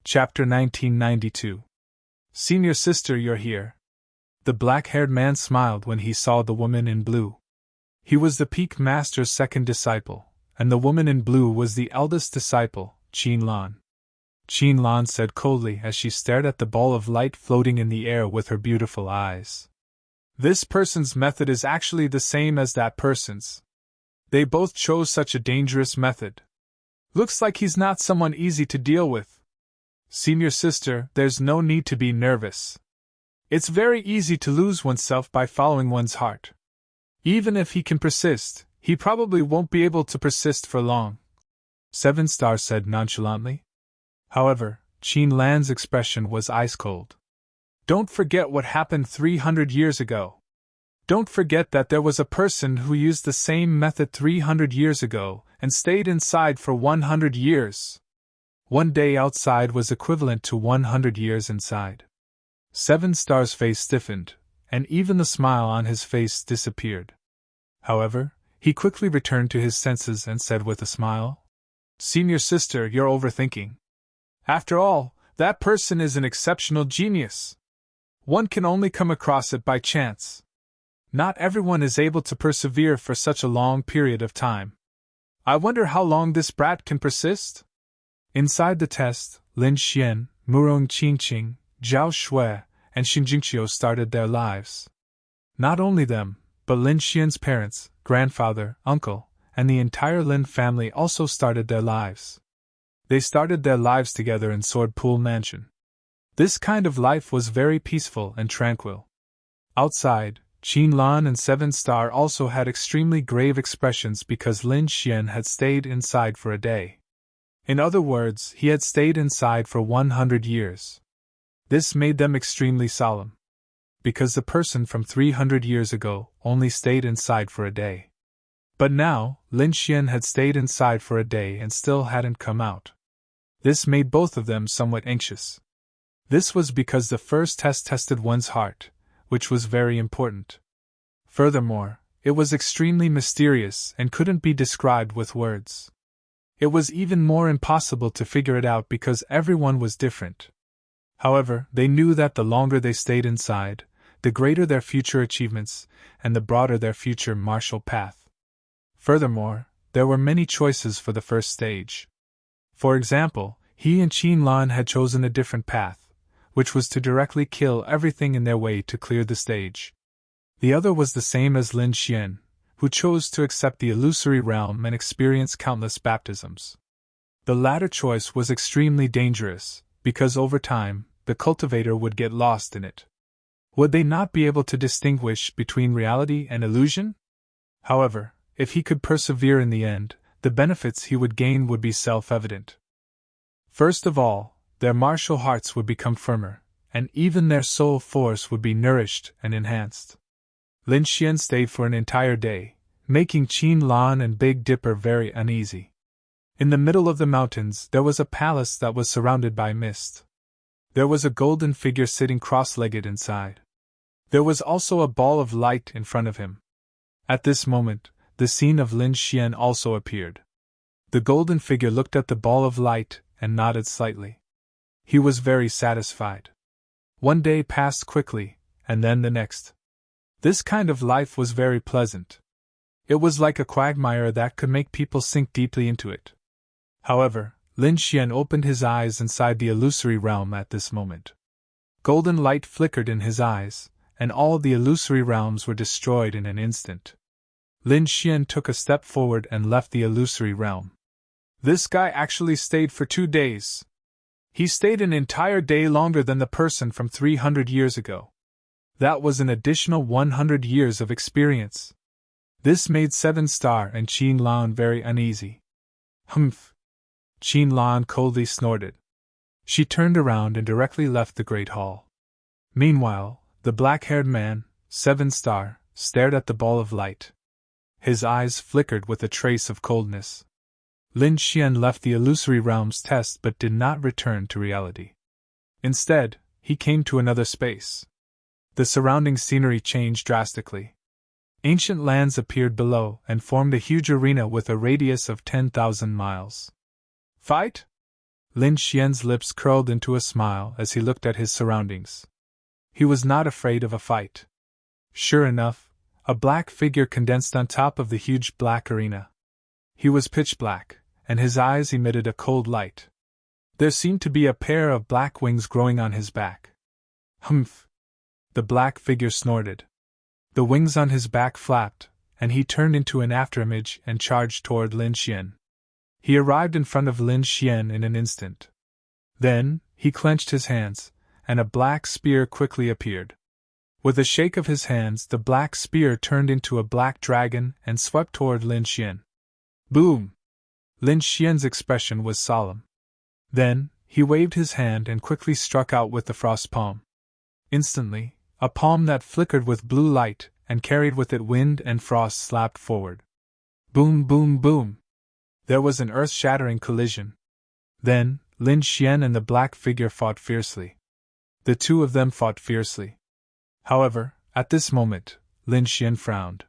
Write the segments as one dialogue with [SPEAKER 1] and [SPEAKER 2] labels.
[SPEAKER 1] Chapter 1992. Senior sister, you're here. The black-haired man smiled when he saw the woman in blue. He was the Peak Master's second disciple, and the woman in blue was the eldest disciple, Qin Lan. Qin Lan said coldly as she stared at the ball of light floating in the air with her beautiful eyes. This person's method is actually the same as that person's. They both chose such a dangerous method. Looks like he's not someone easy to deal with. Senior sister, there's no need to be nervous. It's very easy to lose oneself by following one's heart. Even if he can persist, he probably won't be able to persist for long. 7 Star said nonchalantly. However, Qin Lan's expression was ice-cold. Don't forget what happened 300 years ago. Don't forget that there was a person who used the same method 300 years ago and stayed inside for 100 years. 1 day outside was equivalent to 100 years inside. 7 Star's face stiffened, and even the smile on his face disappeared. However, he quickly returned to his senses and said with a smile, Senior sister, you're overthinking. After all, that person is an exceptional genius. One can only come across it by chance. Not everyone is able to persevere for such a long period of time. I wonder how long this brat can persist? Inside the test, Lin Xian, Murong Qingqing, Zhao Shui, and Xin Jingqiu started their lives. Not only them, but Lin Xian's parents, grandfather, uncle, and the entire Lin family also started their lives. They started their lives together in Sword Pool Mansion. This kind of life was very peaceful and tranquil. Outside, Qin Lan and 7 Star also had extremely grave expressions because Lin Xian had stayed inside for a day. In other words, he had stayed inside for 100 years. This made them extremely solemn. Because the person from 300 years ago only stayed inside for a day. But now, Lin Xian had stayed inside for a day and still hadn't come out. This made both of them somewhat anxious. This was because the first test tested one's heart, which was very important. Furthermore, it was extremely mysterious and couldn't be described with words. It was even more impossible to figure it out because everyone was different. However, they knew that the longer they stayed inside, the greater their future achievements, and the broader their future martial path. Furthermore, there were many choices for the first stage. For example, he and Qin Lan had chosen a different path, which was to directly kill everything in their way to clear the stage. The other was the same as Lin Xian, who chose to accept the illusory realm and experience countless baptisms. The latter choice was extremely dangerous, because over time, the cultivator would get lost in it. Would they not be able to distinguish between reality and illusion? However, if he could persevere in the end, the benefits he would gain would be self-evident. First of all, their martial hearts would become firmer, and even their soul force would be nourished and enhanced. Lin Xian stayed for an entire day, making Qin Lan and Big Dipper very uneasy. In the middle of the mountains there was a palace that was surrounded by mist. There was a golden figure sitting cross-legged inside. There was also a ball of light in front of him. At this moment, the scene of Lin Xian also appeared. The golden figure looked at the ball of light and nodded slightly. He was very satisfied. 1 day passed quickly, and then the next. This kind of life was very pleasant. It was like a quagmire that could make people sink deeply into it. However, Lin Xian opened his eyes inside the illusory realm at this moment. Golden light flickered in his eyes, and all the illusory realms were destroyed in an instant. Lin Xian took a step forward and left the illusory realm. This guy actually stayed for 2 days. He stayed an entire day longer than the person from 300 years ago. That was an additional 100 years of experience. This made 7 Star and Qin Lan very uneasy. Humph! Qin Lan coldly snorted. She turned around and directly left the great hall. Meanwhile, the black-haired man, 7 Star, stared at the ball of light. His eyes flickered with a trace of coldness. Lin Xian left the illusory realm's test but did not return to reality. Instead, he came to another space. The surrounding scenery changed drastically. Ancient lands appeared below and formed a huge arena with a radius of 10,000 miles. Fight? Lin Xian's lips curled into a smile as he looked at his surroundings. He was not afraid of a fight. Sure enough, a black figure condensed on top of the huge black arena. He was pitch black, and his eyes emitted a cold light. There seemed to be a pair of black wings growing on his back. Humph! The black figure snorted. The wings on his back flapped, and he turned into an afterimage and charged toward Lin Xian. He arrived in front of Lin Xian in an instant. Then, he clenched his hands, and a black spear quickly appeared. With a shake of his hands, the black spear turned into a black dragon and swept toward Lin Xian. Boom! Lin Xian's expression was solemn. Then, he waved his hand and quickly struck out with the frost palm. Instantly, a palm that flickered with blue light and carried with it wind and frost slapped forward. Boom, boom, boom! There was an earth-shattering collision. Then, Lin Xian and the black figure fought fiercely. The two of them fought fiercely. However, at this moment, Lin Xian frowned.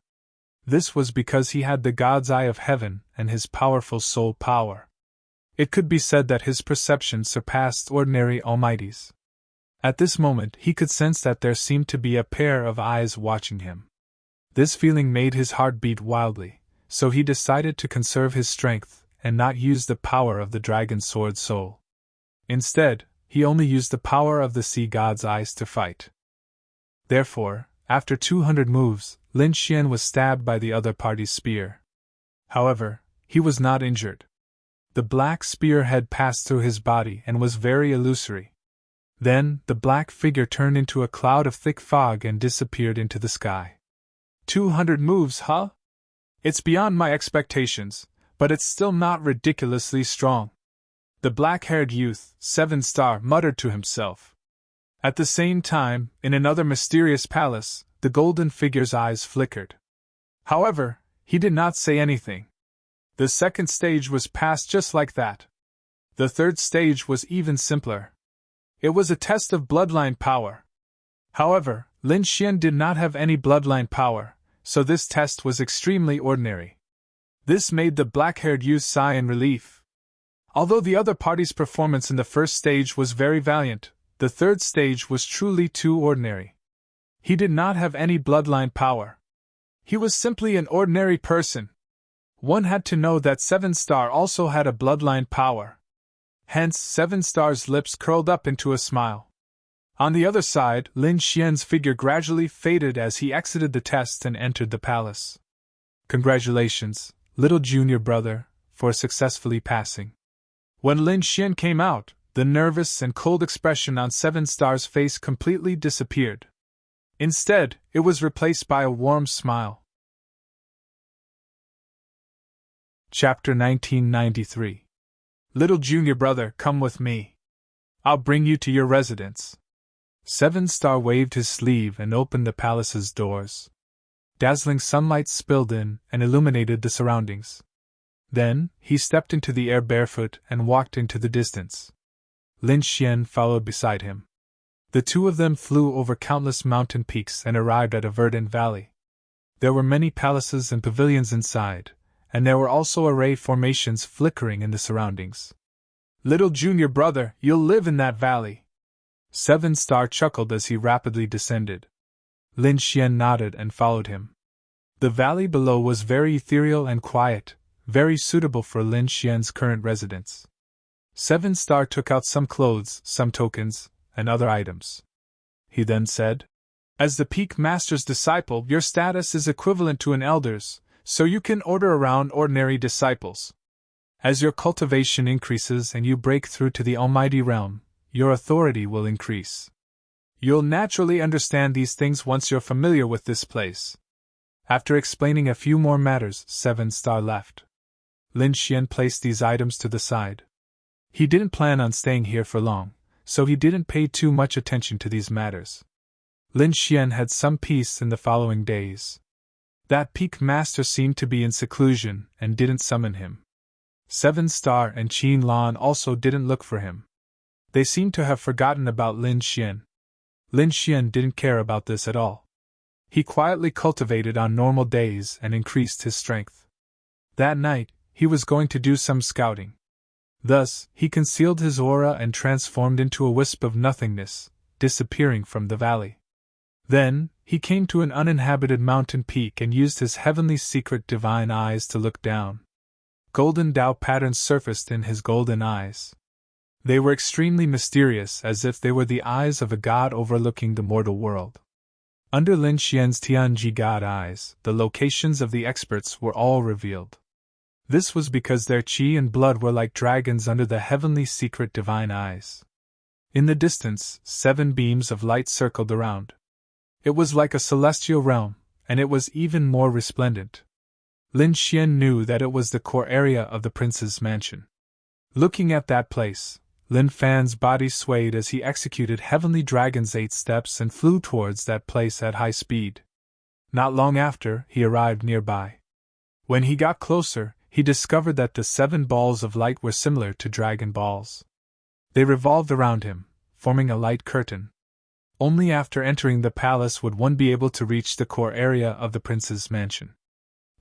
[SPEAKER 1] This was because he had the God's eye of heaven and his powerful soul power. It could be said that his perception surpassed ordinary almighties. At this moment he could sense that there seemed to be a pair of eyes watching him. This feeling made his heart beat wildly, so he decided to conserve his strength and not use the power of the dragon sword soul. Instead, he only used the power of the sea god's eyes to fight. Therefore, after 200 moves, Lin Xian was stabbed by the other party's spear. However, he was not injured. The black spear had passed through his body and was very illusory. Then, the black figure turned into a cloud of thick fog and disappeared into the sky. 200 moves, huh? It's beyond my expectations, but it's still not ridiculously strong. The black-haired youth, 7-star, muttered to himself. At the same time, in another mysterious palace, the golden figure's eyes flickered. However, he did not say anything. The second stage was passed just like that. The third stage was even simpler. It was a test of bloodline power. However, Lin Xian did not have any bloodline power, so this test was extremely ordinary. This made the black-haired youth sigh in relief. Although the other party's performance in the first stage was very valiant, the third stage was truly too ordinary. He did not have any bloodline power. He was simply an ordinary person. One had to know that 7-star also had a bloodline power. Hence, 7-star's lips curled up into a smile. On the other side, Lin Xian's figure gradually faded as he exited the test and entered the palace. Congratulations, little junior brother, for successfully passing. When Lin Xian came out, the nervous and cold expression on 7-star's face completely disappeared. Instead, it was replaced by a warm smile. Chapter 1993. Little junior brother, come with me. I'll bring you to your residence. 7-star waved his sleeve and opened the palace's doors. Dazzling sunlight spilled in and illuminated the surroundings. Then, he stepped into the air barefoot and walked into the distance. Lin Xian followed beside him. The two of them flew over countless mountain peaks and arrived at a verdant valley. There were many palaces and pavilions inside, and there were also array formations flickering in the surroundings. Little junior brother, you'll live in that valley. 7-star chuckled as he rapidly descended. Lin Xian nodded and followed him. The valley below was very ethereal and quiet, very suitable for Lin Xian's current residence. 7-star took out some clothes, some tokens, and other items. He then said, as the Peak Master's disciple, your status is equivalent to an elder's, so you can order around ordinary disciples. As your cultivation increases and you break through to the Almighty Realm, your authority will increase. You'll naturally understand these things once you're familiar with this place. After explaining a few more matters, 7-star left. Lin Xian placed these items to the side. He didn't plan on staying here for long, so he didn't pay too much attention to these matters. Lin Xian had some peace in the following days. That Peak Master seemed to be in seclusion and didn't summon him. 7-star and Qin Lan also didn't look for him. They seemed to have forgotten about Lin Xian. Lin Xian didn't care about this at all. He quietly cultivated on normal days and increased his strength. That night, he was going to do some scouting. Thus, he concealed his aura and transformed into a wisp of nothingness, disappearing from the valley. Then, he came to an uninhabited mountain peak and used his heavenly secret divine eyes to look down. Golden Tao patterns surfaced in his golden eyes. They were extremely mysterious, as if they were the eyes of a god overlooking the mortal world. Under Lin Xian's Tianji God eyes, the locations of the experts were all revealed. This was because their qi and blood were like dragons under the heavenly secret divine eyes. In the distance, 7 beams of light circled around. It was like a celestial realm, and it was even more resplendent. Lin Xian knew that it was the core area of the prince's mansion. Looking at that place, Lin Fan's body swayed as he executed Heavenly Dragon's 8 steps and flew towards that place at high speed. Not long after, he arrived nearby. When he got closer, he discovered that the 7 balls of light were similar to dragon balls. They revolved around him, forming a light curtain. Only after entering the palace would one be able to reach the core area of the prince's mansion.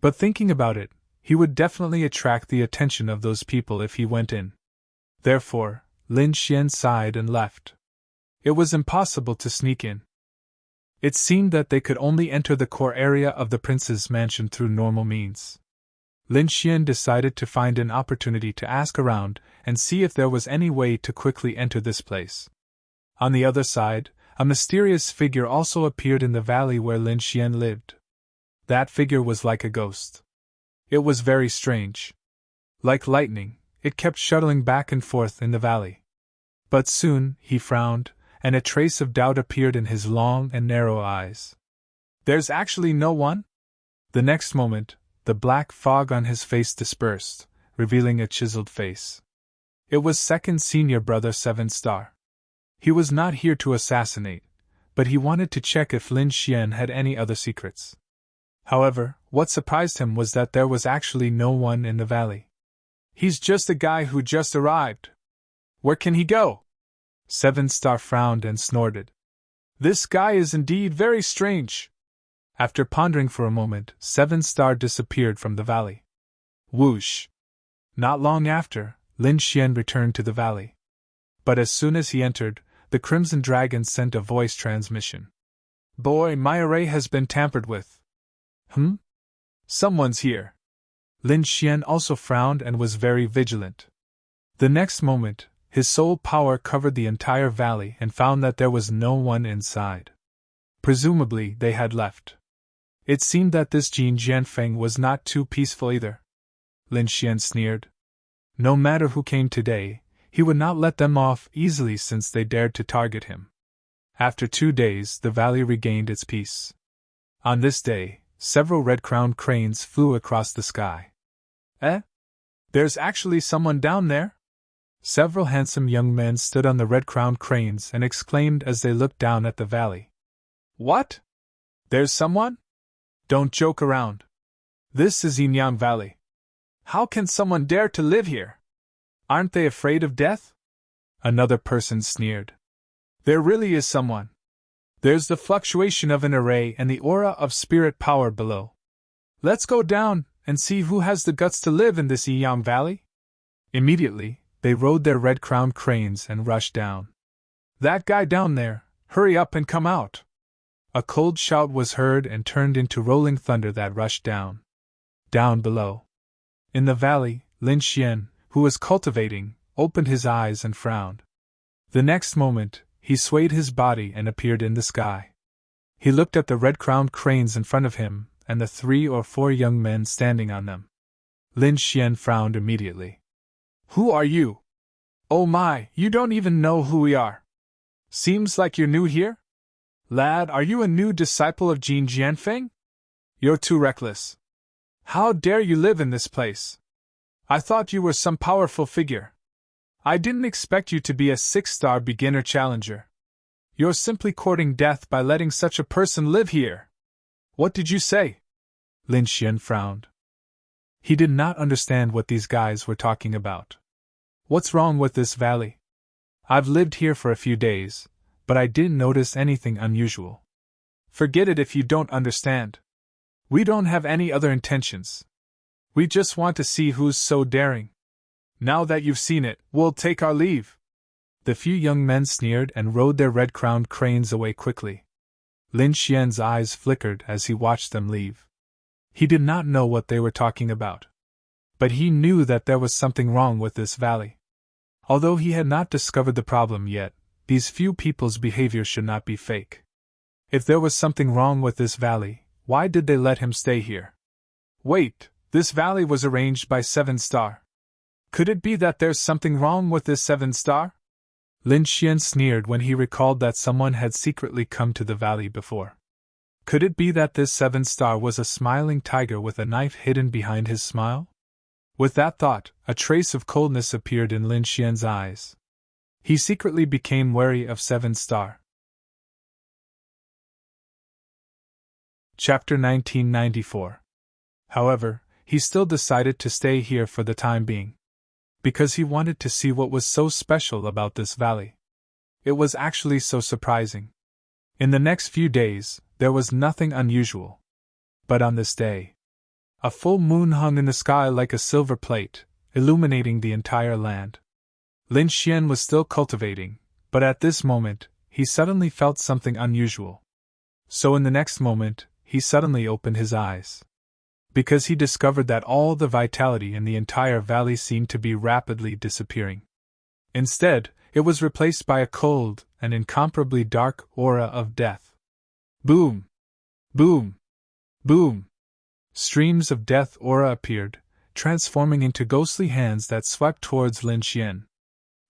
[SPEAKER 1] But thinking about it, he would definitely attract the attention of those people if he went in. Therefore, Lin Xian sighed and left. It was impossible to sneak in. It seemed that they could only enter the core area of the prince's mansion through normal means. Lin Xian decided to find an opportunity to ask around and see if there was any way to quickly enter this place. On the other side, a mysterious figure also appeared in the valley where Lin Xian lived. That figure was like a ghost. It was very strange. Like lightning, it kept shuttling back and forth in the valley. But soon, he frowned, and a trace of doubt appeared in his long and narrow eyes. "There's actually no one?" The next moment, the black fog on his face dispersed, revealing a chiseled face. It was second senior brother 7 Star. He was not here to assassinate, but he wanted to check if Lin Xian had any other secrets. However, what surprised him was that there was actually no one in the valley. "He's just a guy who just arrived. Where can he go?" 7 Star frowned and snorted. "This guy is indeed very strange." After pondering for a moment, 7 Star disappeared from the valley. Whoosh! Not long after, Lin Xian returned to the valley. But as soon as he entered, the Crimson Dragon sent a voice transmission. "Boy, my array has been tampered with." Someone's here." Lin Xian also frowned and was very vigilant. The next moment, his soul power covered the entire valley and found that there was no one inside. Presumably, they had left. It seemed that this Jin Jianfeng was not too peaceful either. Lin Xian sneered. No matter who came today, he would not let them off easily since they dared to target him. After 2 days, the valley regained its peace. On this day, several red-crowned cranes flew across the sky. There's actually someone down there? Several handsome young men stood on the red-crowned cranes and exclaimed as they looked down at the valley. "What? There's someone? Don't joke around. This is Yinyang Valley. How can someone dare to live here? Aren't they afraid of death?" Another person sneered. "There really is someone. There's the fluctuation of an array and the aura of spirit power below. Let's go down and see who has the guts to live in this Yinyang Valley." Immediately, they rode their red-crowned cranes and rushed down. "That guy down there, hurry up and come out!" A cold shout was heard and turned into rolling thunder that rushed down. Down below. In the valley, Lin Xian, who was cultivating, opened his eyes and frowned. The next moment, he swayed his body and appeared in the sky. He looked at the red-crowned cranes in front of him and the 3 or 4 young men standing on them. Lin Xian frowned immediately. "Who are you? Oh my, you don't even know who we are. Seems like you're new here? Lad, are you a new disciple of Jin Jianfeng? You're too reckless. How dare you live in this place? I thought you were some powerful figure. I didn't expect you to be a 6-star beginner challenger. You're simply courting death by letting such a person live here. What did you say?" Lin Xian frowned. He did not understand what these guys were talking about. What's wrong with this valley? I've lived here for a few days, but I didn't notice anything unusual. Forget it if you don't understand. We don't have any other intentions. We just want to see who's so daring. Now that you've seen it, we'll take our leave. The few young men sneered and rode their red-crowned cranes away quickly. Lin Xian's eyes flickered as he watched them leave. He did not know what they were talking about. But he knew that there was something wrong with this valley. Although he had not discovered the problem yet, these few people's behavior should not be fake. If there was something wrong with this valley, why did they let him stay here? Wait, this valley was arranged by 7-star. Could it be that there's something wrong with this 7-star? Lin Xian sneered when he recalled that someone had secretly come to the valley before. Could it be that this 7-star was a smiling tiger with a knife hidden behind his smile? With that thought, a trace of coldness appeared in Lin Xian's eyes. He secretly became wary of 7-star. Chapter 1994. However, he still decided to stay here for the time being. Because he wanted to see what was so special about this valley. It was actually so surprising. In the next few days, there was nothing unusual. But on this day, a full moon hung in the sky like a silver plate, illuminating the entire land. Lin Xian was still cultivating, but at this moment, he suddenly felt something unusual. So in the next moment, he suddenly opened his eyes. Because he discovered that all the vitality in the entire valley seemed to be rapidly disappearing. Instead, it was replaced by a cold and incomparably dark aura of death. Boom! Boom! Boom! Streams of death aura appeared, transforming into ghostly hands that swept towards Lin Xian.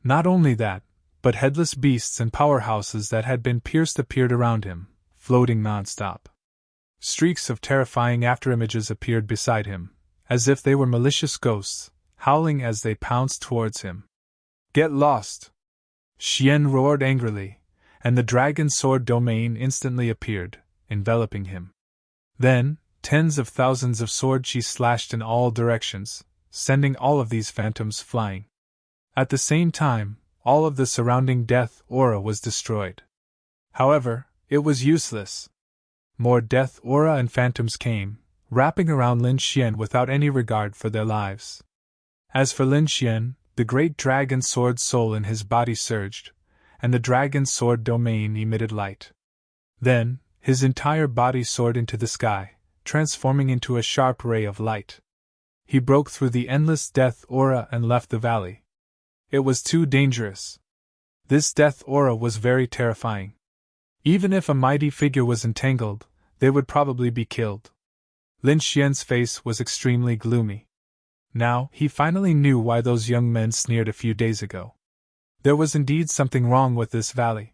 [SPEAKER 1] Not only that, but headless beasts and powerhouses that had been pierced appeared around him, floating non-stop. Streaks of terrifying afterimages appeared beside him, as if they were malicious ghosts, howling as they pounced towards him. Get lost! Xian roared angrily, and the dragon sword domain instantly appeared, enveloping him. Then, tens of thousands of sword chi slashed in all directions, sending all of these phantoms flying. At the same time, all of the surrounding death aura was destroyed. However, it was useless. More death aura and phantoms came, wrapping around Lin Xian without any regard for their lives. As for Lin Xian, the great dragon sword soul in his body surged, and the dragon sword domain emitted light. Then, his entire body soared into the sky, transforming into a sharp ray of light. He broke through the endless death aura and left the valley. It was too dangerous. This death aura was very terrifying. Even if a mighty figure was entangled, they would probably be killed. Lin Xian's face was extremely gloomy. Now, he finally knew why those young men sneered a few days ago. There was indeed something wrong with this valley.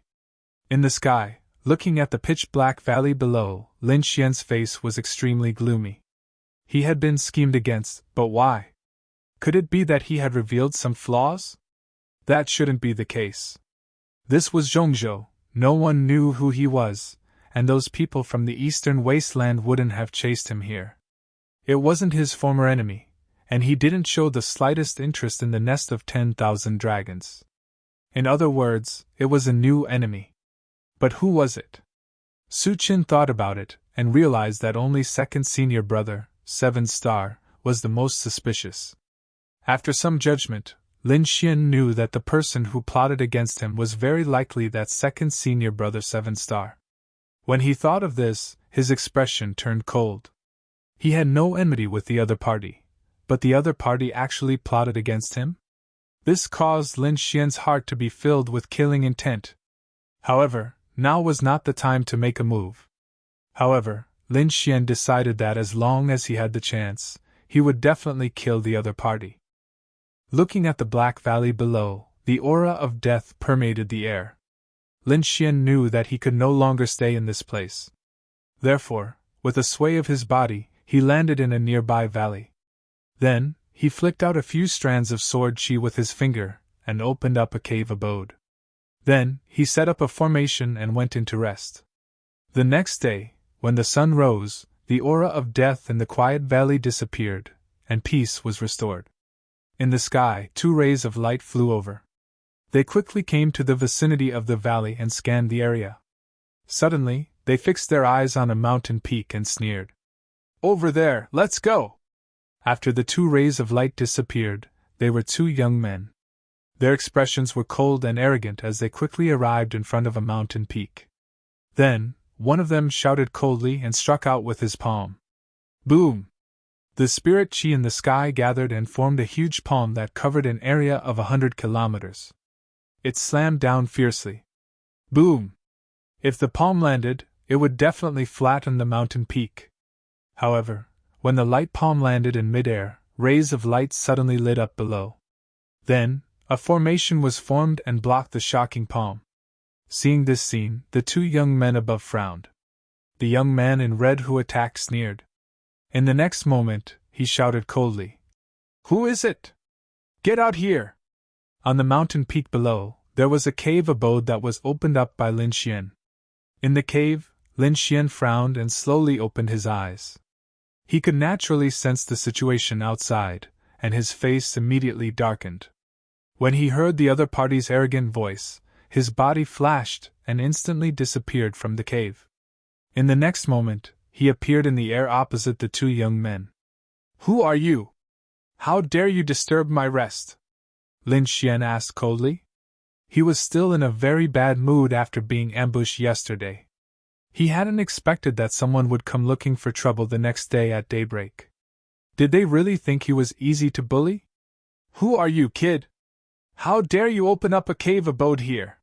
[SPEAKER 1] In the sky, looking at the pitch-black valley below, Lin Xian's face was extremely gloomy. He had been schemed against, but why? Could it be that he had revealed some flaws? That shouldn't be the case. This was Zhongzhou. No one knew who he was, and those people from the eastern wasteland wouldn't have chased him here. It wasn't his former enemy, and he didn't show the slightest interest in the nest of 10,000 dragons. In other words, it was a new enemy. But who was it? Su Qin thought about it, and realized that only second senior brother, 7-star, was the most suspicious. After some judgment, Lin Xian knew that the person who plotted against him was very likely that second senior brother 7-star. When he thought of this, his expression turned cold. He had no enmity with the other party, but the other party actually plotted against him? This caused Lin Xian's heart to be filled with killing intent. However, now was not the time to make a move. However, Lin Xian decided that as long as he had the chance, he would definitely kill the other party. Looking at the Black Valley below, the aura of death permeated the air. Lin Xian knew that he could no longer stay in this place. Therefore, with a sway of his body, he landed in a nearby valley. Then, he flicked out a few strands of sword chi with his finger, and opened up a cave abode. Then, he set up a formation and went into rest. The next day, when the sun rose, the aura of death in the quiet valley disappeared, and peace was restored. In the sky, 2 rays of light flew over. They quickly came to the vicinity of the valley and scanned the area. Suddenly, they fixed their eyes on a mountain peak and sneered. Over there, let's go! After the 2 rays of light disappeared, They were two young men. Their expressions were cold and arrogant as they quickly arrived in front of a mountain peak. Then, one of them shouted coldly and struck out with his palm. Boom! The spirit chi in the sky gathered and formed a huge palm that covered an area of 100 kilometers. It slammed down fiercely. Boom! If the palm landed, it would definitely flatten the mountain peak. However, when the light palm landed in midair, rays of light suddenly lit up below. Then, a formation was formed and blocked the shocking palm. Seeing this scene, the two young men above frowned. The young man in red who attacked sneered. In the next moment, he shouted coldly, "Who is it? Get out here!" On the mountain peak below, there was a cave abode that was opened up by Lin Xian. In the cave, Lin Xian frowned and slowly opened his eyes. He could naturally sense the situation outside, and his face immediately darkened. When he heard the other party's arrogant voice, his body flashed and instantly disappeared from the cave. In the next moment, he appeared in the air opposite the two young men. "Who are you? How dare you disturb my rest?" Lin Xian asked coldly. He was still in a very bad mood after being ambushed yesterday. He hadn't expected that someone would come looking for trouble the next day at daybreak. Did they really think he was easy to bully? "Who are you, kid? How dare you open up a cave abode here?"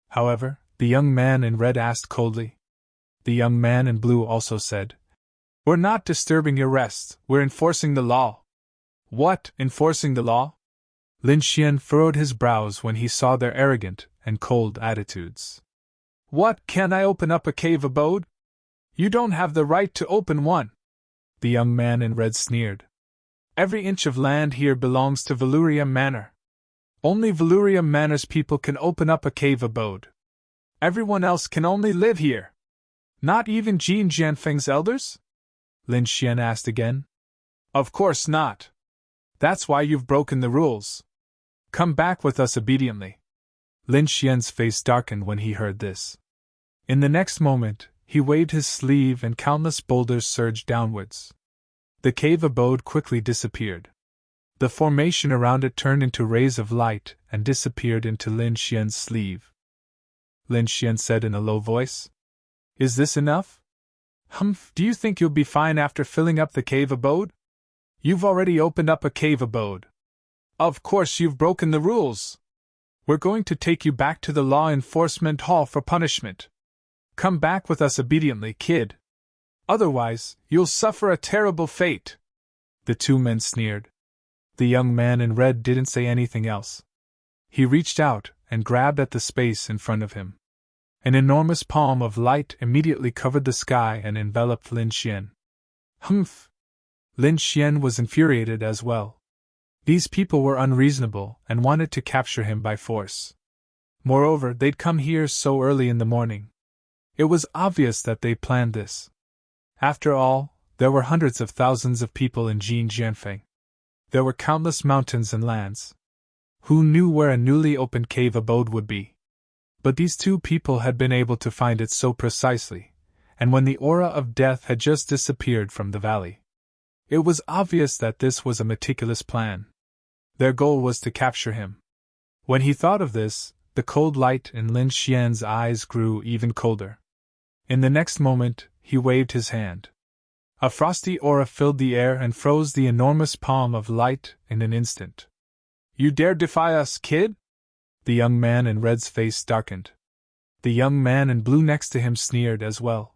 [SPEAKER 1] However, the young man in red asked coldly. The young man in blue also said, "We're not disturbing your rest, we're enforcing the law." "What, enforcing the law?" Lin Xian furrowed his brows when he saw their arrogant and cold attitudes. "What, can I open up a cave abode? You don't have the right to open one." The young man in red sneered. "Every inch of land here belongs to Valuria Manor. Only Valuria Manor's people can open up a cave abode. Everyone else can only live here. Not even Jin Jianfeng's elders?" Lin Xian asked again. "Of course not. That's why you've broken the rules. Come back with us obediently." Lin Xian's face darkened when he heard this. In the next moment, he waved his sleeve and countless boulders surged downwards. The cave abode quickly disappeared. The formation around it turned into rays of light and disappeared into Lin Xian's sleeve. Lin Xian said in a low voice, "Is this enough? Humph, do you think you'll be fine after filling up the cave abode? You've already opened up a cave abode. Of course you've broken the rules. We're going to take you back to the law enforcement hall for punishment. Come back with us obediently, kid. Otherwise, you'll suffer a terrible fate." The two men sneered. The young man in red didn't say anything else. He reached out and grabbed at the space in front of him. An enormous palm of light immediately covered the sky and enveloped Lin Xian. Humph! Lin Xian was infuriated as well. These people were unreasonable and wanted to capture him by force. Moreover, they'd come here so early in the morning. It was obvious that they planned this. After all, there were hundreds of thousands of people in Jin Jianfeng. There were countless mountains and lands. Who knew where a newly opened cave abode would be? But these two people had been able to find it so precisely, and when the aura of death had just disappeared from the valley. It was obvious that this was a meticulous plan. Their goal was to capture him. When he thought of this, the cold light in Lin Xian's eyes grew even colder. In the next moment, he waved his hand. A frosty aura filled the air and froze the enormous palm of light in an instant. "You dare defy us, kid?" The young man in red's face darkened. The young man in blue next to him sneered as well.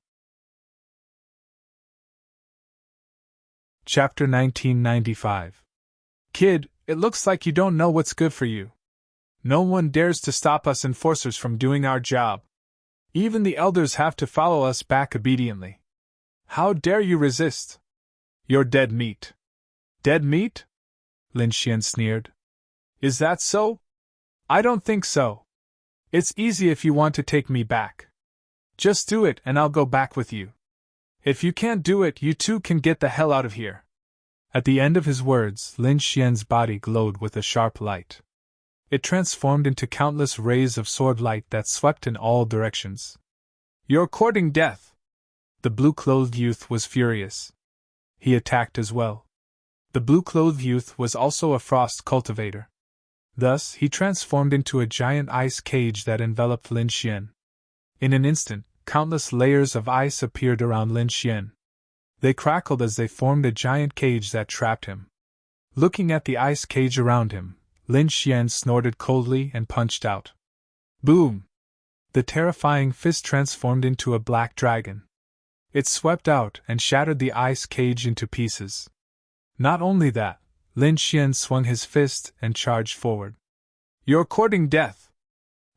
[SPEAKER 1] Chapter 1995. "Kid, it looks like you don't know what's good for you. No one dares to stop us enforcers from doing our job. Even the elders have to follow us back obediently. How dare you resist? You're dead meat." "Dead meat?" Lin Xian sneered. "Is that so? I don't think so. It's easy if you want to take me back. Just do it and I'll go back with you. If you can't do it, you two can get the hell out of here." At the end of his words, Lin Xian's body glowed with a sharp light. It transformed into countless rays of sword light that swept in all directions. "You're courting death!" The blue-clothed youth was furious. He attacked as well. The blue-clothed youth was also a frost cultivator. Thus, he transformed into a giant ice cage that enveloped Lin Xian. In an instant, countless layers of ice appeared around Lin Xian. They crackled as they formed a giant cage that trapped him. Looking at the ice cage around him, Lin Xian snorted coldly and punched out. Boom! The terrifying fist transformed into a black dragon. It swept out and shattered the ice cage into pieces. Not only that, Lin Xian swung his fist and charged forward. You're courting death!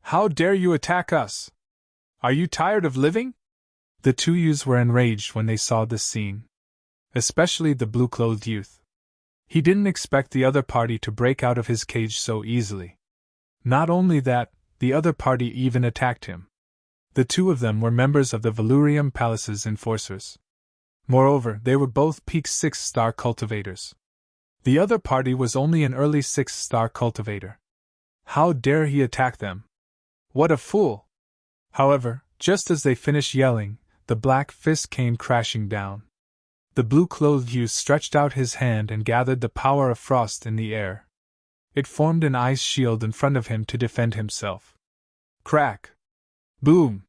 [SPEAKER 1] How dare you attack us? Are you tired of living? The two youths were enraged when they saw this scene. Especially the blue-clothed youth. He didn't expect the other party to break out of his cage so easily. Not only that, the other party even attacked him. The two of them were members of the Valurium Palace's enforcers. Moreover, they were both peak 6-star cultivators. The other party was only an early 6-star cultivator. How dare he attack them? What a fool! However, just as they finished yelling, the black fist came crashing down. The blue-clothed youth stretched out his hand and gathered the power of frost in the air. It formed an ice shield in front of him to defend himself. Crack! Boom!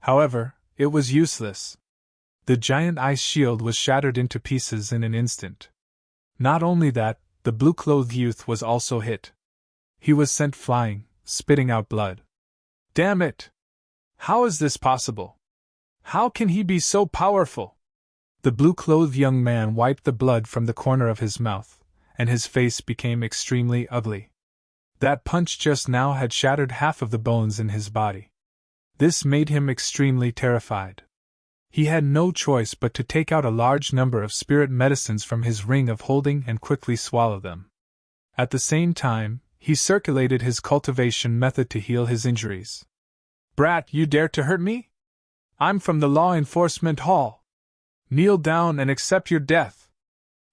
[SPEAKER 1] However, it was useless. The giant ice shield was shattered into pieces in an instant. Not only that, the blue-clothed youth was also hit. He was sent flying, spitting out blood. Damn it! How is this possible? How can he be so powerful? The blue-clothed young man wiped the blood from the corner of his mouth, and his face became extremely ugly. That punch just now had shattered half of the bones in his body. This made him extremely terrified. He had no choice but to take out a large number of spirit medicines from his ring of holding and quickly swallow them. At the same time, he circulated his cultivation method to heal his injuries. Brat, you dare to hurt me? I'm from the Law Enforcement Hall. Kneel down and accept your death.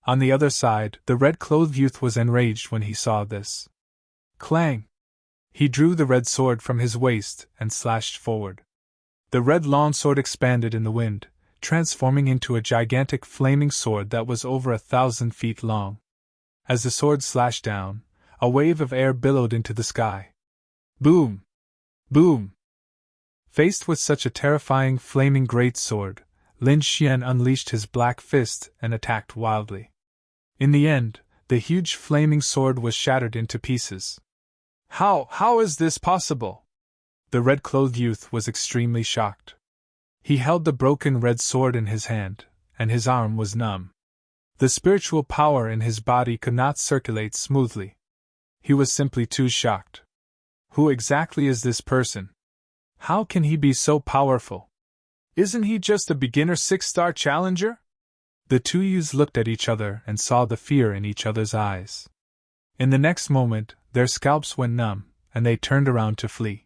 [SPEAKER 1] On the other side, the red-clothed youth was enraged when he saw this. Clang! He drew the red sword from his waist and slashed forward. The red longsword expanded in the wind, transforming into a gigantic flaming sword that was over 1,000 feet long. As the sword slashed down, a wave of air billowed into the sky. Boom! Boom! Faced with such a terrifying flaming great sword, Lin Xian unleashed his black fist and attacked wildly. In the end, the huge flaming sword was shattered into pieces. How is this possible? The red-clothed youth was extremely shocked. He held the broken red sword in his hand, and his arm was numb. The spiritual power in his body could not circulate smoothly. He was simply too shocked. Who exactly is this person? How can he be so powerful? Isn't he just a beginner 6-star challenger? The two youths looked at each other and saw the fear in each other's eyes. In the next moment, their scalps went numb, and they turned around to flee.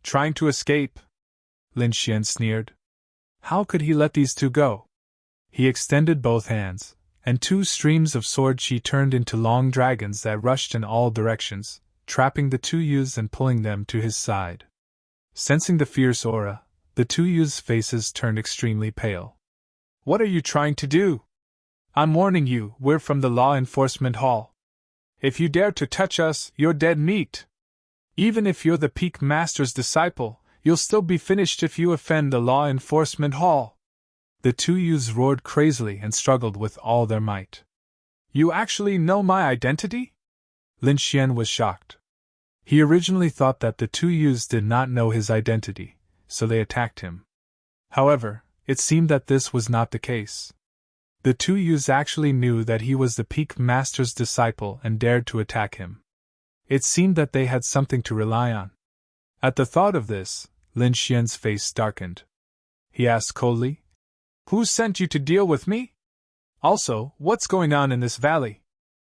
[SPEAKER 1] Trying to escape? Lin Xian sneered. How could he let these two go? He extended both hands, and 2 streams of sword chi turned into long dragons that rushed in all directions, trapping the two youths and pulling them to his side. Sensing the fierce aura, the two youths' faces turned extremely pale. What are you trying to do? I'm warning you, we're from the Law Enforcement Hall. If you dare to touch us, you're dead meat. Even if you're the Peak Master's disciple, you'll still be finished if you offend the Law Enforcement Hall. The two youths roared crazily and struggled with all their might. You actually know my identity? Lin Xian was shocked. He originally thought that the two youths did not know his identity, so they attacked him. However, it seemed that this was not the case. The two youths actually knew that he was the Peak Master's disciple and dared to attack him. It seemed that they had something to rely on. At the thought of this, Lin Xian's face darkened. He asked coldly, Who sent you to deal with me? Also, what's going on in this valley?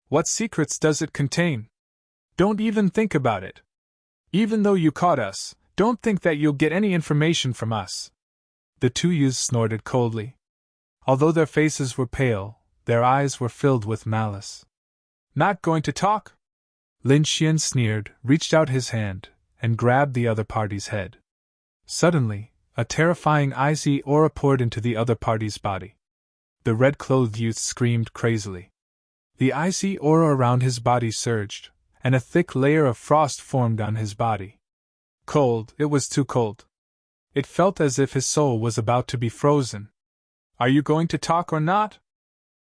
[SPEAKER 1] What secrets does it contain? Don't even think about it. Even though you caught us, don't think that you'll get any information from us. The two youths snorted coldly. Although their faces were pale, their eyes were filled with malice. Not going to talk? Lin Xian sneered, reached out his hand, and grabbed the other party's head. Suddenly, a terrifying icy aura poured into the other party's body. The red-clothed youth screamed crazily. The icy aura around his body surged, and a thick layer of frost formed on his body. Cold, it was too cold. It felt as if his soul was about to be frozen. Are you going to talk or not?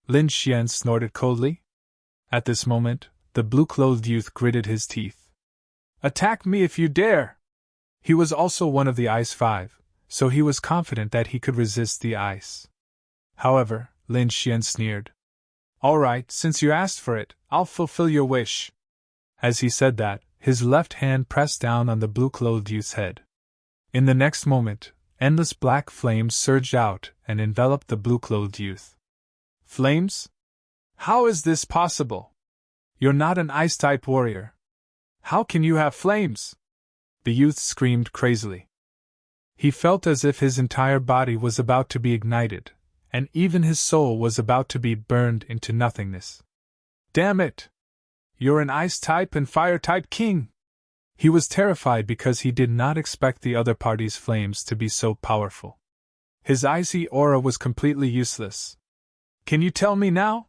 [SPEAKER 1] Lin Xian snorted coldly. At this moment, the blue-clothed youth gritted his teeth. Attack me if you dare! He was also one of the Ice Five, so he was confident that he could resist the ice. However, Lin Xian sneered. All right, since you asked for it, I'll fulfill your wish. As he said that, his left hand pressed down on the blue-clothed youth's head. In the next moment, endless black flames surged out and enveloped the blue-clothed youth. Flames? How is this possible? You're not an ice-type warrior. How can you have flames? The youth screamed crazily. He felt as if his entire body was about to be ignited, and even his soul was about to be burned into nothingness. Damn it! You're an ice-type and fire-type king! He was terrified because he did not expect the other party's flames to be so powerful. His icy aura was completely useless. Can you tell me now?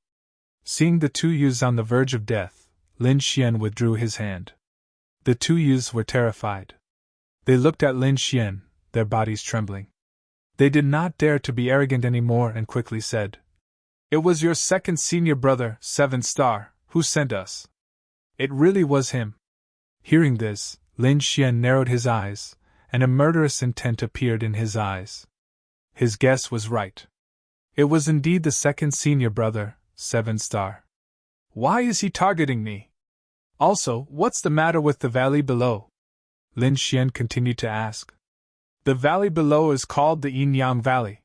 [SPEAKER 1] Seeing the two youths on the verge of death, Lin Xian withdrew his hand. The two youths were terrified. They looked at Lin Xian, their bodies trembling. They did not dare to be arrogant anymore and quickly said, It was your second senior brother, 7 Star, who sent us. It really was him. Hearing this, Lin Xian narrowed his eyes, and a murderous intent appeared in his eyes. His guess was right. It was indeed the second senior brother, 7 Star. Why is he targeting me? Also, what's the matter with the valley below? Lin Xian continued to ask. The valley below is called the Yin-Yang Valley.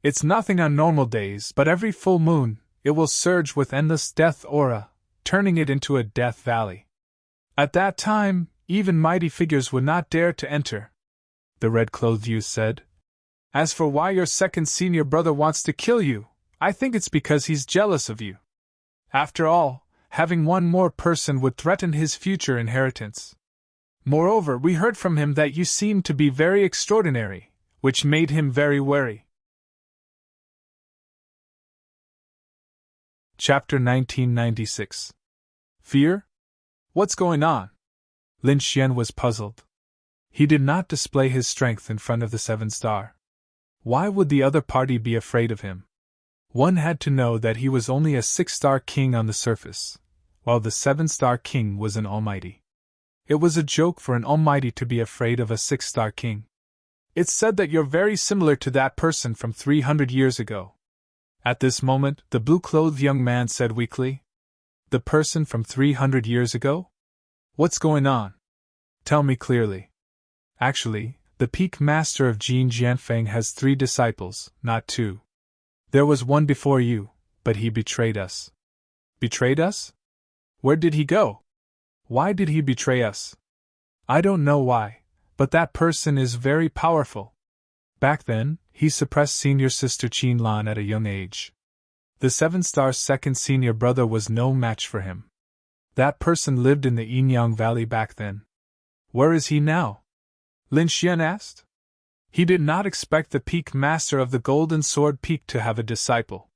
[SPEAKER 1] It's nothing on normal days, but every full moon, it will surge with endless death aura, turning it into a death valley. At that time, even mighty figures would not dare to enter, the red-clothed youth said. As for why your second senior brother wants to kill you, I think it's because he's jealous of you. After all, having one more person would threaten his future inheritance. Moreover, we heard from him that you seemed to be very extraordinary, which made him very wary. Chapter 1996. Fear? What's going on? Lin Xian was puzzled. He did not display his strength in front of the 7 Star. Why would the other party be afraid of him? One had to know that he was only a 6-star king on the surface, while the 7-star king was an almighty. It was a joke for an almighty to be afraid of a 6-star king. It's said that you're very similar to that person from 300 years ago. At this moment, the blue-clothed young man said weakly. The person from 300 years ago? What's going on? Tell me clearly. Actually, the peak master of Jin Jianfeng has 3 disciples, not 2. There was one before you, but he betrayed us. Betrayed us? Where did he go? Why did he betray us? I don't know why, but that person is very powerful. Back then, he suppressed senior sister Qin Lan at a young age. The 7-star's second senior brother was no match for him. That person lived in the Yin-Yang Valley back then. Where is he now? Lin Xian asked. He did not expect the peak master of the Golden Sword Peak to have a disciple.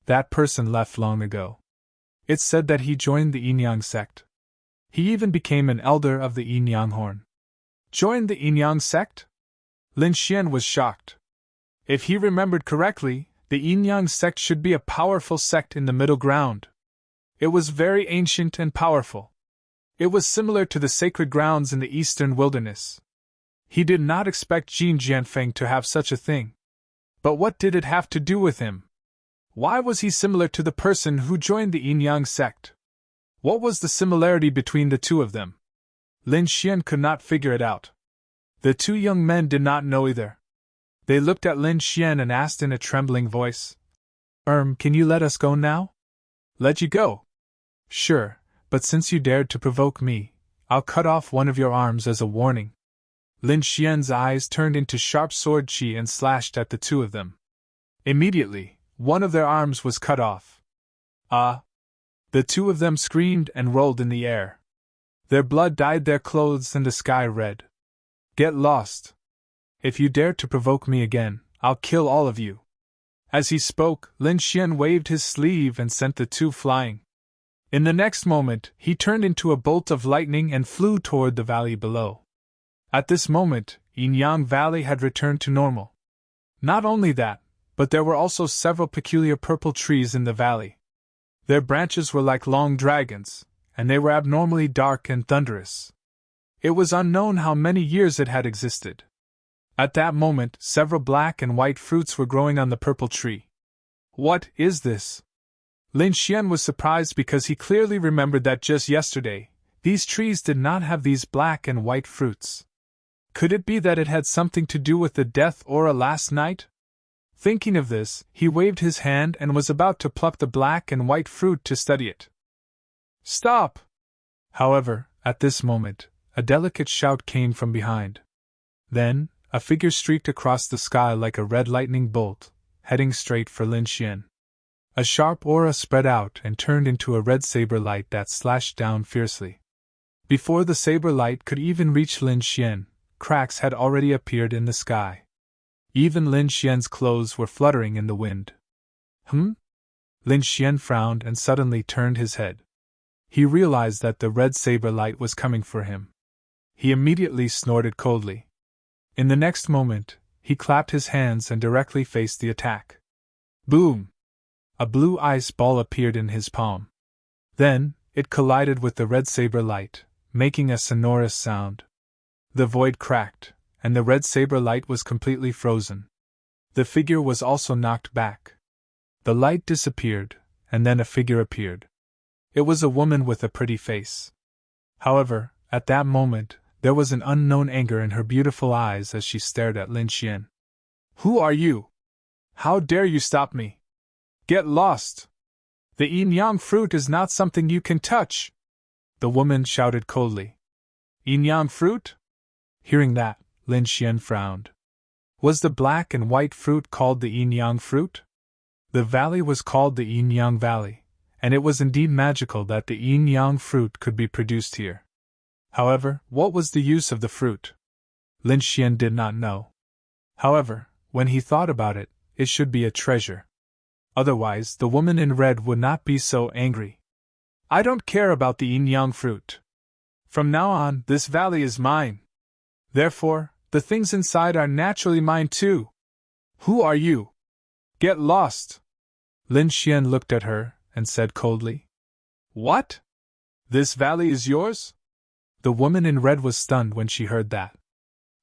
[SPEAKER 1] That person left long ago. It's said that he joined the Yin-Yang sect. He even became an elder of the Yin-Yang Horn. Joined the Yin-Yang sect? Lin Xian was shocked. If he remembered correctly, the Yin-Yang sect should be a powerful sect in the middle ground. It was very ancient and powerful. It was similar to the sacred grounds in the eastern wilderness. He did not expect Jin Jianfeng to have such a thing. But what did it have to do with him? Why was he similar to the person who joined the Yin-Yang sect? What was the similarity between the two of them? Lin Xian could not figure it out. The 2 young men did not know either. They looked at Lin Xian and asked in a trembling voice, Can you let us go now? Let you go? Sure, but since you dared to provoke me, I'll cut off one of your arms as a warning. Lin Xian's eyes turned into sharp sword qi and slashed at the 2 of them. Immediately, one of their arms was cut off. Ah! The 2 of them screamed and rolled in the air. Their blood dyed their clothes and the sky red. Get lost! If you dare to provoke me again, I'll kill all of you. As he spoke, Lin Xian waved his sleeve and sent the 2 flying. In the next moment, he turned into a bolt of lightning and flew toward the valley below. At this moment, Yin-Yang Valley had returned to normal. Not only that, but there were also several peculiar purple trees in the valley. Their branches were like long dragons, and they were abnormally dark and thunderous. It was unknown how many years it had existed. At that moment, several black and white fruits were growing on the purple tree. What is this? Lin Xian was surprised because he clearly remembered that just yesterday, these trees did not have these black and white fruits. Could it be that it had something to do with the death aura last night? Thinking of this, he waved his hand and was about to pluck the black and white fruit to study it. Stop! However, at this moment, a delicate shout came from behind. Then, a figure streaked across the sky like a red lightning bolt, heading straight for Lin Xian. A sharp aura spread out and turned into a red saber light that slashed down fiercely. Before the saber light could even reach Lin Xian, cracks had already appeared in the sky. Even Lin Xian's clothes were fluttering in the wind. Lin Xian frowned and suddenly turned his head. He realized that the red saber light was coming for him. He immediately snorted coldly. In the next moment, he clapped his hands and directly faced the attack. Boom! A blue ice ball appeared in his palm. Then, it collided with the red saber light, making a sonorous sound. The void cracked, and the red saber light was completely frozen. The figure was also knocked back. The light disappeared, and then a figure appeared. It was a woman with a pretty face. However, at that moment, there was an unknown anger in her beautiful eyes as she stared at Lin Xian. Who are you? How dare you stop me? Get lost! The yin-yang fruit is not something you can touch! The woman shouted coldly. Yin-yang fruit? Hearing that, Lin Xian frowned. Was the black and white fruit called the yin-yang fruit? The valley was called the yin-yang valley, and it was indeed magical that the yin-yang fruit could be produced here. However, what was the use of the fruit? Lin Xian did not know. However, when he thought about it, it should be a treasure. Otherwise, the woman in red would not be so angry. I don't care about the yin-yang fruit. From now on, this valley is mine. Therefore, the things inside are naturally mine too. Who are you? Get lost! Lin Xian looked at her and said coldly. What? This valley is yours? The woman in red was stunned when she heard that.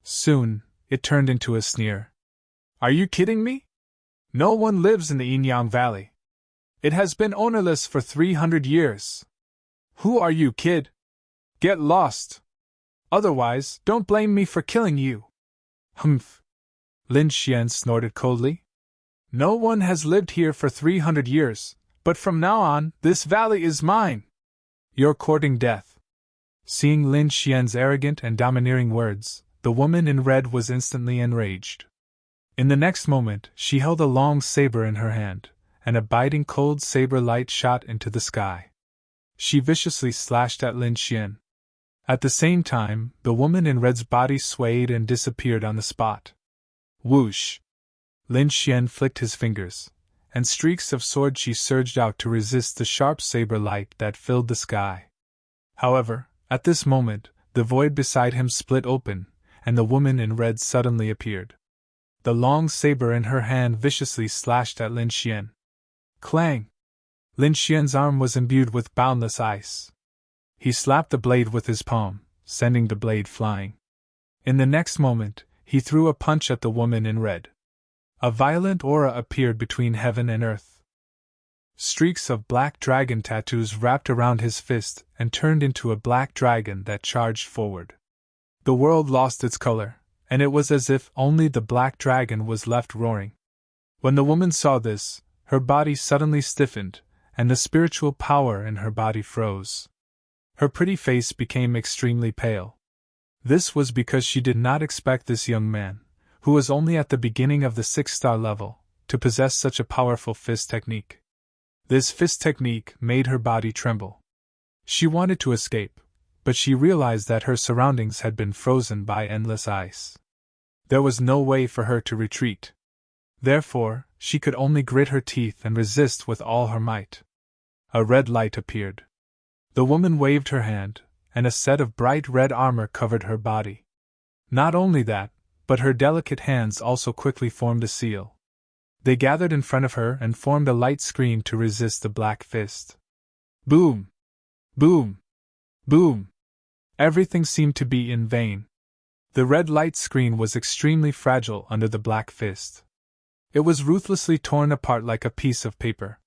[SPEAKER 1] Soon, it turned into a sneer. Are you kidding me? No one lives in the yin-yang valley. It has been ownerless for 300 years. Who are you, kid? Get lost! Otherwise, don't blame me for killing you. Humph! Lin Xian snorted coldly. No one has lived here for 300 years, but from now on, this valley is mine. You're courting death. Seeing Lin Xian's arrogant and domineering words, the woman in red was instantly enraged. In the next moment, she held a long saber in her hand, and a biting cold saber light shot into the sky. She viciously slashed at Lin Xian. At the same time, the woman in red's body swayed and disappeared on the spot. Whoosh! Lin Xian flicked his fingers, and streaks of sword chi surged out to resist the sharp saber light that filled the sky. However, at this moment, the void beside him split open, and the woman in red suddenly appeared. The long saber in her hand viciously slashed at Lin Xian. Clang! Lin Xian's arm was imbued with boundless ice. He slapped the blade with his palm, sending the blade flying. In the next moment, he threw a punch at the woman in red. A violent aura appeared between heaven and earth. Streaks of black dragon tattoos wrapped around his fist and turned into a black dragon that charged forward. The world lost its color, and it was as if only the black dragon was left roaring. When the woman saw this, her body suddenly stiffened, and the spiritual power in her body froze. Her pretty face became extremely pale. This was because she did not expect this young man, who was only at the beginning of the 6-star level, to possess such a powerful fist technique. This fist technique made her body tremble. She wanted to escape, but she realized that her surroundings had been frozen by endless ice. There was no way for her to retreat. Therefore, she could only grit her teeth and resist with all her might. A red light appeared. The woman waved her hand, and a set of bright red armor covered her body. Not only that, but her delicate hands also quickly formed a seal. They gathered in front of her and formed a light screen to resist the black fist. Boom! Boom! Boom! Everything seemed to be in vain. The red light screen was extremely fragile under the black fist. It was ruthlessly torn apart like a piece of paper.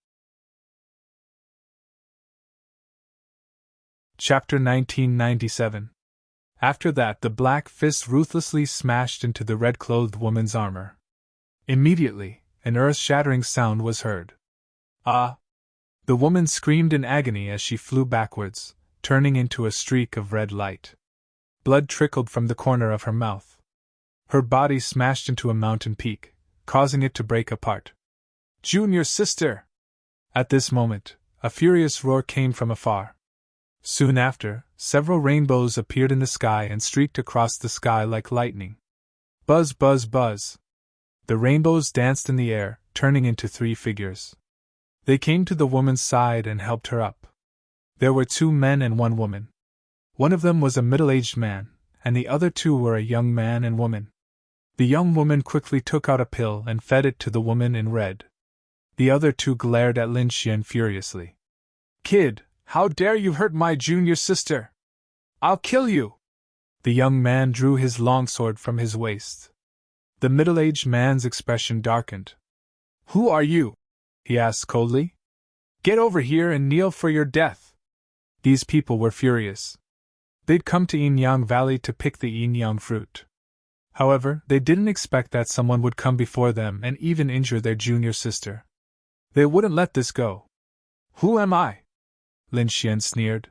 [SPEAKER 1] Chapter 1997. After that, the black fist ruthlessly smashed into the red-clothed woman's armor. Immediately, an earth-shattering sound was heard. Ah! The woman screamed in agony as she flew backwards, turning into a streak of red light. Blood trickled from the corner of her mouth. Her body smashed into a mountain peak, causing it to break apart. Junior sister! At this moment, a furious roar came from afar. Soon after, several rainbows appeared in the sky and streaked across the sky like lightning. Buzz, buzz, buzz! The rainbows danced in the air, turning into 3 figures. They came to the woman's side and helped her up. There were 2 men and 1 woman. One of them was a middle-aged man, and the other 2 were a young man and woman. The young woman quickly took out a pill and fed it to the woman in red. The other 2 glared at Lin Xian furiously. Kid, how dare you hurt my junior sister? I'll kill you! The young man drew his longsword from his waist. The middle-aged man's expression darkened. Who are you? He asked coldly. Get over here and kneel for your death. These people were furious. They'd come to Yinyang Valley to pick the Yinyang fruit. However, they didn't expect that someone would come before them and even injure their junior sister. They wouldn't let this go. Who am I? Lin Xian sneered.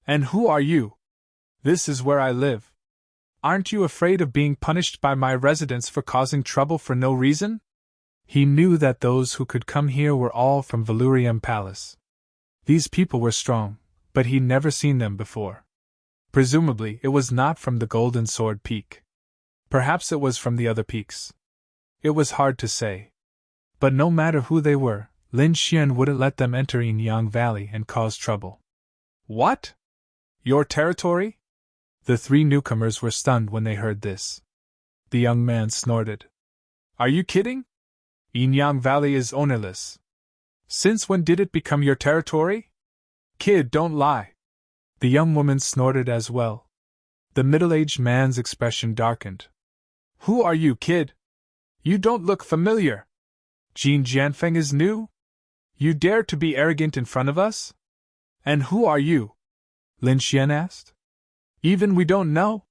[SPEAKER 1] And who are you? This is where I live. Aren't you afraid of being punished by my residents for causing trouble for no reason? He knew that those who could come here were all from Valurium Palace. These people were strong, but he'd never seen them before. Presumably, it was not from the Golden Sword Peak. Perhaps it was from the other peaks. It was hard to say. But no matter who they were, Lin Xian wouldn't let them enter Yinyang Valley and cause trouble. What? Your territory? The 3 newcomers were stunned when they heard this. The young man snorted. Are you kidding? Yinyang Valley is ownerless. Since when did it become your territory? Kid, don't lie. The young woman snorted as well. The middle-aged man's expression darkened. Who are you, kid? You don't look familiar. Jin Jianfeng is new? You dare to be arrogant in front of us? And who are you? Lin Xian asked. Even we don't know?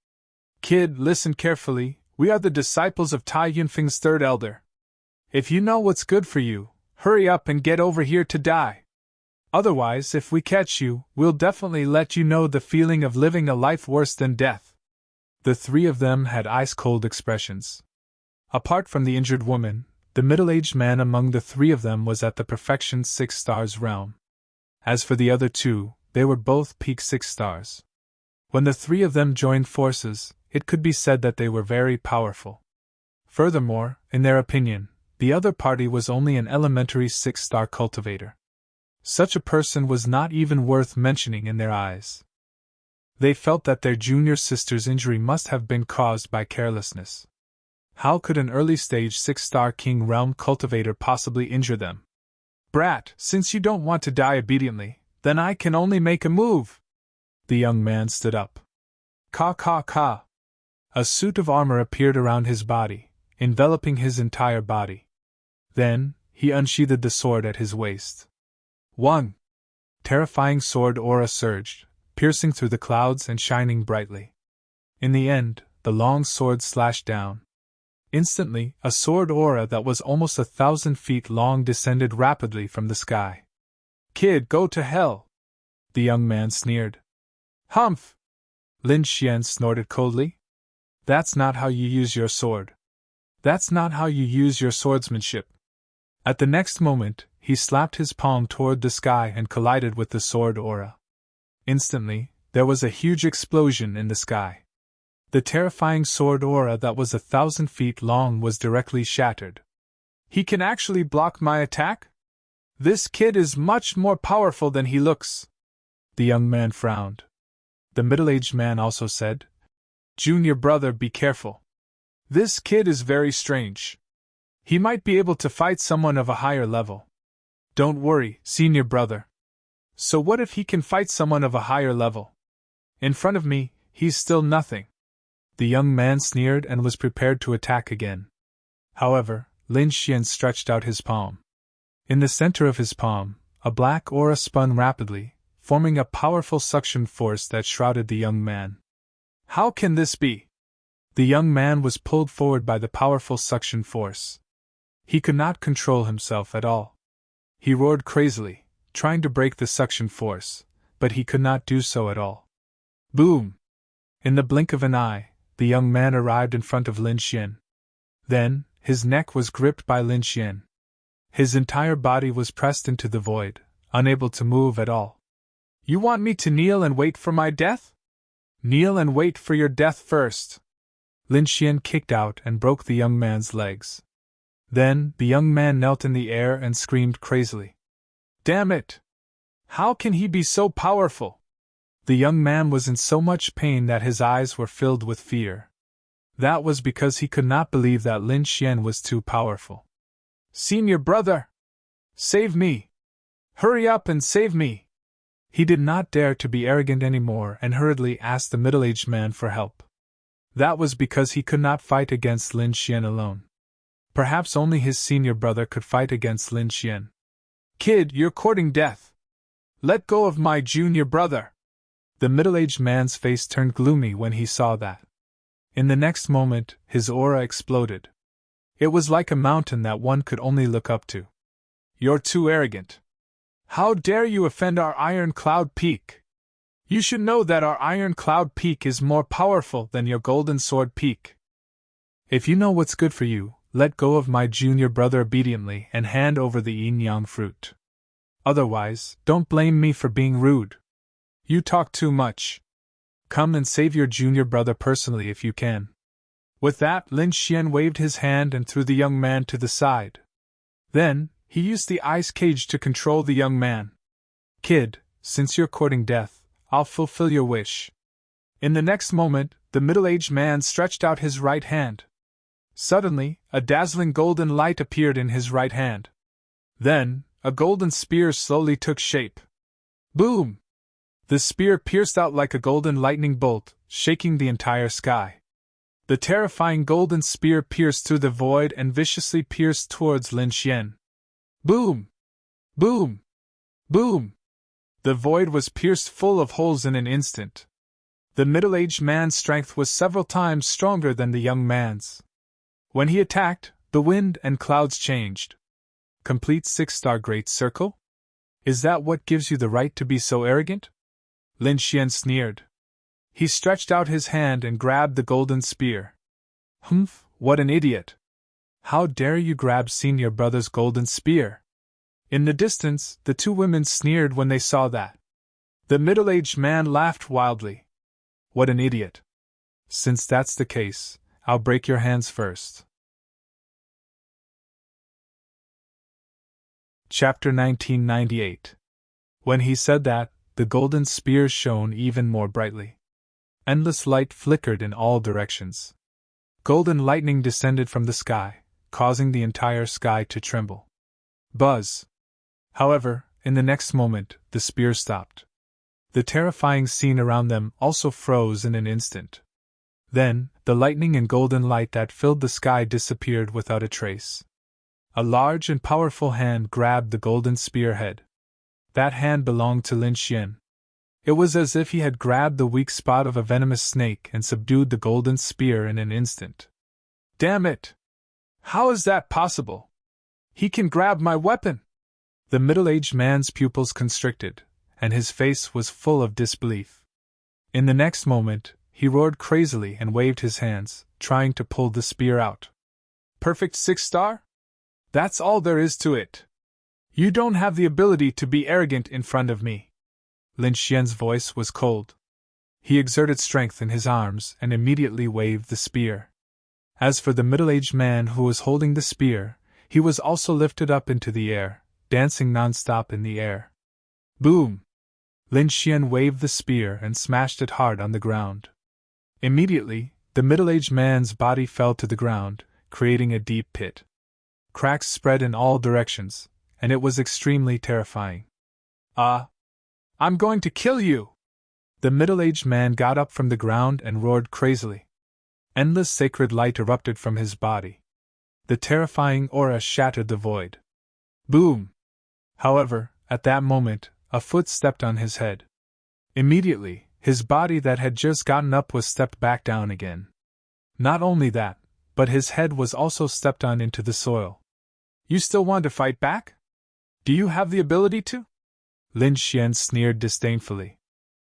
[SPEAKER 1] Kid, listen carefully, we are the disciples of Tai Yunfeng's 3rd elder. If you know what's good for you, hurry up and get over here to die. Otherwise, if we catch you, we'll definitely let you know the feeling of living a life worse than death. The 3 of them had ice-cold expressions. Apart from the injured woman, the middle-aged man among the 3 of them was at the perfection 6 stars realm. As for the other 2, they were both peak 6 stars. When the 3 of them joined forces, it could be said that they were very powerful. Furthermore, in their opinion, the other party was only an elementary 6-star cultivator. Such a person was not even worth mentioning in their eyes. They felt that their junior sister's injury must have been caused by carelessness. How could an early-stage 6-star King Realm cultivator possibly injure them? Brat, since you don't want to die obediently, then I can only make a move. The young man stood up. Ka ka ka. A suit of armor appeared around his body, enveloping his entire body. Then, he unsheathed the sword at his waist. 1. Terrifying sword aura surged, piercing through the clouds and shining brightly. In the end, the long sword slashed down. Instantly, a sword aura that was almost 1,000 feet long descended rapidly from the sky. Kid, go to hell! The young man sneered. Humph! Lin Xian snorted coldly. That's not how you use your sword. That's not how you use your swordsmanship. At the next moment, he slapped his palm toward the sky and collided with the sword aura. Instantly, there was a huge explosion in the sky. The terrifying sword aura that was 1,000 feet long was directly shattered. He can actually block my attack? This kid is much more powerful than he looks. The young man frowned. The middle-aged man also said, "Junior brother, be careful. This kid is very strange. He might be able to fight someone of a higher level." "Don't worry, senior brother. So what if he can fight someone of a higher level? In front of me, he's still nothing." The young man sneered and was prepared to attack again. However, Lin Xian stretched out his palm. In the center of his palm, a black aura spun rapidly, forming a powerful suction force that shrouded the young man. "How can this be?" The young man was pulled forward by the powerful suction force. He could not control himself at all. He roared crazily, trying to break the suction force, but he could not do so at all. Boom! In the blink of an eye, the young man arrived in front of Lin Xian. Then, his neck was gripped by Lin Xian. His entire body was pressed into the void, unable to move at all. "You want me to kneel and wait for my death? Kneel and wait for your death first." Lin Xian kicked out and broke the young man's legs. Then, the young man knelt in the air and screamed crazily. "Damn it! How can he be so powerful?" The young man was in so much pain that his eyes were filled with fear. That was because he could not believe that Lin Xian was too powerful. "Senior brother! Save me! Hurry up and save me!" He did not dare to be arrogant anymore and hurriedly asked the middle-aged man for help. That was because he could not fight against Lin Xian alone. Perhaps only his senior brother could fight against Lin Xian. "Kid, you're courting death. Let go of my junior brother." The middle-aged man's face turned gloomy when he saw that. In the next moment, his aura exploded. It was like a mountain that one could only look up to. "You're too arrogant. How dare you offend our Iron Cloud Peak? You should know that our Iron Cloud Peak is more powerful than your Golden Sword Peak. If you know what's good for you, let go of my junior brother obediently and hand over the yin-yang fruit. Otherwise, don't blame me for being rude. You talk too much. Come and save your junior brother personally if you can." With that, Lin Xian waved his hand and threw the young man to the side. Then, he used the ice cage to control the young man. "Kid, since you're courting death, I'll fulfill your wish." In the next moment, the middle-aged man stretched out his right hand. Suddenly, a dazzling golden light appeared in his right hand. Then, a golden spear slowly took shape. Boom! The spear pierced out like a golden lightning bolt, shaking the entire sky. The terrifying golden spear pierced through the void and viciously pierced towards Lin Xian. Boom! Boom! Boom! The void was pierced full of holes in an instant. The middle-aged man's strength was several times stronger than the young man's. When he attacked, the wind and clouds changed. Complete 6-star Great Circle? Is that what gives you the right to be so arrogant? Lin Xian sneered. He stretched out his hand and grabbed the golden spear. Humph, what an idiot! How dare you grab senior brother's golden spear? In the distance, the two women sneered when they saw that. The middle-aged man laughed wildly. What an idiot! Since that's the case, I'll break your hands first. Chapter 1998. When he said that, the golden spear shone even more brightly. Endless light flickered in all directions. Golden lightning descended from the sky, causing the entire sky to tremble. Buzz! However, in the next moment, the spear stopped. The terrifying scene around them also froze in an instant. Then, the lightning and golden light that filled the sky disappeared without a trace. A large and powerful hand grabbed the golden spearhead. That hand belonged to Lin Xian. It was as if he had grabbed the weak spot of a venomous snake and subdued the golden spear in an instant. Damn it! How is that possible? He can grab my weapon! The middle-aged man's pupils constricted, and his face was full of disbelief. In the next moment, he roared crazily and waved his hands, trying to pull the spear out. Perfect 6-star? That's all there is to it. You don't have the ability to be arrogant in front of me. Lin Xian's voice was cold. He exerted strength in his arms and immediately waved the spear. As for the middle-aged man who was holding the spear, he was also lifted up into the air, dancing non-stop in the air. Boom! Lin Xian waved the spear and smashed it hard on the ground. Immediately, the middle-aged man's body fell to the ground, creating a deep pit. Cracks spread in all directions, and it was extremely terrifying. I'm going to kill you! The middle-aged man got up from the ground and roared crazily. Endless sacred light erupted from his body. The terrifying aura shattered the void. Boom! However, at that moment, a foot stepped on his head. Immediately, his body that had just gotten up was stepped back down again. Not only that, but his head was also stepped on into the soil. You still want to fight back? Do you have the ability to? Lin Xian sneered disdainfully.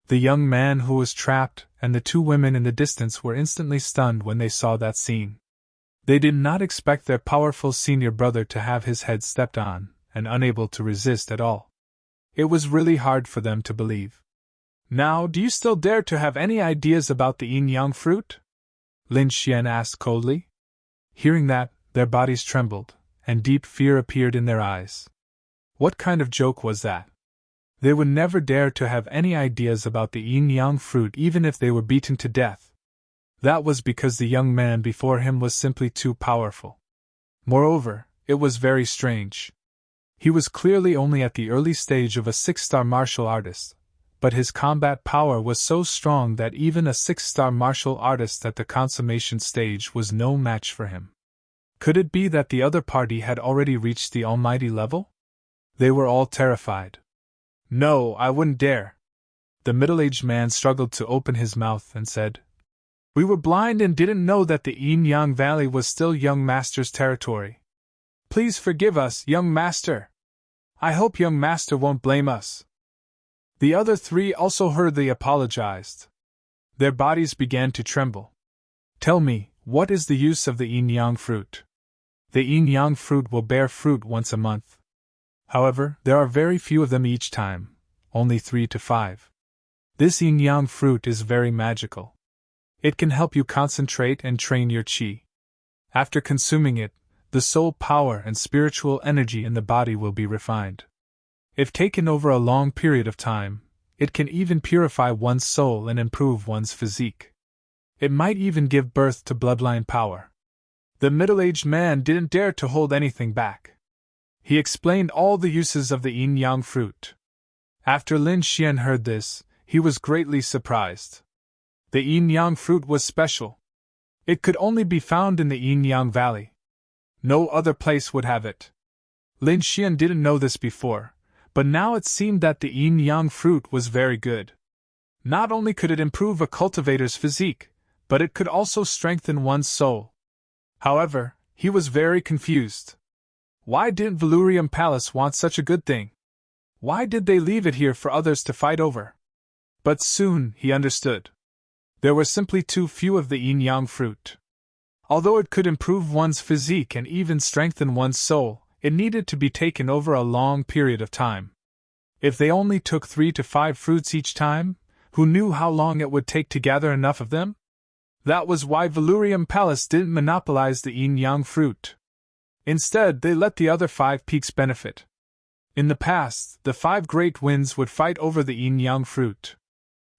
[SPEAKER 1] The young man who was trapped and the two women in the distance were instantly stunned when they saw that scene. They did not expect their powerful senior brother to have his head stepped on, and unable to resist at all. It was really hard for them to believe. Now, do you still dare to have any ideas about the yin-yang fruit? Lin Xian asked coldly. Hearing that, their bodies trembled, and deep fear appeared in their eyes. What kind of joke was that? They would never dare to have any ideas about the yin-yang fruit even if they were beaten to death. That was because the young man before him was simply too powerful. Moreover, it was very strange. He was clearly only at the early stage of a 6-star martial artist, but his combat power was so strong that even a 6-star martial artist at the consummation stage was no match for him. Could it be that the other party had already reached the almighty level? They were all terrified. No, I wouldn't dare. The middle-aged man struggled to open his mouth and said, We were blind and didn't know that the Yin-Yang Valley was still young master's territory. Please forgive us, young master. I hope young master won't blame us. The other three also hurriedly apologized. Their bodies began to tremble. Tell me, what is the use of the yin-yang fruit? The yin-yang fruit will bear fruit once a month. However, there are very few of them each time, only 3 to 5. This yin-yang fruit is very magical. It can help you concentrate and train your qi. After consuming it, the soul power and spiritual energy in the body will be refined. If taken over a long period of time, it can even purify one's soul and improve one's physique. It might even give birth to bloodline power. The middle-aged man didn't dare to hold anything back. He explained all the uses of the yin-yang fruit. After Lin Xian heard this, he was greatly surprised. The yin-yang fruit was special. It could only be found in the yin-yang valley. No other place would have it. Lin Xian didn't know this before, but now it seemed that the yin-yang fruit was very good. Not only could it improve a cultivator's physique, but it could also strengthen one's soul. However, he was very confused. Why didn't Valurium Palace want such a good thing? Why did they leave it here for others to fight over? But soon he understood. There were simply too few of the yin-yang fruit. Although it could improve one's physique and even strengthen one's soul, it needed to be taken over a long period of time. If they only took 3 to 5 fruits each time, who knew how long it would take to gather enough of them? That was why Valurium Palace didn't monopolize the yin-yang fruit. Instead, they let the other 5 peaks benefit. In the past, the 5 great winds would fight over the yin-yang fruit.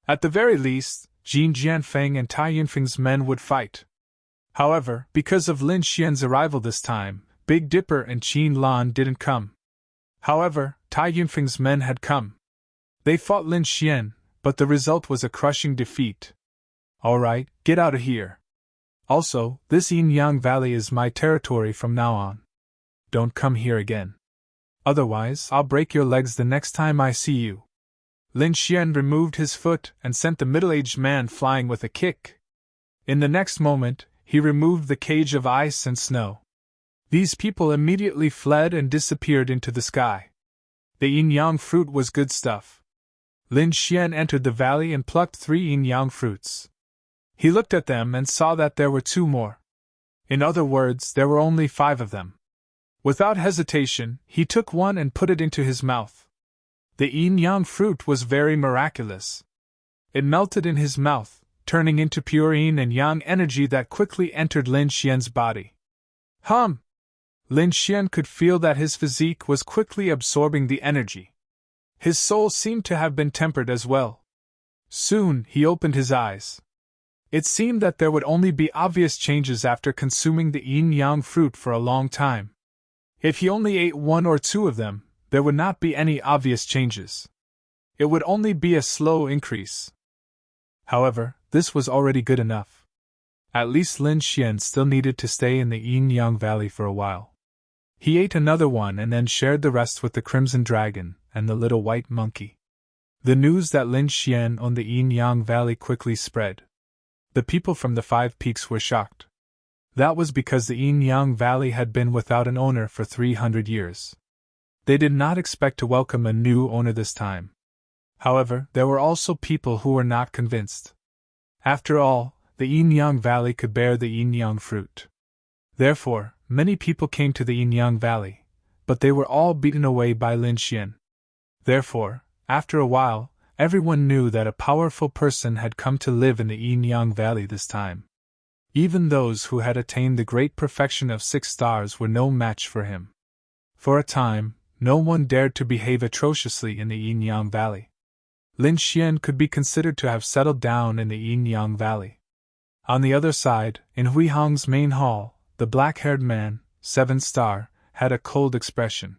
[SPEAKER 1] At the very least, Jin Jianfeng and Tai Yunfeng's men would fight. However, because of Lin Xian's arrival this time, Big Dipper and Qin Lan didn't come. However, Tai Yunfeng's men had come. They fought Lin Xian, but the result was a crushing defeat. Alright, get out of here. Also, this yin-yang valley is my territory from now on. Don't come here again. Otherwise, I'll break your legs the next time I see you. Lin Xian removed his foot and sent the middle-aged man flying with a kick. In the next moment, he removed the cage of ice and snow. These people immediately fled and disappeared into the sky. The yin-yang fruit was good stuff. Lin Xian entered the valley and plucked 3 yin-yang fruits. He looked at them and saw that there were 2 more. In other words, there were only 5 of them. Without hesitation, he took one and put it into his mouth. The yin-yang fruit was very miraculous. It melted in his mouth, turning into pure yin and yang energy that quickly entered Lin Xian's body. Lin Xian could feel that his physique was quickly absorbing the energy. His soul seemed to have been tempered as well. Soon he opened his eyes. It seemed that there would only be obvious changes after consuming the yin-yang fruit for a long time. If he only ate one or two of them, there would not be any obvious changes. It would only be a slow increase. However, this was already good enough. At least Lin Xian still needed to stay in the yin-yang valley for a while. He ate another one and then shared the rest with the Crimson Dragon and the little white monkey. The news that Lin Xian owned the yin-yang valley quickly spread. The people from the 5 peaks were shocked. That was because the yin-yang valley had been without an owner for 300 years. They did not expect to welcome a new owner this time. However, there were also people who were not convinced. After all, the yin-yang valley could bear the yin-yang fruit. Therefore, many people came to the yin-yang valley, but they were all beaten away by Lin Xian. Therefore, after a while, everyone knew that a powerful person had come to live in the yin-yang valley this time. Even those who had attained the great perfection of 6 stars were no match for him. For a time, no one dared to behave atrociously in the yin-yang valley. Lin Xian could be considered to have settled down in the yin-yang valley. On the other side, in Hui Hong's main hall, the black-haired man, 7 star, had a cold expression.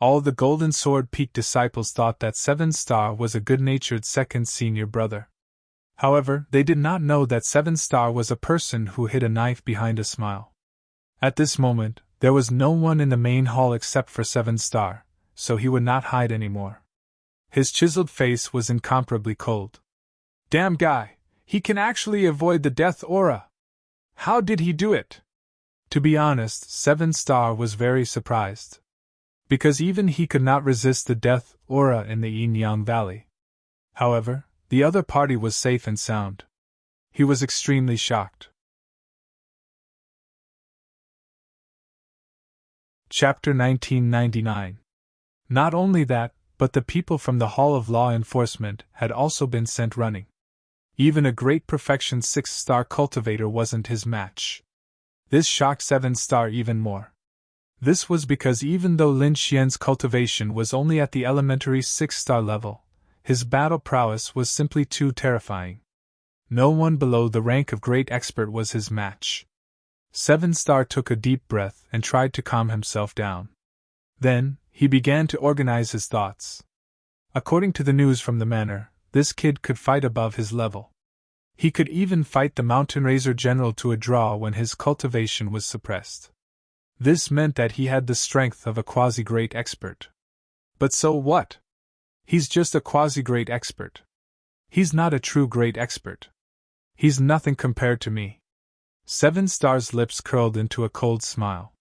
[SPEAKER 1] All the Golden Sword Peak disciples thought that 7 star was a good-natured second senior brother. However, they did not know that 7 star was a person who hid a knife behind a smile. At this moment, there was no one in the main hall except for 7 star, so he would not hide anymore. His chiseled face was incomparably cold. Damn guy, he can actually avoid the death aura. How did he do it? To be honest, 7 star was very surprised. Because even he could not resist the death aura in the yin-yang valley. However, the other party was safe and sound. He was extremely shocked. Chapter 1999. Not only that, but the people from the Hall of Law Enforcement had also been sent running. Even a great perfection 6-star cultivator wasn't his match. This shocked 7 star even more. This was because even though Lin Xian's cultivation was only at the elementary 6-star level, his battle prowess was simply too terrifying. No one below the rank of great expert was his match. 7 star took a deep breath and tried to calm himself down. Then, he began to organize his thoughts. According to the news from the manor, this kid could fight above his level. He could even fight the Mountain Razor General to a draw when his cultivation was suppressed. This meant that he had the strength of a quasi-great expert. But so what? He's just a quasi-great expert. He's not a true great expert. He's nothing compared to me. 7 star's lips curled into a cold smile.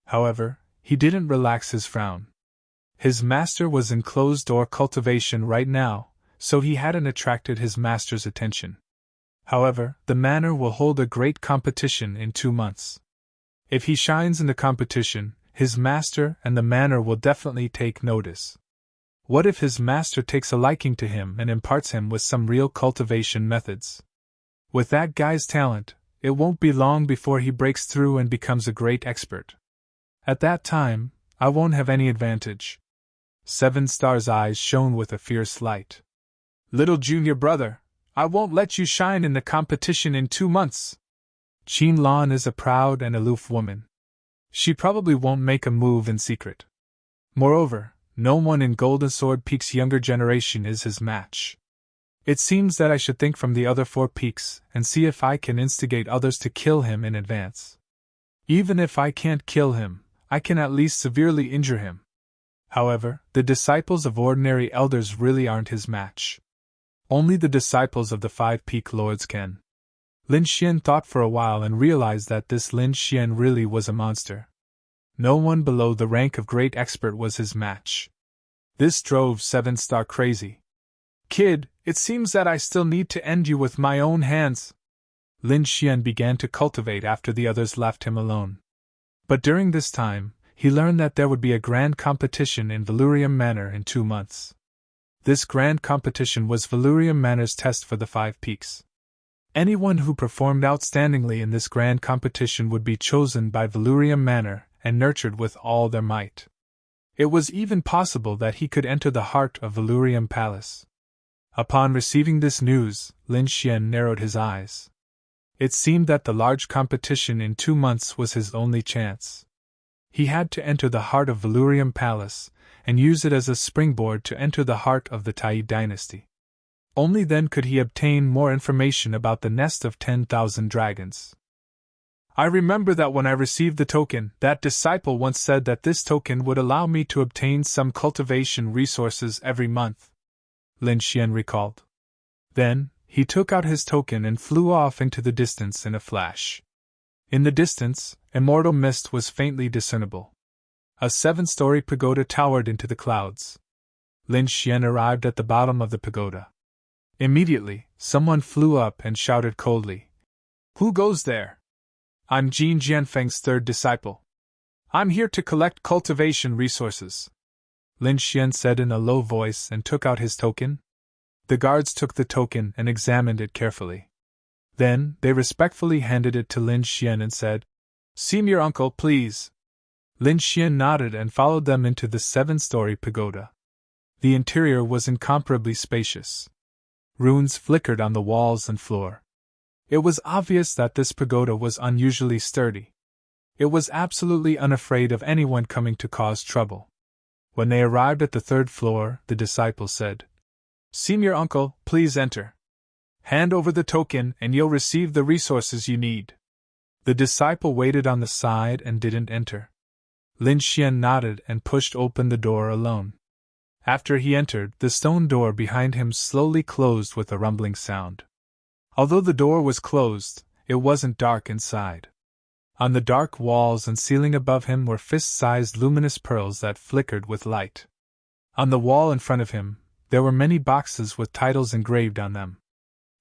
[SPEAKER 1] However, he didn't relax his frown. His master was in closed-door cultivation right now, so he hadn't attracted his master's attention. However, the manor will hold a great competition in 2 months. If he shines in the competition, his master and the manor will definitely take notice. What if his master takes a liking to him and imparts him with some real cultivation methods? With that guy's talent, it won't be long before he breaks through and becomes a great expert. At that time, I won't have any advantage. 7 star's eyes shone with a fierce light. Little junior brother, I won't let you shine in the competition in 2 months. Qin Lan is a proud and aloof woman. She probably won't make a move in secret. Moreover, no one in Golden Sword Peak's younger generation is his match. It seems that I should think from the other 4 peaks and see if I can instigate others to kill him in advance. Even if I can't kill him, I can at least severely injure him. However, the disciples of ordinary elders really aren't his match. Only the disciples of the 5 peak lords can. Lin Xian thought for a while and realized that this Lin Xian really was a monster. No one below the rank of great expert was his match. This drove 7 star crazy. Kid, it seems that I still need to end you with my own hands. Lin Xian began to cultivate after the others left him alone. But during this time, he learned that there would be a grand competition in Valurium Manor in 2 months. This grand competition was Valurium Manor's test for the 5 peaks. Anyone who performed outstandingly in this grand competition would be chosen by Valurium Manor and nurtured with all their might. It was even possible that he could enter the heart of Valurium Palace. Upon receiving this news, Lin Xian narrowed his eyes. It seemed that the large competition in 2 months was his only chance. He had to enter the heart of Valurium Palace, and use it as a springboard to enter the heart of the Tai dynasty. Only then could he obtain more information about the nest of 10,000 dragons. I remember that when I received the token, that disciple once said that this token would allow me to obtain some cultivation resources every month, Lin Xian recalled. Then, he took out his token and flew off into the distance in a flash. In the distance, immortal mist was faintly discernible. A 7-story pagoda towered into the clouds. Lin Xian arrived at the bottom of the pagoda. Immediately, someone flew up and shouted coldly, "Who goes there?" "I'm Jin Jianfeng's 3rd disciple. I'm here to collect cultivation resources," Lin Xian said in a low voice and took out his token. The guards took the token and examined it carefully. Then, they respectfully handed it to Lin Xian and said, "See your uncle, please." Lin Xian nodded and followed them into the 7-story pagoda. The interior was incomparably spacious. Runes flickered on the walls and floor. It was obvious that this pagoda was unusually sturdy. It was absolutely unafraid of anyone coming to cause trouble. When they arrived at the 3rd floor, the disciple said, "Senior uncle, please enter. Hand over the token and you'll receive the resources you need." The disciple waited on the side and didn't enter. Lin Xian nodded and pushed open the door alone. After he entered, the stone door behind him slowly closed with a rumbling sound. Although the door was closed, it wasn't dark inside. On the dark walls and ceiling above him were fist-sized luminous pearls that flickered with light. On the wall in front of him, there were many boxes with titles engraved on them.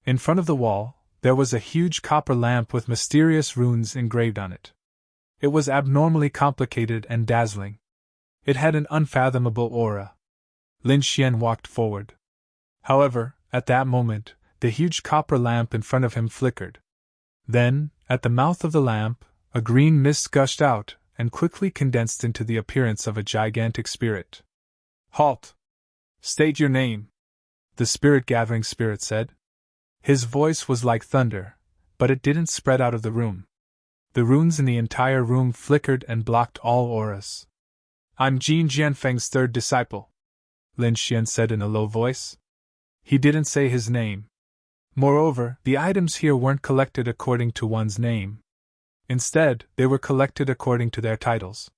[SPEAKER 1] In front of the wall, there was a huge copper lamp with mysterious runes engraved on it. It was abnormally complicated and dazzling. It had an unfathomable aura. Lin Xian walked forward. However, at that moment, the huge copper lamp in front of him flickered. Then, at the mouth of the lamp, a green mist gushed out and quickly condensed into the appearance of a gigantic spirit. "Halt! State your name," the spirit-gathering spirit said. His voice was like thunder, but it didn't spread out of the room. The runes in the entire room flickered and blocked all auras. "I'm Jin Jianfeng's 3rd disciple," Lin Xian said in a low voice. He didn't say his name. Moreover, the items here weren't collected according to one's name. Instead, they were collected according to their titles.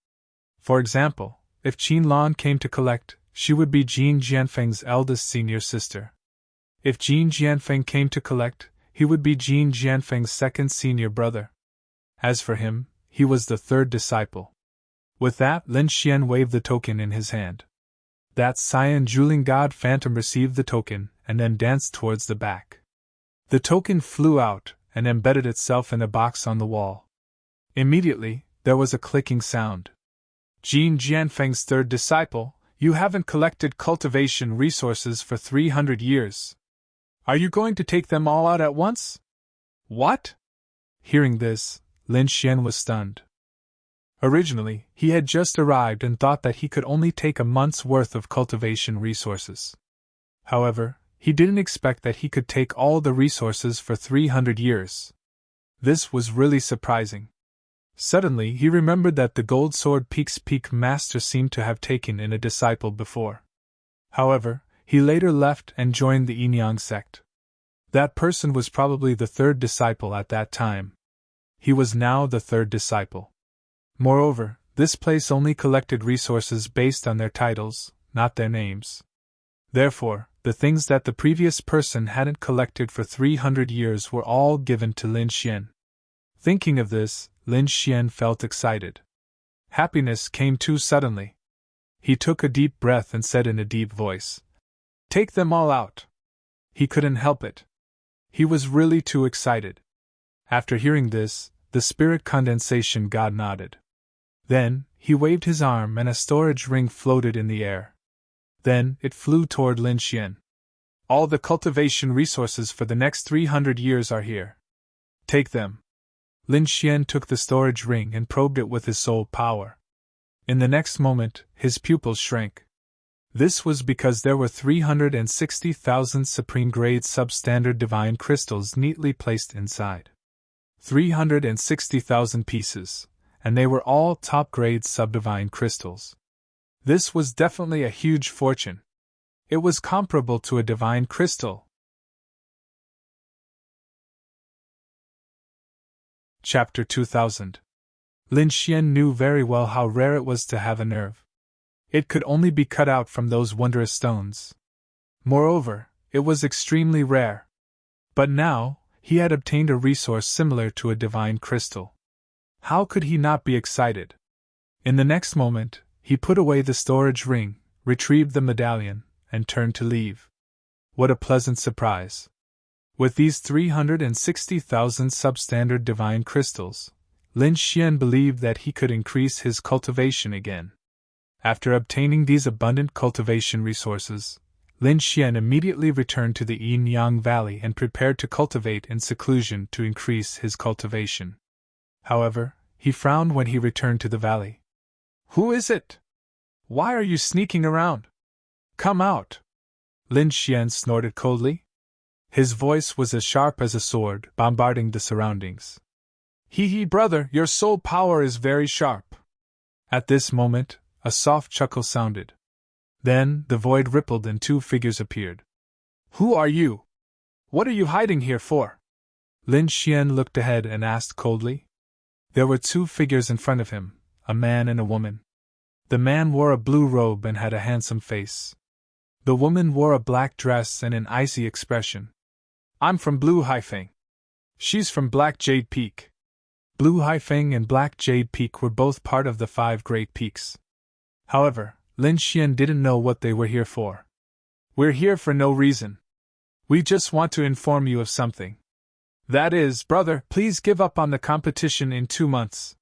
[SPEAKER 1] For example, if Qin Lan came to collect, she would be Jin Jianfeng's eldest senior sister. If Jin Jianfeng came to collect, he would be Jin Jianfeng's 2nd senior brother. As for him, he was the 3rd disciple. With that, Lin Xian waved the token in his hand. That Cyan Juling God Phantom received the token and then danced towards the back. The token flew out and embedded itself in a box on the wall. Immediately, there was a clicking sound. "Jin Jianfeng's 3rd disciple, you haven't collected cultivation resources for 300 years. Are you going to take them all out at once?" "What?" Hearing this, Lin Xian was stunned. Originally, he had just arrived and thought that he could only take a month's worth of cultivation resources. However, he didn't expect that he could take all the resources for 300 years. This was really surprising. Suddenly, he remembered that the Gold Sword Peak's peak master seemed to have taken in a disciple before. However, he later left and joined the Yinyang sect. That person was probably the 3rd disciple at that time. He was now the 3rd disciple. Moreover, this place only collected resources based on their titles, not their names. Therefore, the things that the previous person hadn't collected for 300 years were all given to Lin Xian. Thinking of this, Lin Xian felt excited. Happiness came too suddenly. He took a deep breath and said in a deep voice, "Take them all out." He couldn't help it. He was really too excited. After hearing this, the spirit condensation god nodded. Then, he waved his arm and a storage ring floated in the air. Then, it flew toward Lin Xian. "All the cultivation resources for the next 300 years are here. Take them." Lin Xian took the storage ring and probed it with his soul power. In the next moment, his pupils shrank. This was because there were 360,000 supreme-grade substandard divine crystals neatly placed inside. 360,000 pieces, and they were all top-grade subdivine crystals. This was definitely a huge fortune. It was comparable to a divine crystal. Chapter 2000. Lin Xian knew very well how rare it was to have a nerve. It could only be cut out from those wondrous stones. Moreover, it was extremely rare. But now, he had obtained a resource similar to a divine crystal. How could he not be excited? In the next moment, he put away the storage ring, retrieved the medallion, and turned to leave. What a pleasant surprise! With these 360,000 substandard divine crystals, Lin Xian believed that he could increase his cultivation again. After obtaining these abundant cultivation resources, Lin Xian immediately returned to the Yin-Yang Valley and prepared to cultivate in seclusion to increase his cultivation. However, he frowned when he returned to the valley. "Who is it? Why are you sneaking around? Come out!" Lin Xian snorted coldly. His voice was as sharp as a sword, bombarding the surroundings. "Hee, brother, your soul power is very sharp." At this moment, a soft chuckle sounded. Then, the void rippled and two figures appeared. "Who are you? What are you hiding here for?" Lin Xian looked ahead and asked coldly. There were two figures in front of him, a man and a woman. The man wore a blue robe and had a handsome face. The woman wore a black dress and an icy expression. "I'm from Blue Haifeng. She's from Black Jade Peak." Blue Haifeng and Black Jade Peak were both part of the 5 Great Peaks. However, Lin Xian didn't know what they were here for. "We're here for no reason. We just want to inform you of something. That is, brother, please give up on the competition in 2 months."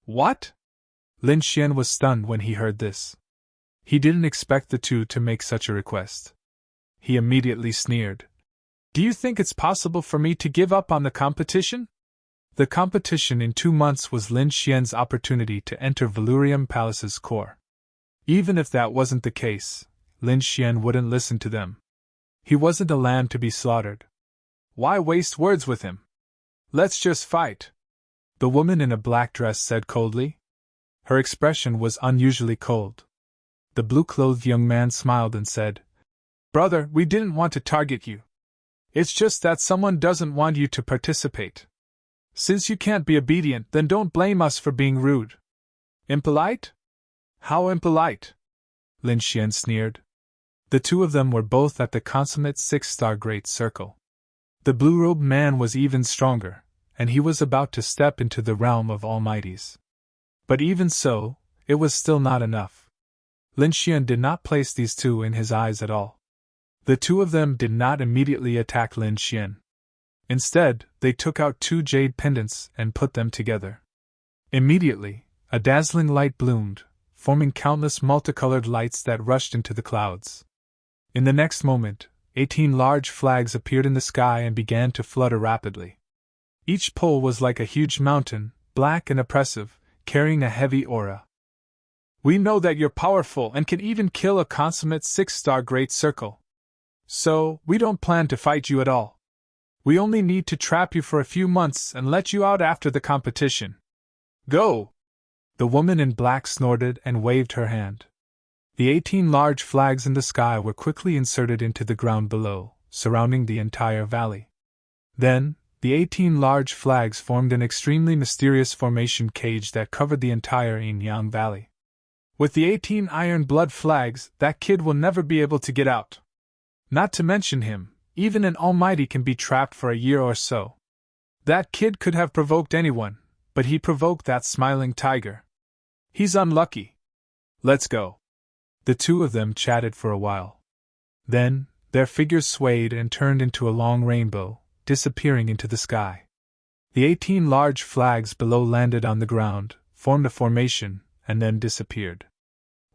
[SPEAKER 1] "What?" Lin Xian was stunned when he heard this. He didn't expect the two to make such a request. He immediately sneered. "Do you think it's possible for me to give up on the competition?" The competition in 2 months was Lin Xian's opportunity to enter Valurium Palace's core. Even if that wasn't the case, Lin Xian wouldn't listen to them. He wasn't a lamb to be slaughtered. Why waste words with him? Let's just fight, the woman in a black dress said coldly. Her expression was unusually cold. The blue-clothed young man smiled and said, "Brother, we didn't want to target you. It's just that someone doesn't want you to participate. Since you can't be obedient, then don't blame us for being rude." "Impolite? How impolite?" Lin Xian sneered. The two of them were both at the consummate 6-star Great Circle. The blue-robed man was even stronger, and he was about to step into the realm of Almighties. But even so, it was still not enough. Lin Xian did not place these two in his eyes at all. The two of them did not immediately attack Lin Xian. Instead, they took out 2 jade pendants and put them together. Immediately, a dazzling light bloomed, forming countless multicolored lights that rushed into the clouds. In the next moment, 18 large flags appeared in the sky and began to flutter rapidly. Each pole was like a huge mountain, black and oppressive, carrying a heavy aura. "We know that you're powerful and can even kill a consummate 6-star Great Circle. So, we don't plan to fight you at all. We only need to trap you for a few months and let you out after the competition. Go!" The woman in black snorted and waved her hand. The 18 large flags in the sky were quickly inserted into the ground below, surrounding the entire valley. Then, the 18 large flags formed an extremely mysterious formation cage that covered the entire Yin-Yang Valley. "With the 18 iron blood flags, that kid will never be able to get out. Not to mention him, even an almighty can be trapped for a year or so. That kid could have provoked anyone, but he provoked that smiling tiger. He's unlucky. Let's go." The two of them chatted for a while. Then, their figures swayed and turned into a long rainbow, disappearing into the sky. The 18 large flags below landed on the ground, formed a formation, and then disappeared.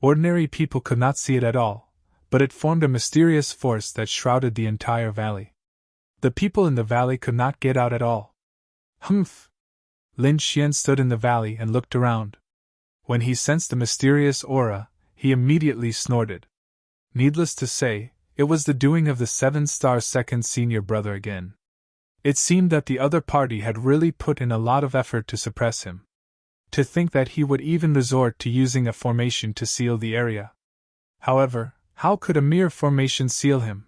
[SPEAKER 1] Ordinary people could not see it at all, but it formed a mysterious force that shrouded the entire valley. The people in the valley could not get out at all. Humph! Lin Xian stood in the valley and looked around. When he sensed the mysterious aura, he immediately snorted. Needless to say, it was the doing of the 7-star second senior brother again. It seemed that the other party had really put in a lot of effort to suppress him. To think that he would even resort to using a formation to seal the area. However, how could a mere formation seal him?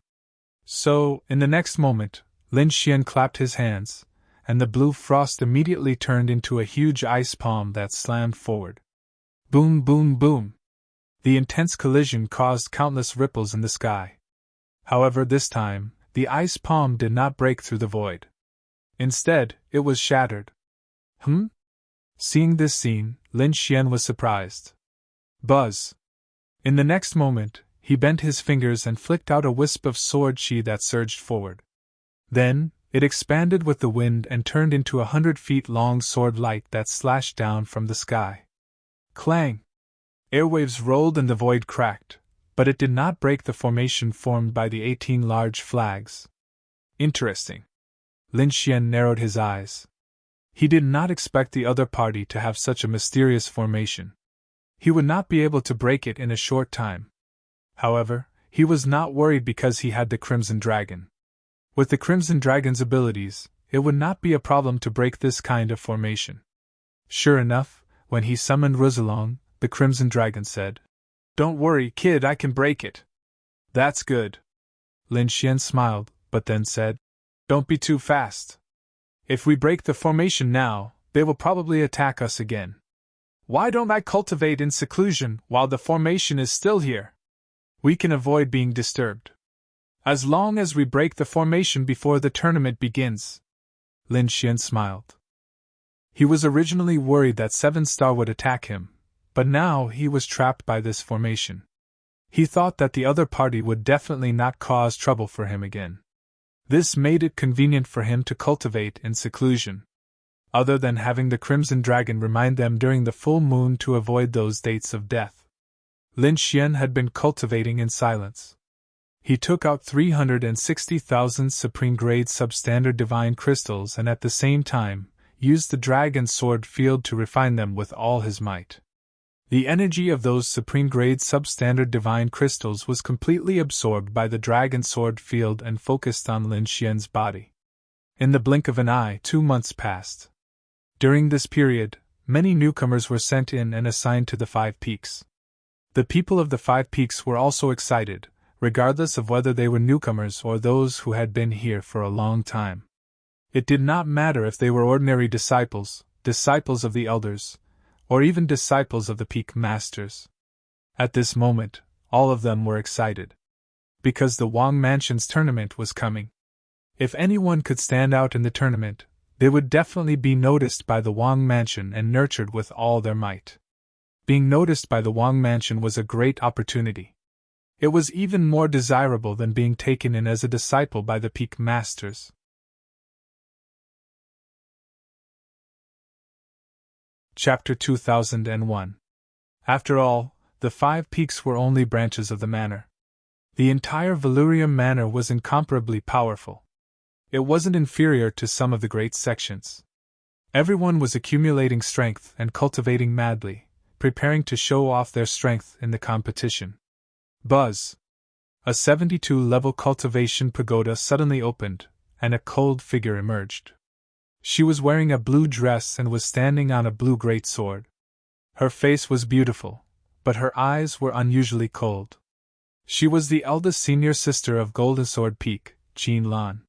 [SPEAKER 1] So, in the next moment, Lin Xian clapped his hands, and the blue frost immediately turned into a huge ice palm that slammed forward. Boom, boom, boom! The intense collision caused countless ripples in the sky. However, this time, the ice palm did not break through the void. Instead, it was shattered. Seeing this scene, Lin Xian was surprised. Buzz! In the next moment, he bent his fingers and flicked out a wisp of sword chi that surged forward. Then, it expanded with the wind and turned into 100 feet long sword light that slashed down from the sky. Clang! Airwaves rolled and the void cracked, but it did not break the formation formed by the 18 large flags. Interesting. Lin Xian narrowed his eyes. He did not expect the other party to have such a mysterious formation. He would not be able to break it in a short time. However, he was not worried because he had the Crimson Dragon. With the Crimson Dragon's abilities, it would not be a problem to break this kind of formation. Sure enough, when he summoned Rosalong, the Crimson Dragon said, "Don't worry, kid, I can break it." "That's good." Lin Xian smiled, but then said, "Don't be too fast. If we break the formation now, they will probably attack us again. Why don't I cultivate in seclusion while the formation is still here? We can avoid being disturbed. As long as we break the formation before the tournament begins." Lin Xian smiled. He was originally worried that 7-star would attack him, but now he was trapped by this formation. He thought that the other party would definitely not cause trouble for him again. This made it convenient for him to cultivate in seclusion. Other than having the Crimson Dragon remind them during the full moon to avoid those dates of death, Lin Xian had been cultivating in silence. He took out 360,000 supreme-grade substandard divine crystals and at the same time, used the Dragon Sword field to refine them with all his might. The energy of those supreme-grade substandard divine crystals was completely absorbed by the Dragon Sword field and focused on Lin Xian's body. In the blink of an eye, 2 months passed. During this period, many newcomers were sent in and assigned to the 5 peaks. The people of the 5 peaks were also excited, regardless of whether they were newcomers or those who had been here for a long time. It did not matter if they were ordinary disciples, disciples of the elders, or even disciples of the peak masters. At this moment, all of them were excited. Because the Wang Mansion's tournament was coming. If anyone could stand out in the tournament, they would definitely be noticed by the Wang Mansion and nurtured with all their might. Being noticed by the Wang Mansion was a great opportunity. It was even more desirable than being taken in as a disciple by the peak masters. Chapter 2001. After all, the 5 peaks were only branches of the manor. The entire Valurium manor was incomparably powerful. It wasn't inferior to some of the great sections. Everyone was accumulating strength and cultivating madly, preparing to show off their strength in the competition. Buzz! A 72-level cultivation pagoda suddenly opened, and a cold figure emerged. She was wearing a blue dress and was standing on a blue greatsword. Her face was beautiful, but her eyes were unusually cold. She was the eldest senior sister of Golden Sword Peak, Qin Lan.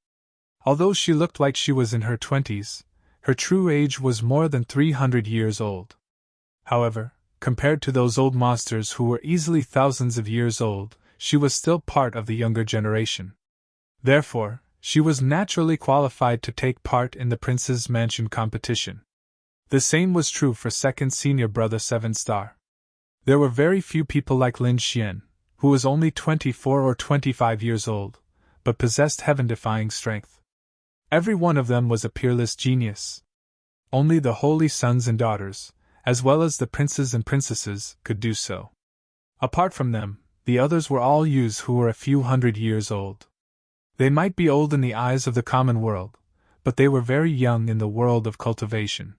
[SPEAKER 1] Although she looked like she was in her 20s, her true age was more than 300 years old. However, compared to those old monsters who were easily thousands of years old, she was still part of the younger generation. Therefore, she was naturally qualified to take part in the Prince's Mansion competition. The same was true for second senior brother 7-star. There were very few people like Lin Xian, who was only 24 or 25 years old, but possessed heaven-defying strength. Every one of them was a peerless genius. Only the holy sons and daughters, as well as the princes and princesses, could do so. Apart from them, the others were all youths who were a few hundred years old. They might be old in the eyes of the common world, but they were very young in the world of cultivation.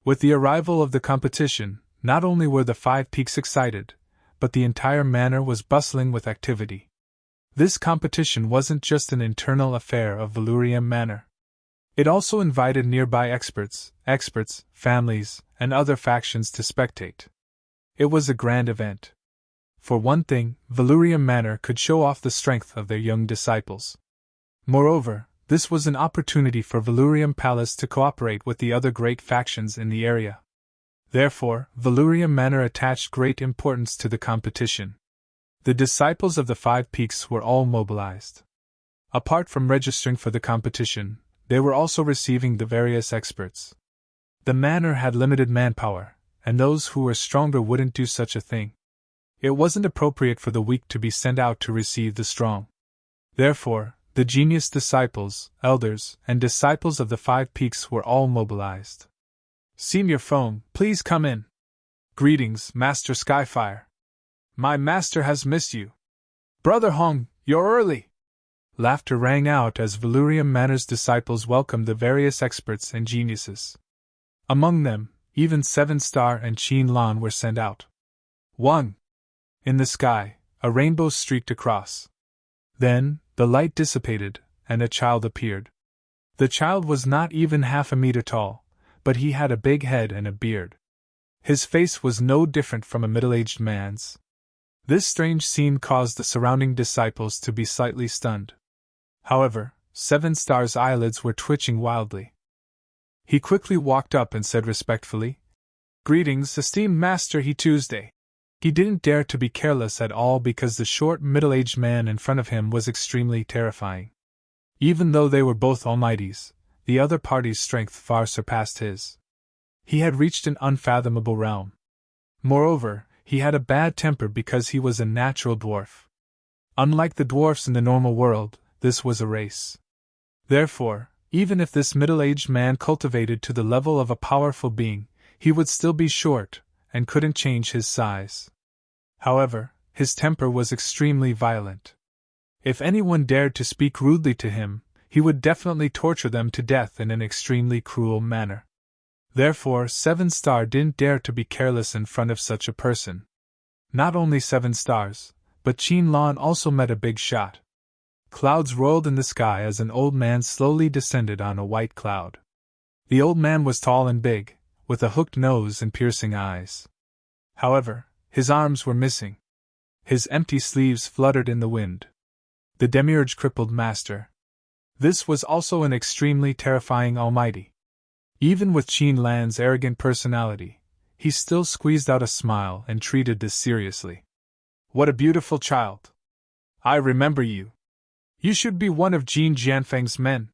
[SPEAKER 1] With the arrival of the competition, Not only were the 5 peaks excited, but the entire manor was bustling with activity. This competition wasn't just an internal affair of Valurium Manor. It also invited nearby experts, families, and other factions to spectate. It was a grand event. For one thing, Valurium Manor could show off the strength of their young disciples. Moreover, this was an opportunity for Valurium Palace to cooperate with the other great factions in the area. Therefore, Valurium Manor attached great importance to the competition. The disciples of the 5 peaks were all mobilized. Apart from registering for the competition, they were also receiving the various experts. The manor had limited manpower, and those who were stronger wouldn't do such a thing. It wasn't appropriate for the weak to be sent out to receive the strong. Therefore, the genius disciples, elders, and disciples of the 5 peaks were all mobilized. Senior Foam, please come in. Greetings, Master Skyfire. My master has missed you. Brother Hong, you're early. Laughter rang out as Valurium Manor's disciples welcomed the various experts and geniuses. Among them, even 7-Star and Qin Lan were sent out. 1. In the sky, a rainbow streaked across. Then, the light dissipated, and a child appeared. The child was not even half a meter tall, but he had a big head and a beard. His face was no different from a middle-aged man's. This strange scene caused the surrounding disciples to be slightly stunned. However, 7-Star's eyelids were twitching wildly. He quickly walked up and said respectfully, "Greetings, esteemed Master He Tuesday." He didn't dare to be careless at all because the short, middle-aged man in front of him was extremely terrifying. Even though they were both almighties, the other party's strength far surpassed his. He had reached an unfathomable realm. Moreover, he had a bad temper because he was a natural dwarf. Unlike the dwarfs in the normal world, this was a race. Therefore, even if this middle-aged man cultivated to the level of a powerful being, he would still be short, and couldn't change his size. However, his temper was extremely violent. If anyone dared to speak rudely to him, he would definitely torture them to death in an extremely cruel manner. Therefore, 7-Star didn't dare to be careless in front of such a person. Not only 7 stars, but Qin Lan also met a big shot. Clouds rolled in the sky as an old man slowly descended on a white cloud. The old man was tall and big, with a hooked nose and piercing eyes. However, his arms were missing. His empty sleeves fluttered in the wind. The demiurge crippled master. This was also an extremely terrifying almighty. Even with Qin Lan's arrogant personality, he still squeezed out a smile and treated this seriously. What a beautiful child! I remember you. You should be one of Jin Jianfeng's men.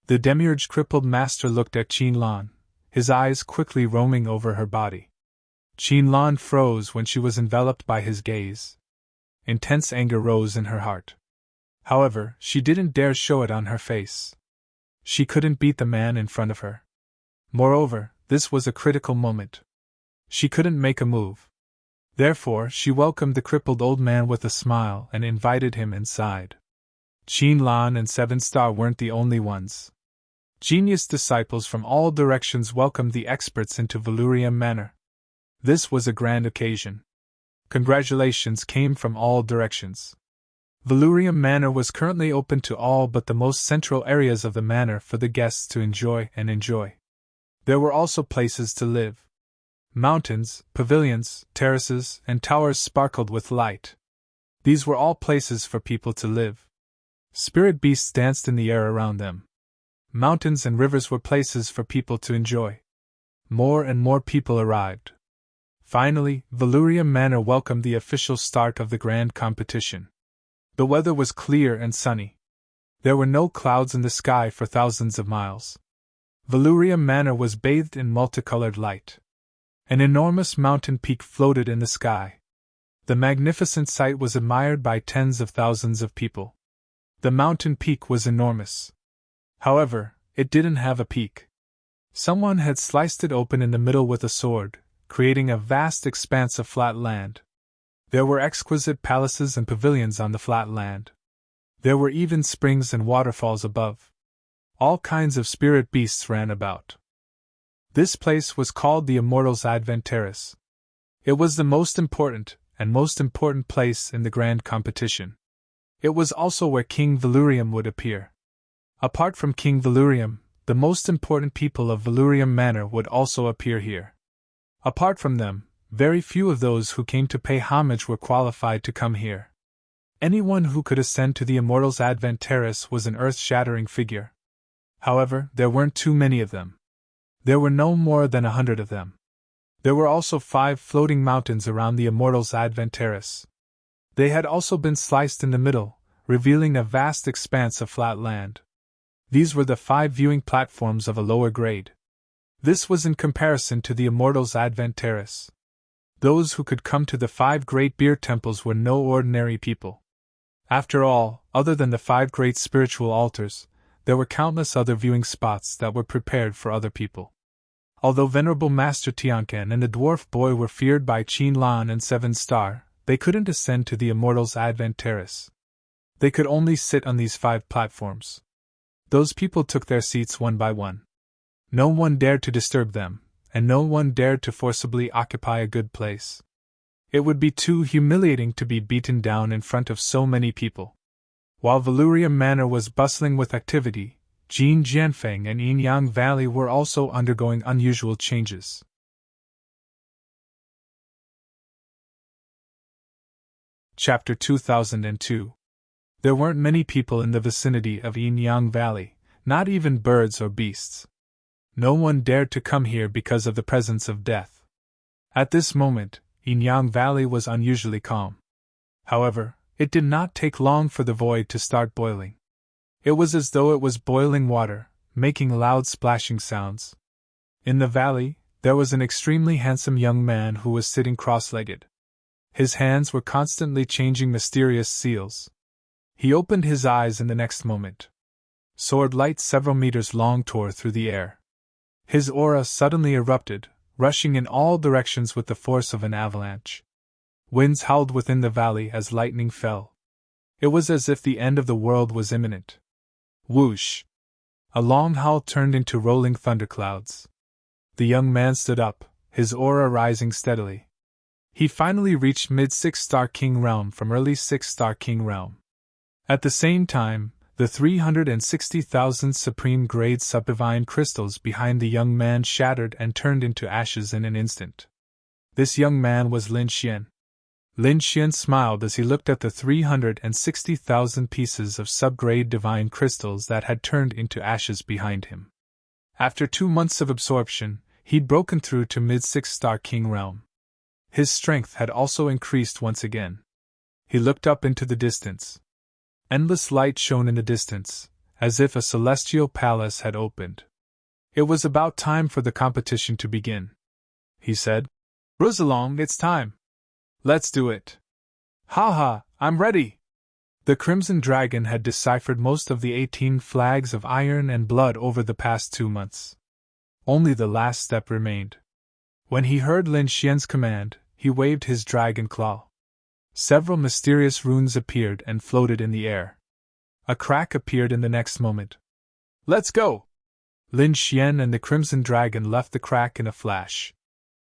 [SPEAKER 1] The demiurge crippled master looked at Qin Lan, his eyes quickly roaming over her body. Qin Lan froze when she was enveloped by his gaze. Intense anger rose in her heart. However, she didn't dare show it on her face. She couldn't beat the man in front of her. Moreover, this was a critical moment. She couldn't make a move. Therefore, she welcomed the crippled old man with a smile and invited him inside. Qin Lan and 7-Star weren't the only ones. Genius disciples from all directions welcomed the experts into Valurium Manor. This was a grand occasion. Congratulations came from all directions. Valurium Manor was currently open to all but the most central areas of the manor for the guests to enjoy. There were also places to live. Mountains, pavilions, terraces, and towers sparkled with light. These were all places for people to live. Spirit beasts danced in the air around them. Mountains and rivers were places for people to enjoy. More and more people arrived. Finally, Valurium Manor welcomed the official start of the grand competition. The weather was clear and sunny. There were no clouds in the sky for thousands of miles. Valurium Manor was bathed in multicolored light. An enormous mountain peak floated in the sky. The magnificent sight was admired by tens of thousands of people. The mountain peak was enormous. However, it didn't have a peak. Someone had sliced it open in the middle with a sword, creating a vast expanse of flat land. There were exquisite palaces and pavilions on the flat land. There were even springs and waterfalls above. All kinds of spirit beasts ran about. This place was called the Immortals' Advent Terrace. It was the most important place in the grand competition. It was also where King Valurium would appear. Apart from King Valurium, the most important people of Valurium Manor would also appear here. Apart from them, very few of those who came to pay homage were qualified to come here. Anyone who could ascend to the Immortals' Advent Terrace was an earth-shattering figure. However, there weren't too many of them. There were no more than 100 of them. There were also 5 floating mountains around the Immortals' Advent Terrace. They had also been sliced in the middle, revealing a vast expanse of flat land. These were the 5 viewing platforms of a lower grade. This was in comparison to the Immortals' Advent Terrace. Those who could come to the 5 great beer temples were no ordinary people. After all, other than the 5 great spiritual altars, there were countless other viewing spots that were prepared for other people. Although Venerable Master Tiancan and the dwarf boy were feared by Qin Lan and 7 Star, they couldn't ascend to the Immortals' Advent Terrace. They could only sit on these 5 platforms. Those people took their seats one by one. No one dared to disturb them, and no one dared to forcibly occupy a good place. It would be too humiliating to be beaten down in front of so many people. While Valurium Manor was bustling with activity, Jin Jianfeng and Yinyang Valley were also undergoing unusual changes. Chapter 2002. There weren't many people in the vicinity of Yinyang Valley, not even birds or beasts. No one dared to come here because of the presence of death. At this moment, Yinyang Valley was unusually calm. However, it did not take long for the void to start boiling. It was as though it was boiling water, making loud splashing sounds. In the valley, there was an extremely handsome young man who was sitting cross-legged. His hands were constantly changing mysterious seals. He opened his eyes in the next moment. Sword light several meters long tore through the air. His aura suddenly erupted, rushing in all directions with the force of an avalanche. Winds howled within the valley as lightning fell. It was as if the end of the world was imminent. Whoosh! A long howl turned into rolling thunderclouds. The young man stood up, his aura rising steadily. He finally reached mid-6-star King Realm from early 6-star King Realm. At the same time, the 360,000 supreme-grade subdivine crystals behind the young man shattered and turned into ashes in an instant. This young man was Lin Xian. Lin Xian smiled as he looked at the 360,000 pieces of subgrade divine crystals that had turned into ashes behind him. After 2 months of absorption, he'd broken through to mid-6-star King Realm. His strength had also increased once again. He looked up into the distance. Endless light shone in the distance, as if a celestial palace had opened. It was about time for the competition to begin. He said, "Rosalong, it's time. Let's do it." "Ha ha, I'm ready!" The Crimson Dragon had deciphered most of the 18 flags of iron and blood over the past 2 months. Only the last step remained. When he heard Lin Xian's command, he waved his dragon claw. Several mysterious runes appeared and floated in the air. A crack appeared in the next moment. "Let's go!" Lin Xian and the Crimson Dragon left the crack in a flash.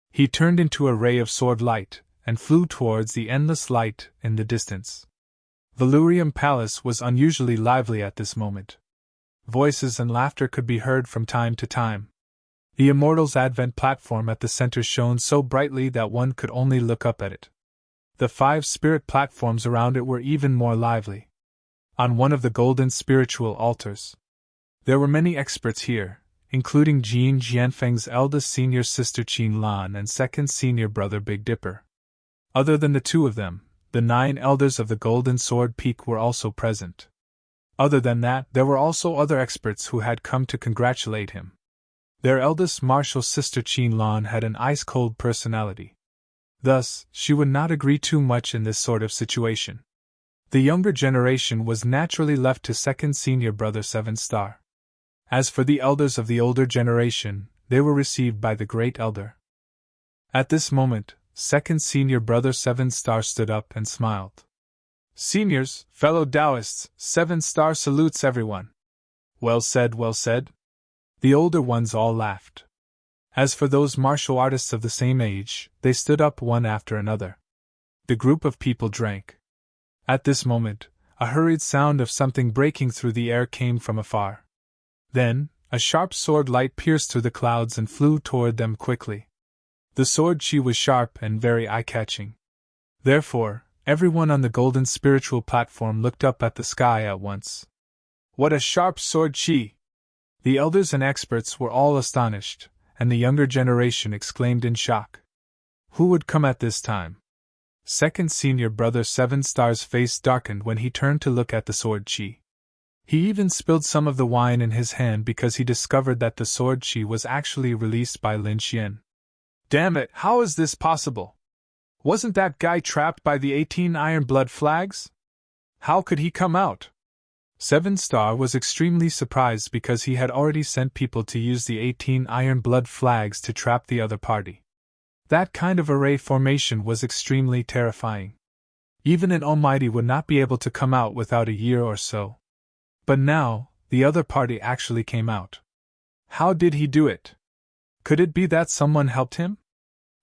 [SPEAKER 1] He turned into a ray of sword light, and flew towards the endless light in the distance. Valurium Palace was unusually lively at this moment. Voices and laughter could be heard from time to time. The Immortals' Advent platform at the center shone so brightly that one could only look up at it. The 5 spirit platforms around it were even more lively. On one of the golden spiritual altars, there were many experts here, including Jin Jianfeng's eldest senior sister Qin Lan and second senior brother Big Dipper. Other than the 2 of them, the 9 elders of the Golden Sword Peak were also present. Other than that, there were also other experts who had come to congratulate him. Their eldest martial sister Qin Lan had an ice-cold personality. Thus, she would not agree too much in this sort of situation. The younger generation was naturally left to second senior brother 7 Star. As for the elders of the older generation, they were received by the great elder. At this moment, second senior brother 7 Star stood up and smiled. "Seniors, fellow Taoists, 7 Star salutes everyone." "Well said, well said." The older ones all laughed. As for those martial artists of the same age, they stood up one after another. The group of people drank. At this moment, a hurried sound of something breaking through the air came from afar. Then, a sharp sword light pierced through the clouds and flew toward them quickly. The sword chi was sharp and very eye-catching. Therefore, everyone on the golden spiritual platform looked up at the sky at once. What a sharp sword chi! The elders and experts were all astonished, and the younger generation exclaimed in shock. Who would come at this time? Second senior brother Seven Star's face darkened when he turned to look at the sword chi. He even spilled some of the wine in his hand because he discovered that the sword chi was actually released by Lin Xian. Damn it, how is this possible? Wasn't that guy trapped by the 18 iron blood flags? How could he come out? Seven Star was extremely surprised because he had already sent people to use the 18 iron blood flags to trap the other party. That kind of array formation was extremely terrifying. Even an almighty would not be able to come out without a year or so. But now, the other party actually came out. How did he do it? Could it be that someone helped him?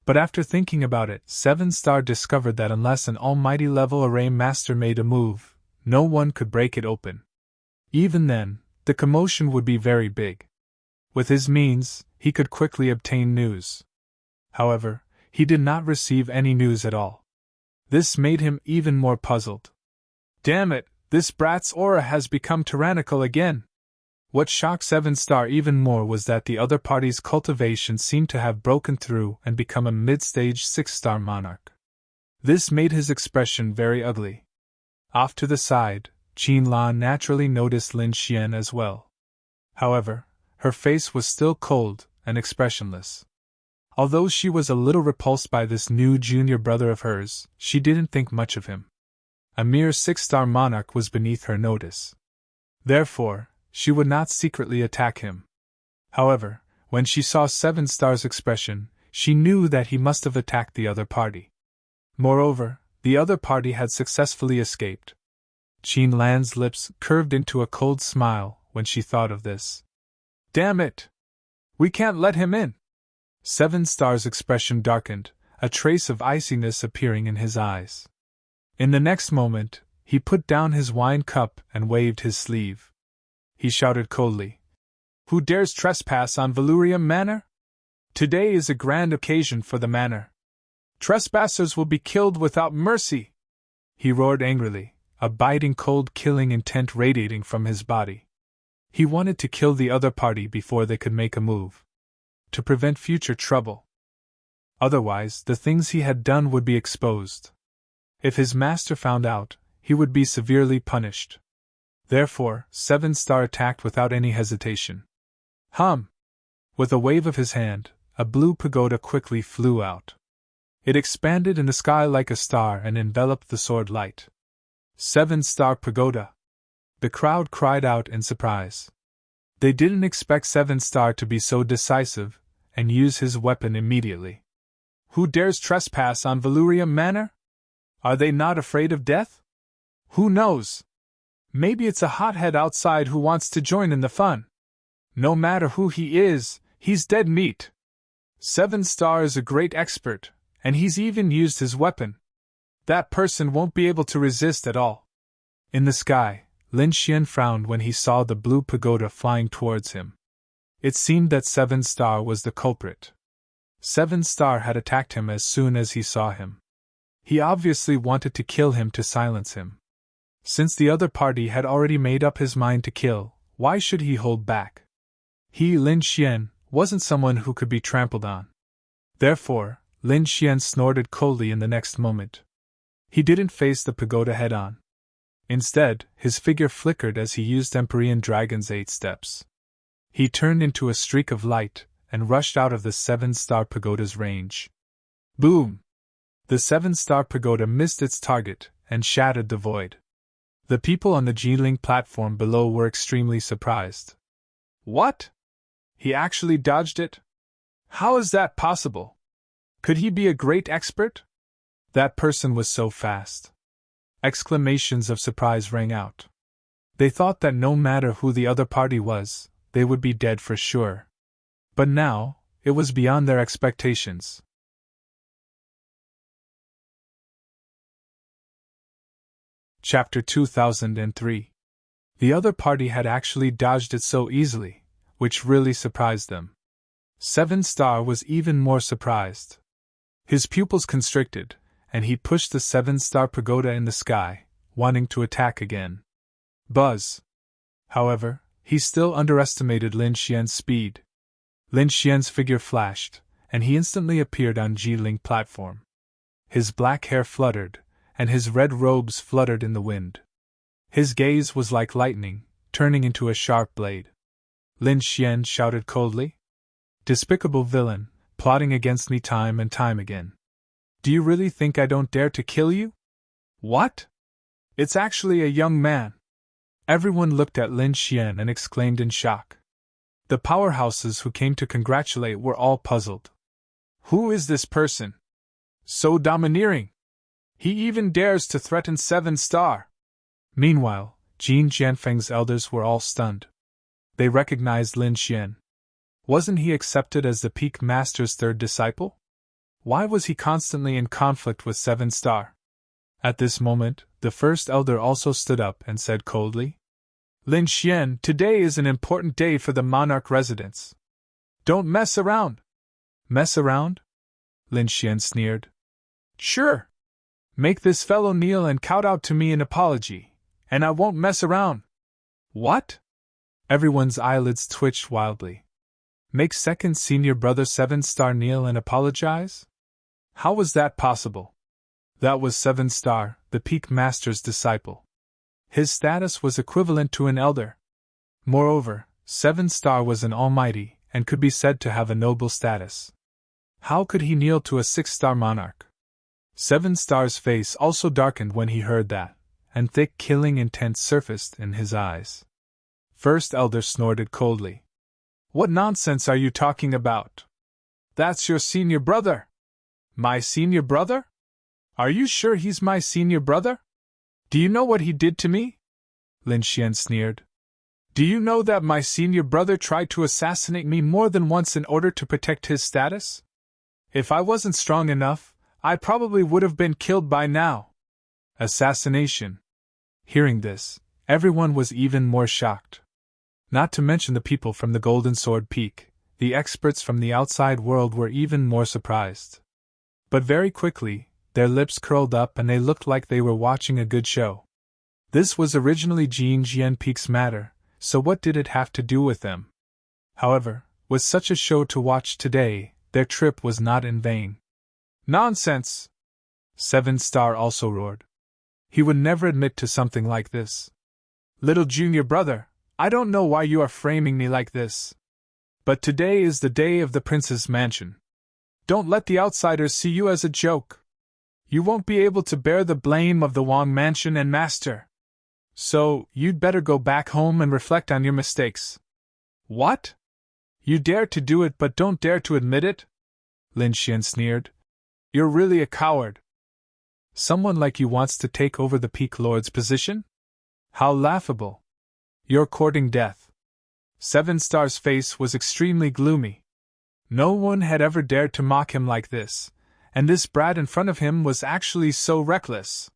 [SPEAKER 1] But after thinking about it, Seven Star discovered that unless an almighty level array master made a move, no one could break it open. Even then, the commotion would be very big. With his means, he could quickly obtain news. However, he did not receive any news at all. This made him even more puzzled. Damn it, this brat's aura has become tyrannical again. What shocked Seven Star even more was that the other party's cultivation seemed to have broken through and become a mid-stage 6-star monarch. This made his expression very ugly. Off to the side, Qin Lan naturally noticed Lin Xian as well. However, her face was still cold and expressionless. Although she was a little repulsed by this new junior brother of hers, she didn't think much of him. A mere 6-star monarch was beneath her notice. Therefore, she would not secretly attack him. However, when she saw 7 Star's expression, she knew that he must have attacked the other party. Moreover, the other party had successfully escaped. Qin Lan's lips curved into a cold smile when she thought of this. Damn it! We can't let him in! 7 Star's expression darkened, a trace of iciness appearing in his eyes. In the next moment, he put down his wine cup and waved his sleeve. He shouted coldly, Who dares trespass on Valurium Manor? Today is a grand occasion for the manor. Trespassers will be killed without mercy! He roared angrily, a biting cold killing intent radiating from his body. He wanted to kill the other party before they could make a move. To prevent future trouble. Otherwise, the things he had done would be exposed. If his master found out, he would be severely punished. Therefore, 7 Star attacked without any hesitation. Hum! With a wave of his hand, a blue pagoda quickly flew out. It expanded in the sky like a star and enveloped the sword light. 7 Star Pagoda! The crowd cried out in surprise. They didn't expect 7 Star to be so decisive and use his weapon immediately. Who dares trespass on Valurium Manor? Are they not afraid of death? Who knows? Maybe it's a hothead outside who wants to join in the fun. No matter who he is, he's dead meat. 7 Star is a great expert, and he's even used his weapon. That person won't be able to resist at all. In the sky, Lin Xian frowned when he saw the blue pagoda flying towards him. It seemed that 7 Star was the culprit. 7 Star had attacked him as soon as he saw him. He obviously wanted to kill him to silence him. Since the other party had already made up his mind to kill, why should he hold back? He, Lin Xian, wasn't someone who could be trampled on. Therefore, Lin Xian snorted coldly in the next moment. He didn't face the pagoda head-on. Instead, his figure flickered as he used Empyrean Dragon's 8 steps. He turned into a streak of light and rushed out of the 7 Star Pagoda's range. Boom! The 7 Star Pagoda missed its target and shattered the void. The people on the Jingling platform below were extremely surprised. What? He actually dodged it? How is that possible? Could he be a great expert? That person was so fast. Exclamations of surprise rang out. They thought that no matter who the other party was, they would be dead for sure. But now, it was beyond their expectations. Chapter 2003. The other party had actually dodged it so easily, which really surprised them. 7-star was even more surprised. His pupils constricted, and he pushed the 7-star pagoda in the sky, wanting to attack again. Buzz! However, he still underestimated Lin Xian's speed. Lin Xian's figure flashed, and he instantly appeared on Jiling platform. His black hair fluttered, and his red robes fluttered in the wind. His gaze was like lightning, turning into a sharp blade. Lin Xian shouted coldly. Despicable villain, plotting against me time and time again. Do you really think I don't dare to kill you? What? It's actually a young man. Everyone looked at Lin Xian and exclaimed in shock. The powerhouses who came to congratulate were all puzzled. Who is this person? So domineering! He even dares to threaten 7-star! Meanwhile, Jin Jianfeng's elders were all stunned. They recognized Lin Xian. Wasn't he accepted as the Peak Master's third disciple? Why was he constantly in conflict with 7-star? At this moment, the first elder also stood up and said coldly, Lin Xian, today is an important day for the monarch residence. Don't mess around. Mess around? Lin Xian sneered. Sure. Make this fellow kneel and kowtow to me in apology, and I won't mess around. What? Everyone's eyelids twitched wildly. Make second senior brother 7-star kneel and apologize? How was that possible? That was 7-star, the Peak Master's disciple. His status was equivalent to an elder. Moreover, 7-star was an almighty and could be said to have a noble status. How could he kneel to a 6-star monarch? 7-star's face also darkened when he heard that, and thick killing intent surfaced in his eyes. First elder snorted coldly. What nonsense are you talking about? That's your senior brother. My senior brother? Are you sure he's my senior brother? Do you know what he did to me? Lin Xian sneered. Do you know that my senior brother tried to assassinate me more than once in order to protect his status? If I wasn't strong enough, I probably would have been killed by now. Assassination. Hearing this, everyone was even more shocked. Not to mention the people from the Golden Sword Peak, the experts from the outside world were even more surprised. But very quickly, their lips curled up and they looked like they were watching a good show. This was originally Jin Jian Peak's matter, so what did it have to do with them? However, with such a show to watch today, their trip was not in vain. Nonsense! 7-star also roared. He would never admit to something like this. Little junior brother, I don't know why you are framing me like this. But today is the day of the prince's mansion. Don't let the outsiders see you as a joke. You won't be able to bear the blame of the Wang mansion and master. So, you'd better go back home and reflect on your mistakes. What? You dare to do it but don't dare to admit it? Lin Xian sneered. You're really a coward. Someone like you wants to take over the Peak Lord's position? How laughable. You're courting death. 7-star's face was extremely gloomy. No one had ever dared to mock him like this, and this brat in front of him was actually so reckless.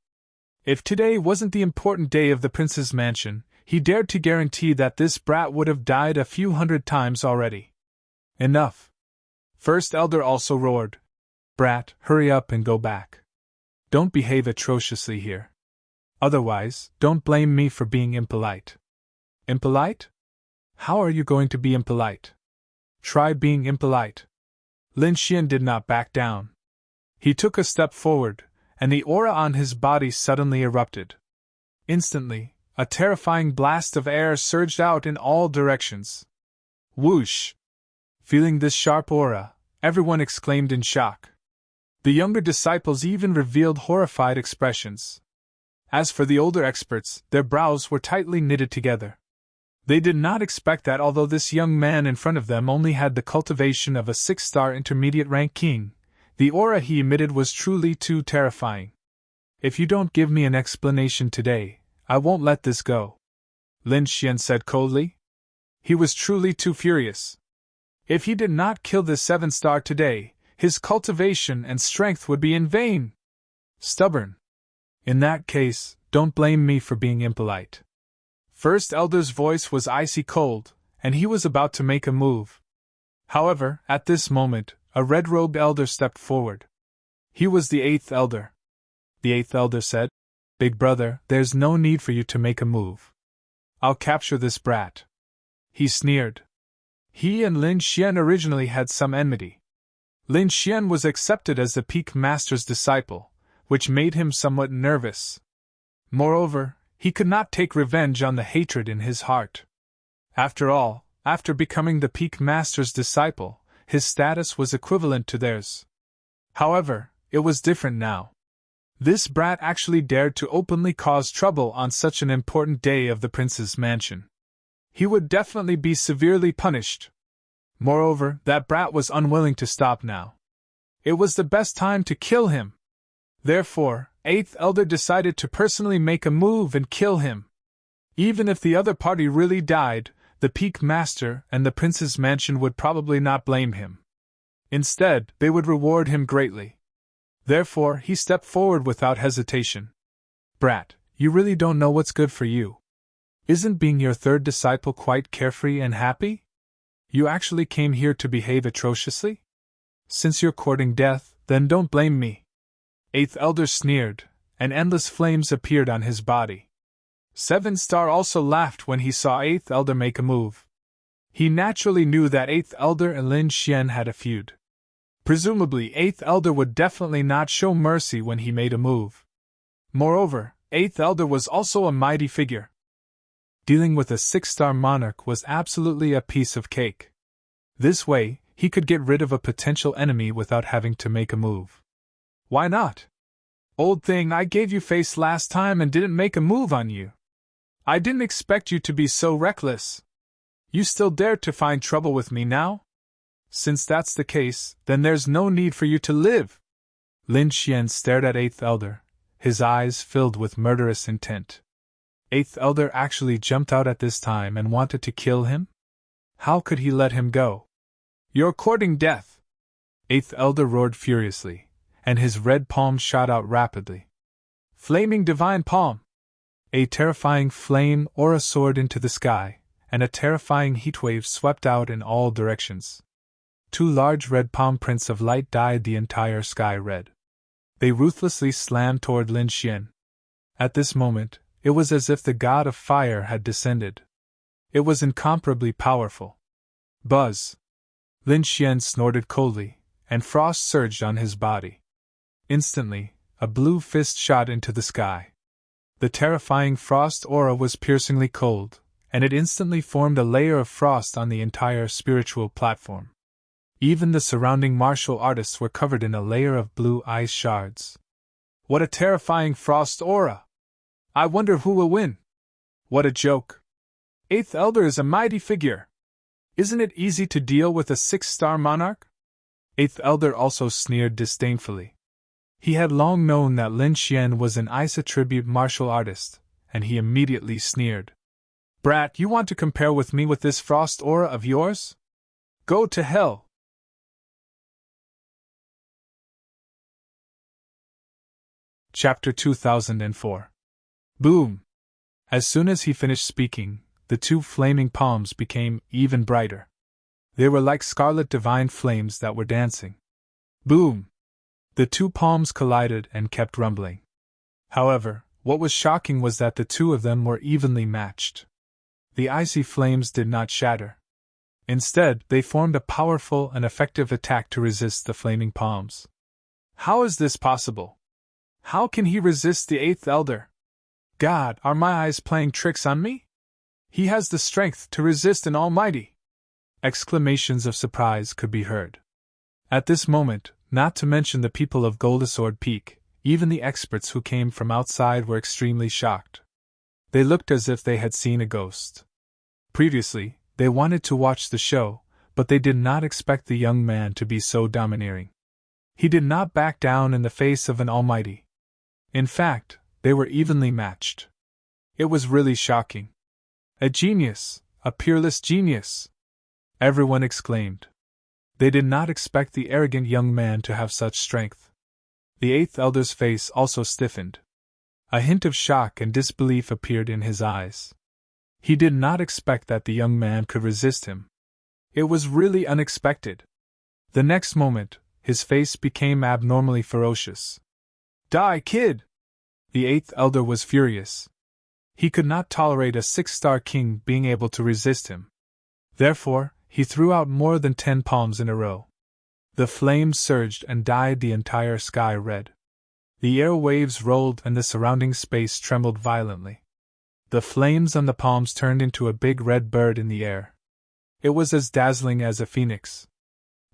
[SPEAKER 1] If today wasn't the important day of the prince's mansion, he dared to guarantee that this brat would have died a few hundred times already. Enough. First elder also roared. Brat, hurry up and go back. Don't behave atrociously here. Otherwise, don't blame me for being impolite. Impolite? How are you going to be impolite? Try being impolite. Lin Xian did not back down. He took a step forward, and the aura on his body suddenly erupted. Instantly, a terrifying blast of air surged out in all directions. Whoosh! Feeling this sharp aura, everyone exclaimed in shock. The younger disciples even revealed horrified expressions. As for the older experts, their brows were tightly knitted together. They did not expect that although this young man in front of them only had the cultivation of a 6-star intermediate rank king, the aura he emitted was truly too terrifying. If you don't give me an explanation today, I won't let this go, Lin Xian said coldly. He was truly too furious. If he did not kill this 7-star today, his cultivation and strength would be in vain. Stubborn. In that case, don't blame me for being impolite. First Elder's voice was icy cold, and he was about to make a move. However, at this moment, a red-robed elder stepped forward. He was the 8th elder. The 8th elder said, "Big brother, there's no need for you to make a move. I'll capture this brat." He sneered. He and Lin Xian originally had some enmity. Lin Xian was accepted as the Peak Master's disciple, which made him somewhat nervous. Moreover, he could not take revenge on the hatred in his heart. After all, after becoming the Peak Master's disciple, his status was equivalent to theirs. However, it was different now. This brat actually dared to openly cause trouble on such an important day of the prince's mansion. He would definitely be severely punished. Moreover, that brat was unwilling to stop now. It was the best time to kill him. Therefore, 8th Elder decided to personally make a move and kill him. Even if the other party really died, the Peak Master and the prince's mansion would probably not blame him. Instead, they would reward him greatly. Therefore, he stepped forward without hesitation. "Brat, you really don't know what's good for you. Isn't being your 3rd disciple quite carefree and happy? You actually came here to behave atrociously? Since you're courting death, then don't blame me." 8th Elder sneered, and endless flames appeared on his body. 7-star also laughed when he saw 8th Elder make a move. He naturally knew that 8th Elder and Lin Xian had a feud. Presumably 8th Elder would definitely not show mercy when he made a move. Moreover, 8th Elder was also a mighty figure. Dealing with a 6-star monarch was absolutely a piece of cake. This way, he could get rid of a potential enemy without having to make a move. Why not? "Old thing, I gave you face last time and didn't make a move on you. I didn't expect you to be so reckless. You still dare to find trouble with me now? Since that's the case, then there's no need for you to live." Lin Xian stared at 8th Elder, his eyes filled with murderous intent. 8th Elder actually jumped out at this time and wanted to kill him? How could he let him go? "You're courting death!" 8th Elder roared furiously, and his red palm shot out rapidly. Flaming Divine Palm! A terrifying flame aura soared into the sky, and a terrifying heatwave swept out in all directions. 2 large red palm prints of light dyed the entire sky red. They ruthlessly slammed toward Lin Xian. At this moment, it was as if the god of fire had descended. It was incomparably powerful. Buzz! Lin Xian snorted coldly, and frost surged on his body. Instantly, a blue fist shot into the sky. The terrifying frost aura was piercingly cold, and it instantly formed a layer of frost on the entire spiritual platform. Even the surrounding martial artists were covered in a layer of blue ice shards. What a terrifying frost aura! I wonder who will win. What a joke. 8th Elder is a mighty figure. Isn't it easy to deal with a 6-star monarch? 8th Elder also sneered disdainfully. He had long known that Lin Xian was an ice attribute martial artist, and he immediately sneered. "Brat, you want to compare with me with this frost aura of yours? Go to hell!" Chapter 2004. Boom! As soon as he finished speaking, the 2 flaming palms became even brighter. They were like scarlet divine flames that were dancing. Boom! The 2 palms collided and kept rumbling. However, what was shocking was that the 2 of them were evenly matched. The icy flames did not shatter. Instead, they formed a powerful and effective attack to resist the flaming palms. How is this possible? How can he resist the 8th Elder? God, are my eyes playing tricks on me? He has the strength to resist an almighty! Exclamations of surprise could be heard. At this moment, not to mention the people of Goldasword Peak, even the experts who came from outside were extremely shocked. They looked as if they had seen a ghost. Previously, they wanted to watch the show, but they did not expect the young man to be so domineering. He did not back down in the face of an almighty. In fact, they were evenly matched. It was really shocking. A genius, a peerless genius! Everyone exclaimed. They did not expect the arrogant young man to have such strength. The eighth elder's face also stiffened. A hint of shock and disbelief appeared in his eyes. He did not expect that the young man could resist him. It was really unexpected. The next moment, his face became abnormally ferocious. Die, kid! The eighth elder was furious. He could not tolerate a six-star king being able to resist him. Therefore, he threw out more than 10 palms in a row. The flames surged and dyed the entire sky red. The air waves rolled and the surrounding space trembled violently. The flames on the palms turned into a big red bird in the air. It was as dazzling as a phoenix.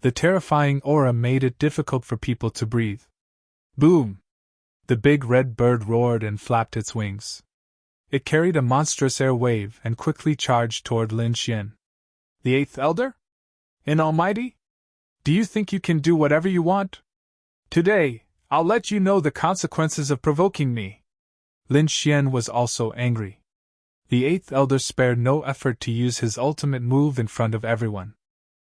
[SPEAKER 1] The terrifying aura made it difficult for people to breathe. Boom! The big red bird roared and flapped its wings. It carried a monstrous air wave and quickly charged toward Lin Xian. The eighth elder? In Almighty? Do you think you can do whatever you want? Today, I'll let you know the consequences of provoking me. Lin Xian was also angry. The eighth elder spared no effort to use his ultimate move in front of everyone.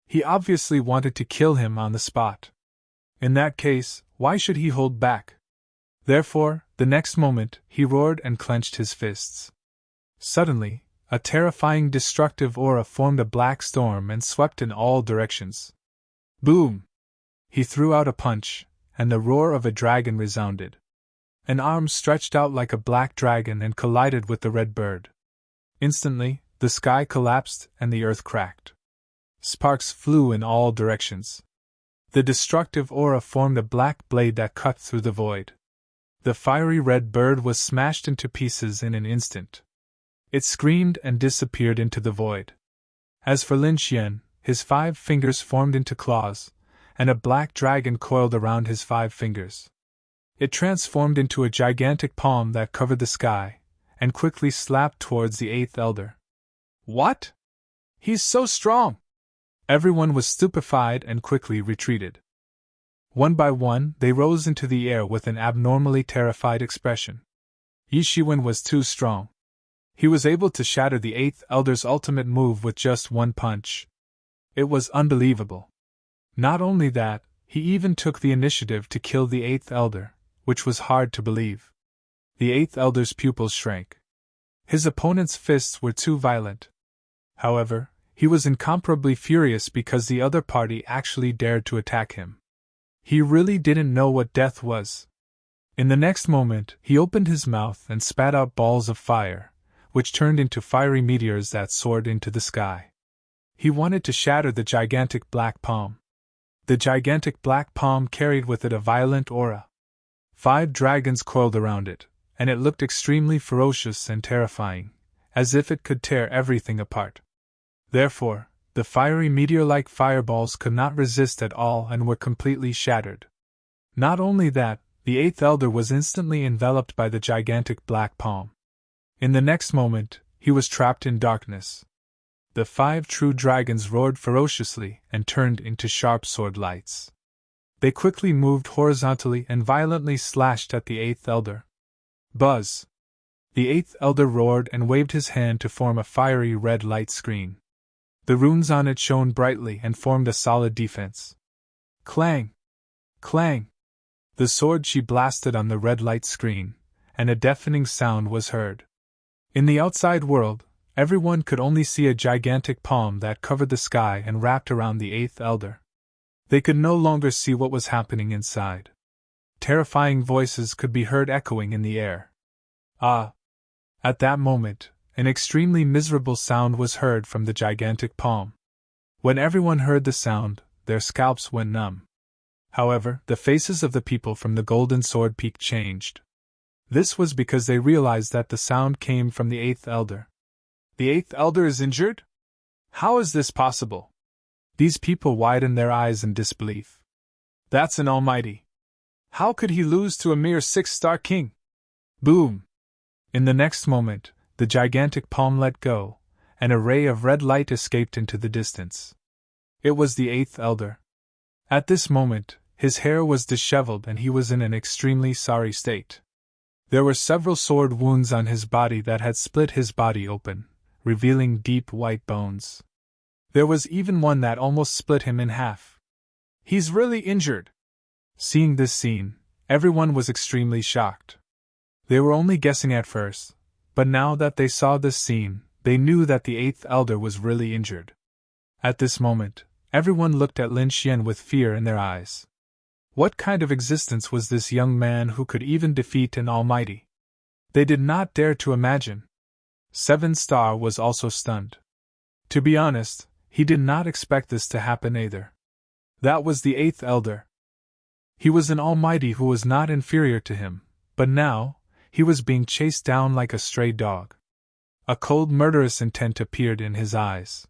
[SPEAKER 1] He obviously wanted to kill him on the spot. In that case, why should he hold back? Therefore, the next moment, he roared and clenched his fists. Suddenly, a terrifying destructive aura formed a black storm and swept in all directions. Boom! He threw out a punch, and the roar of a dragon resounded. An arm stretched out like a black dragon and collided with the red bird. Instantly, the sky collapsed and the earth cracked. Sparks flew in all directions. The destructive aura formed a black blade that cut through the void. The fiery red bird was smashed into pieces in an instant. It screamed and disappeared into the void. As for Lin Xian, his 5 fingers formed into claws, and a black dragon coiled around his 5 fingers. It transformed into a gigantic palm that covered the sky, and quickly slapped towards the eighth elder. What? He's so strong! Everyone was stupefied and quickly retreated. One by one, they rose into the air with an abnormally terrified expression. Yi Shiwen was too strong. He was able to shatter the eighth elder's ultimate move with just one punch. It was unbelievable. Not only that, he even took the initiative to kill the eighth elder, which was hard to believe. The eighth elder's pupils shrank. His opponent's fists were too violent. However, he was incomparably furious because the other party actually dared to attack him. He really didn't know what death was. In the next moment, he opened his mouth and spat out balls of fire, which turned into fiery meteors that soared into the sky. He wanted to shatter the gigantic black palm. The gigantic black palm carried with it a violent aura. 5 dragons coiled around it, and it looked extremely ferocious and terrifying, as if it could tear everything apart. Therefore, the fiery meteor-like fireballs could not resist at all and were completely shattered. Not only that, the eighth elder was instantly enveloped by the gigantic black palm. In the next moment, he was trapped in darkness. The 5 true dragons roared ferociously and turned into sharp sword lights. They quickly moved horizontally and violently slashed at the eighth elder. Buzz! The eighth elder roared and waved his hand to form a fiery red light screen. The runes on it shone brightly and formed a solid defense. Clang! Clang! The sword she blasted on the red light screen, and a deafening sound was heard. In the outside world, everyone could only see a gigantic palm that covered the sky and wrapped around the eighth elder. They could no longer see what was happening inside. Terrifying voices could be heard echoing in the air. Ah! At that moment, an extremely miserable sound was heard from the gigantic palm. When everyone heard the sound, their scalps went numb. However, the faces of the people from the Golden Sword Peak changed. This was because they realized that the sound came from the eighth elder. The eighth elder is injured? How is this possible? These people widened their eyes in disbelief. That's an almighty. How could he lose to a mere 6-star king? Boom! In the next moment, the gigantic palm let go, and a ray of red light escaped into the distance. It was the eighth elder. At this moment, his hair was disheveled and he was in an extremely sorry state. There were several sword wounds on his body that had split his body open, revealing deep white bones. There was even one that almost split him in half. He's really injured. Seeing this scene, everyone was extremely shocked. They were only guessing at first, but now that they saw this scene, they knew that the eighth elder was really injured. At this moment, everyone looked at Lin Xian with fear in their eyes. What kind of existence was this young man who could even defeat an almighty? They did not dare to imagine. 7-star was also stunned. To be honest, he did not expect this to happen either. That was the eighth elder. He was an almighty who was not inferior to him, but now, he was being chased down like a stray dog. A cold murderous intent appeared in his eyes.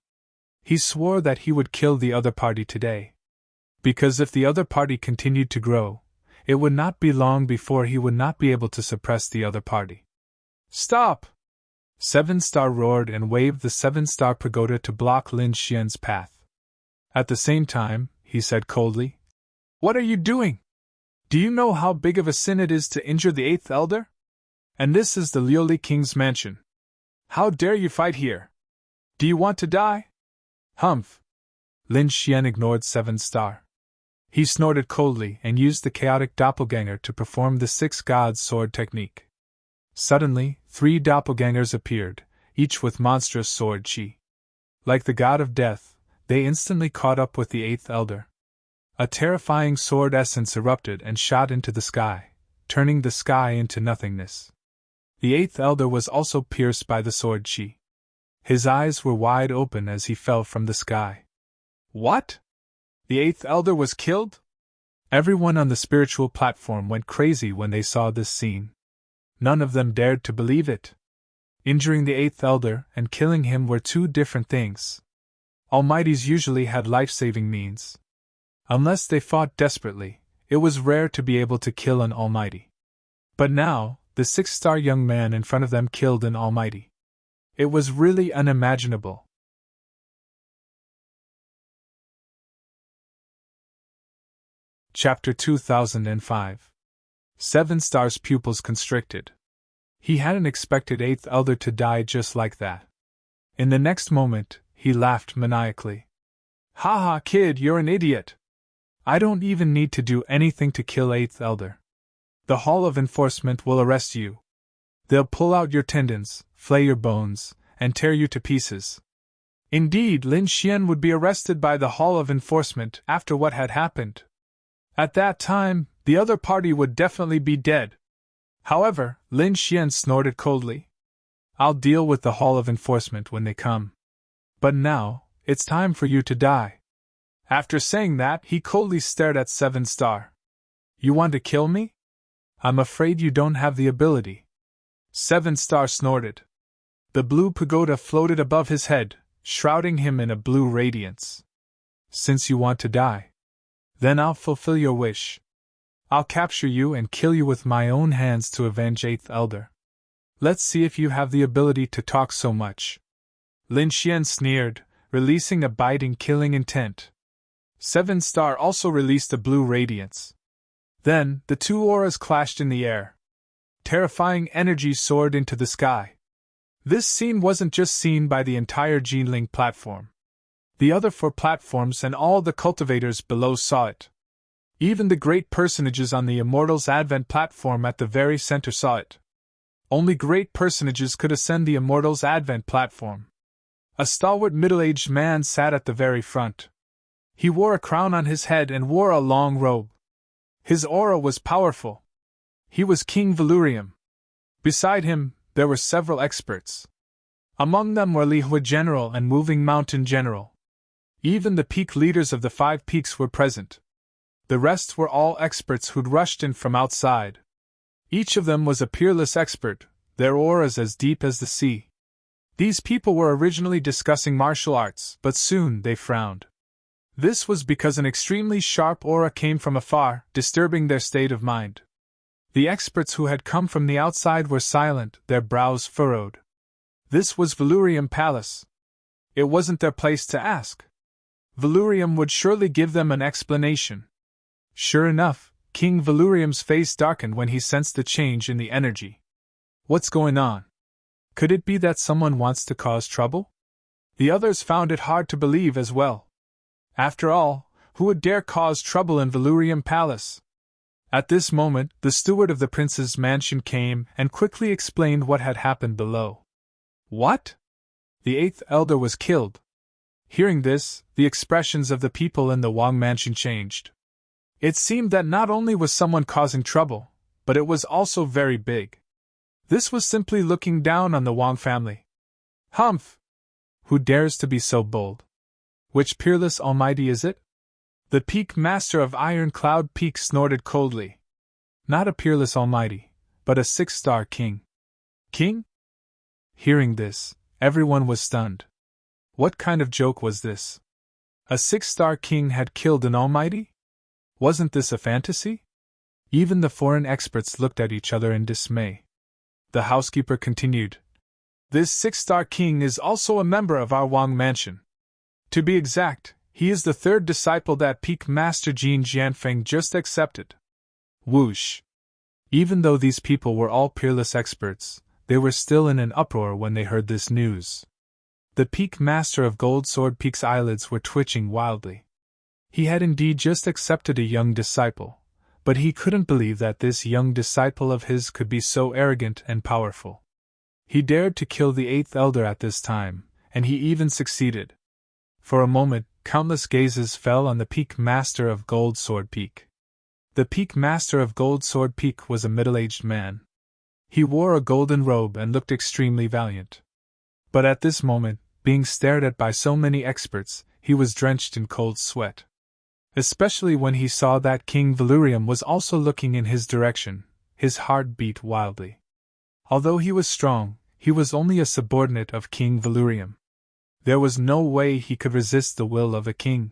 [SPEAKER 1] He swore that he would kill the other party today. Because if the other party continued to grow, it would not be long before he would not be able to suppress the other party. Stop! 7-star roared and waved the 7-star pagoda to block Lin Xian's path. At the same time, he said coldly, "What are you doing? Do you know how big of a sin it is to injure the eighth elder? And this is the Liuli King's mansion. How dare you fight here? Do you want to die?" Humph! Lin Xian ignored 7-star. He snorted coldly and used the chaotic doppelganger to perform the 6 gods' sword technique. Suddenly, 3 doppelgangers appeared, each with monstrous sword chi. Like the god of death, they instantly caught up with the eighth elder. A terrifying sword essence erupted and shot into the sky, turning the sky into nothingness. The eighth elder was also pierced by the sword chi. His eyes were wide open as he fell from the sky. What? The eighth elder was killed? Everyone on the spiritual platform went crazy when they saw this scene. None of them dared to believe it. Injuring the eighth elder and killing him were 2 different things. Almighties usually had life-saving means. Unless they fought desperately, it was rare to be able to kill an almighty. But now, the 6-star young man in front of them killed an almighty. It was really unimaginable. Chapter 2005. 7-star's pupils constricted. He hadn't expected eighth elder to die just like that. In the next moment, he laughed maniacally. "Ha ha, kid, you're an idiot. I don't even need to do anything to kill eighth elder. The Hall of Enforcement will arrest you. They'll pull out your tendons, flay your bones, and tear you to pieces." Indeed, Lin Xian would be arrested by the Hall of Enforcement after what had happened. At that time, the other party would definitely be dead. However, Lin Xian snorted coldly. "I'll deal with the Hall of Enforcement when they come. But now, it's time for you to die." After saying that, he coldly stared at 7-star. "You want to kill me? I'm afraid you don't have the ability." 7-star snorted. The blue pagoda floated above his head, shrouding him in a blue radiance. "Since you want to die, then I'll fulfill your wish. I'll capture you and kill you with my own hands to avenge eighth elder. Let's see if you have the ability to talk so much." Lin Xian sneered, releasing a biting killing intent. 7-star also released a blue radiance. Then, the 2 auras clashed in the air. Terrifying energy soared into the sky. This scene wasn't just seen by the entire Jinling platform. The other 4 platforms and all the cultivators below saw it. Even the great personages on the Immortals Advent platform at the very center saw it. Only great personages could ascend the Immortals Advent platform. A stalwart middle-aged man sat at the very front. He wore a crown on his head and wore a long robe. His aura was powerful. He was King Valurium. Beside him, there were several experts. Among them were Lihua General and Moving Mountain General. Even the peak leaders of the 5 peaks were present. The rest were all experts who'd rushed in from outside. Each of them was a peerless expert, their auras as deep as the sea. These people were originally discussing martial arts, but soon they frowned. This was because an extremely sharp aura came from afar, disturbing their state of mind. The experts who had come from the outside were silent, their brows furrowed. This was Valurium Palace. It wasn't their place to ask. Valurium would surely give them an explanation. Sure enough, King Valurium's face darkened when he sensed the change in the energy. What's going on? Could it be that someone wants to cause trouble? The others found it hard to believe as well. After all, Who would dare cause trouble in Valurium Palace? At this moment, the steward of the prince's mansion came and quickly explained what had happened below. What? The eighth elder was killed. Hearing this, the expressions of the people in the Wang mansion changed. It seemed that not only was someone causing trouble, but it was also very big. This was simply looking down on the Wang family. Humph! Who dares to be so bold? Which peerless almighty is it? The Peak Master of Iron Cloud Peak snorted coldly. Not a peerless almighty, but a 6-star king. King? Hearing this, everyone was stunned. What kind of joke was this? A 6-star king had killed an almighty? Wasn't this a fantasy? Even the foreign experts looked at each other in dismay. The housekeeper continued. This 6-star king is also a member of our Wang mansion. To be exact, he is the third disciple that Peak Master Jin Jianfeng just accepted. Whoosh! Even though these people were all peerless experts, they were still in an uproar when they heard this news. The Peak Master of Gold Sword Peak's eyelids were twitching wildly. He had indeed just accepted a young disciple, but he couldn't believe that this young disciple of his could be so arrogant and powerful. He dared to kill the eighth elder at this time, and he even succeeded. For a moment, countless gazes fell on the Peak Master of Gold Sword Peak. The Peak Master of Gold Sword Peak was a middle-aged man. He wore a golden robe and looked extremely valiant. But at this moment, being stared at by so many experts, he was drenched in cold sweat. Especially when he saw that King Valurium was also looking in his direction, his heart beat wildly. Although he was strong, he was only a subordinate of King Valurium. There was no way he could resist the will of a king.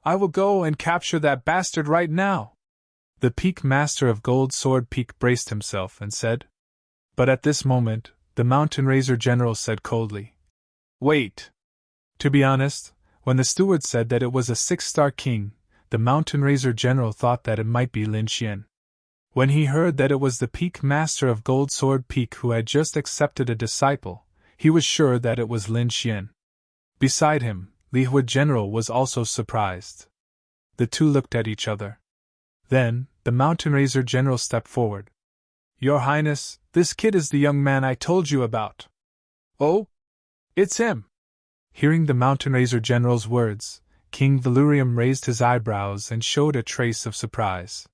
[SPEAKER 1] I will go and capture that bastard right now. The Peak Master of Gold Sword Peak braced himself and said. But at this moment, the Mountain Razor General said coldly. Wait. To be honest, when the steward said that it was a 6-star king, the Mountain Razor General thought that it might be Lin Xian. When he heard that it was the Peak Master of Gold Sword Peak who had just accepted a disciple, he was sure that it was Lin Xian. Beside him, Li Hua General was also surprised. The two looked at each other. Then, the Mountain Razor General stepped forward. Your Highness, this kid is the young man I told you about. Oh? It's him! Hearing the Mountain Razor General's words, King Valurium raised his eyebrows and showed a trace of surprise.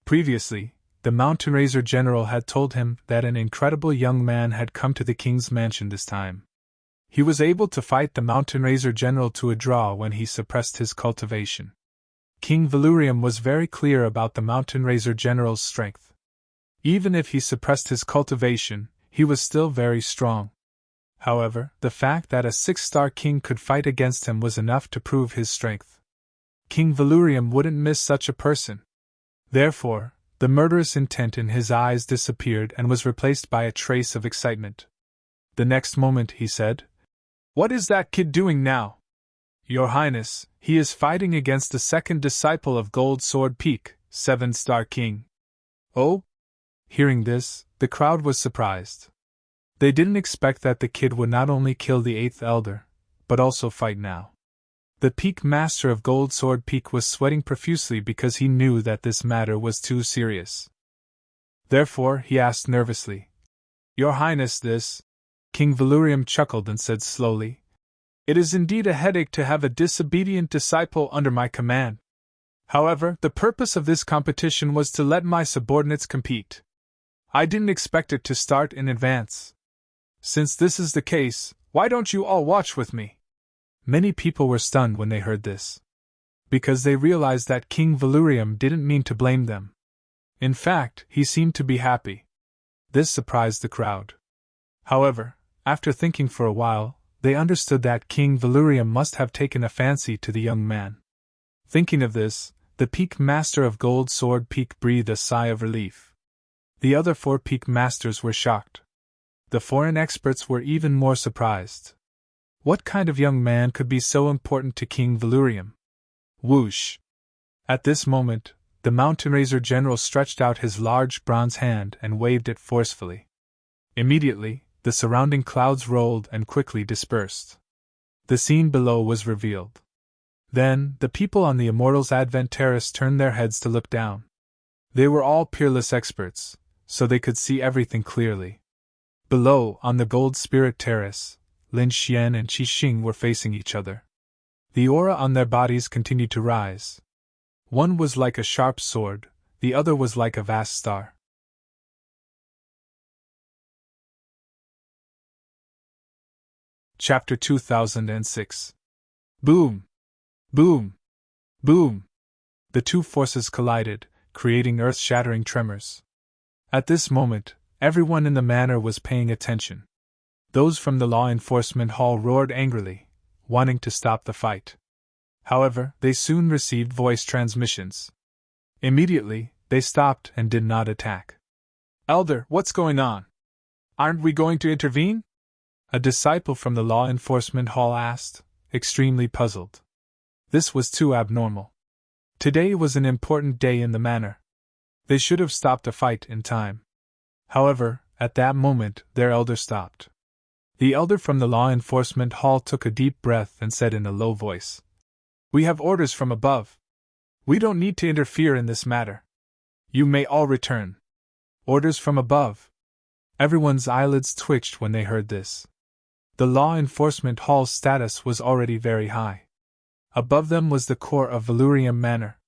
[SPEAKER 1] Previously, the Mountain Razor General had told him that an incredible young man had come to the king's mansion this time. He was able to fight the Mountain Razor General to a draw when he suppressed his cultivation. King Valurium was very clear about the Mountain Razor General's strength. Even if he suppressed his cultivation, he was still very strong. However, the fact that a 6-star king could fight against him was enough to prove his strength. King Valurium wouldn't miss such a person. Therefore, the murderous intent in his eyes disappeared and was replaced by a trace of excitement. The next moment he said, What is that kid doing now? Your Highness, he is fighting against the second disciple of Gold Sword Peak, 7-star king. Oh? Hearing this, the crowd was surprised. They didn't expect that the kid would not only kill the 8th elder, but also fight now. The Peak Master of Gold Sword Peak was sweating profusely because he knew that this matter was too serious. Therefore, he asked nervously, Your Highness, this... King Valurium chuckled and said slowly, It is indeed a headache to have a disobedient disciple under my command. However, the purpose of this competition was to let my subordinates compete. I didn't expect it to start in advance. Since this is the case, why don't you all watch with me? Many people were stunned when they heard this, because they realized that King Valurium didn't mean to blame them. In fact, he seemed to be happy. This surprised the crowd. However, after thinking for a while, they understood that King Valurium must have taken a fancy to the young man. Thinking of this, the Peak Master of Gold Sword Peak breathed a sigh of relief. The other 4 Peak Masters were shocked. The foreign experts were even more surprised. What kind of young man could be so important to King Valurium? Whoosh! At this moment, the Mountain Razor General stretched out his large bronze hand and waved it forcefully. Immediately, the surrounding clouds rolled and quickly dispersed. The scene below was revealed. Then, the people on the Immortals' Advent Terrace turned their heads to look down. They were all peerless experts, so they could see everything clearly. Below, on the Gold Spirit Terrace, Lin Xian and Qi Xing were facing each other. The aura on their bodies continued to rise. One was like a sharp sword, the other was like a vast star. Chapter 2006. Boom! Boom! Boom! The two forces collided, creating earth-shattering tremors. At this moment, everyone in the manor was paying attention. Those from the law enforcement hall roared angrily, wanting to stop the fight. However, they soon received voice transmissions. Immediately, they stopped and did not attack. "Elder, what's going on? Aren't we going to intervene?" A disciple from the law enforcement hall asked, extremely puzzled. This was too abnormal. Today was an important day in the manor. They should have stopped the fight in time. However, at that moment, their elder stopped. The elder from the law enforcement hall took a deep breath and said in a low voice, "We have orders from above. We don't need to interfere in this matter. You may all return." Orders from above. Everyone's eyelids twitched when they heard this. The law enforcement hall's status was already very high. Above them was the core of Valurium Manor.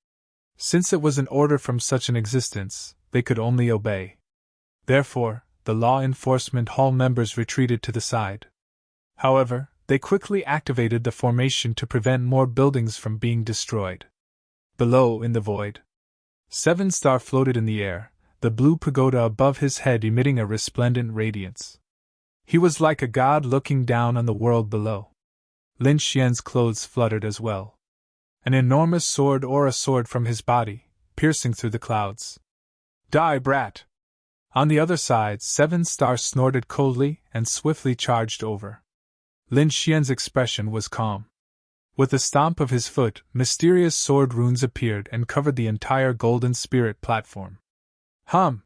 [SPEAKER 1] Since it was an order from such an existence, they could only obey. Therefore, the law enforcement hall members retreated to the side. However, they quickly activated the formation to prevent more buildings from being destroyed. Below, in the void, Seven Star floated in the air, the blue pagoda above his head emitting a resplendent radiance. He was like a god looking down on the world below. Lin Xian's clothes fluttered as well. An enormous sword or a sword from his body, piercing through the clouds. "Die, brat!" On the other side, Seven Star snorted coldly and swiftly charged over. Lin Xian's expression was calm. With a stomp of his foot, mysterious sword runes appeared and covered the entire Golden Spirit platform. Hum!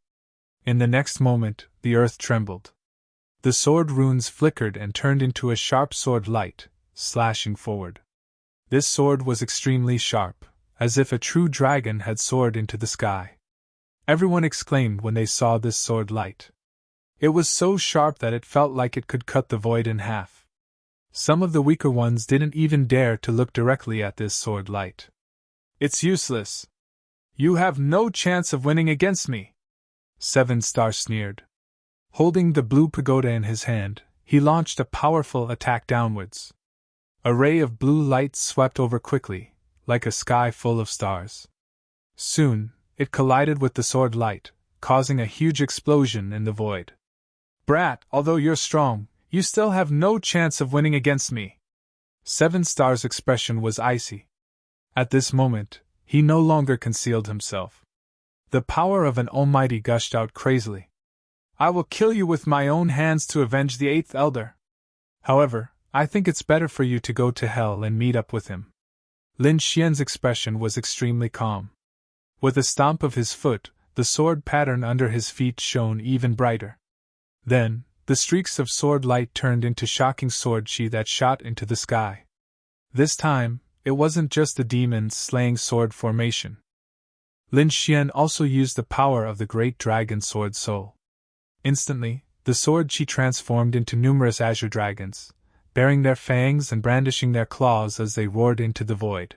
[SPEAKER 1] In the next moment, the earth trembled. The sword runes flickered and turned into a sharp sword light, slashing forward. This sword was extremely sharp, as if a true dragon had soared into the sky. Everyone exclaimed when they saw this sword light. It was so sharp that it felt like it could cut the void in half. Some of the weaker ones didn't even dare to look directly at this sword light. "It's useless. You have no chance of winning against me," Seven Star sneered. Holding the blue pagoda in his hand, he launched a powerful attack downwards. A ray of blue light swept over quickly, like a sky full of stars. Soon, it collided with the sword light, causing a huge explosion in the void. "Brat, although you're strong, you still have no chance of winning against me." Seven Star's expression was icy. At this moment, he no longer concealed himself. The power of an almighty gushed out crazily. "I will kill you with my own hands to avenge the Eighth Elder. However, I think it's better for you to go to hell and meet up with him." Lin Xian's expression was extremely calm. With a stomp of his foot, the sword pattern under his feet shone even brighter. Then, the streaks of sword light turned into shocking sword chi that shot into the sky. This time, it wasn't just the demons slaying sword formation. Lin Xian also used the power of the great dragon sword soul. Instantly, the sword chi transformed into numerous azure dragons, baring their fangs and brandishing their claws as they roared into the void.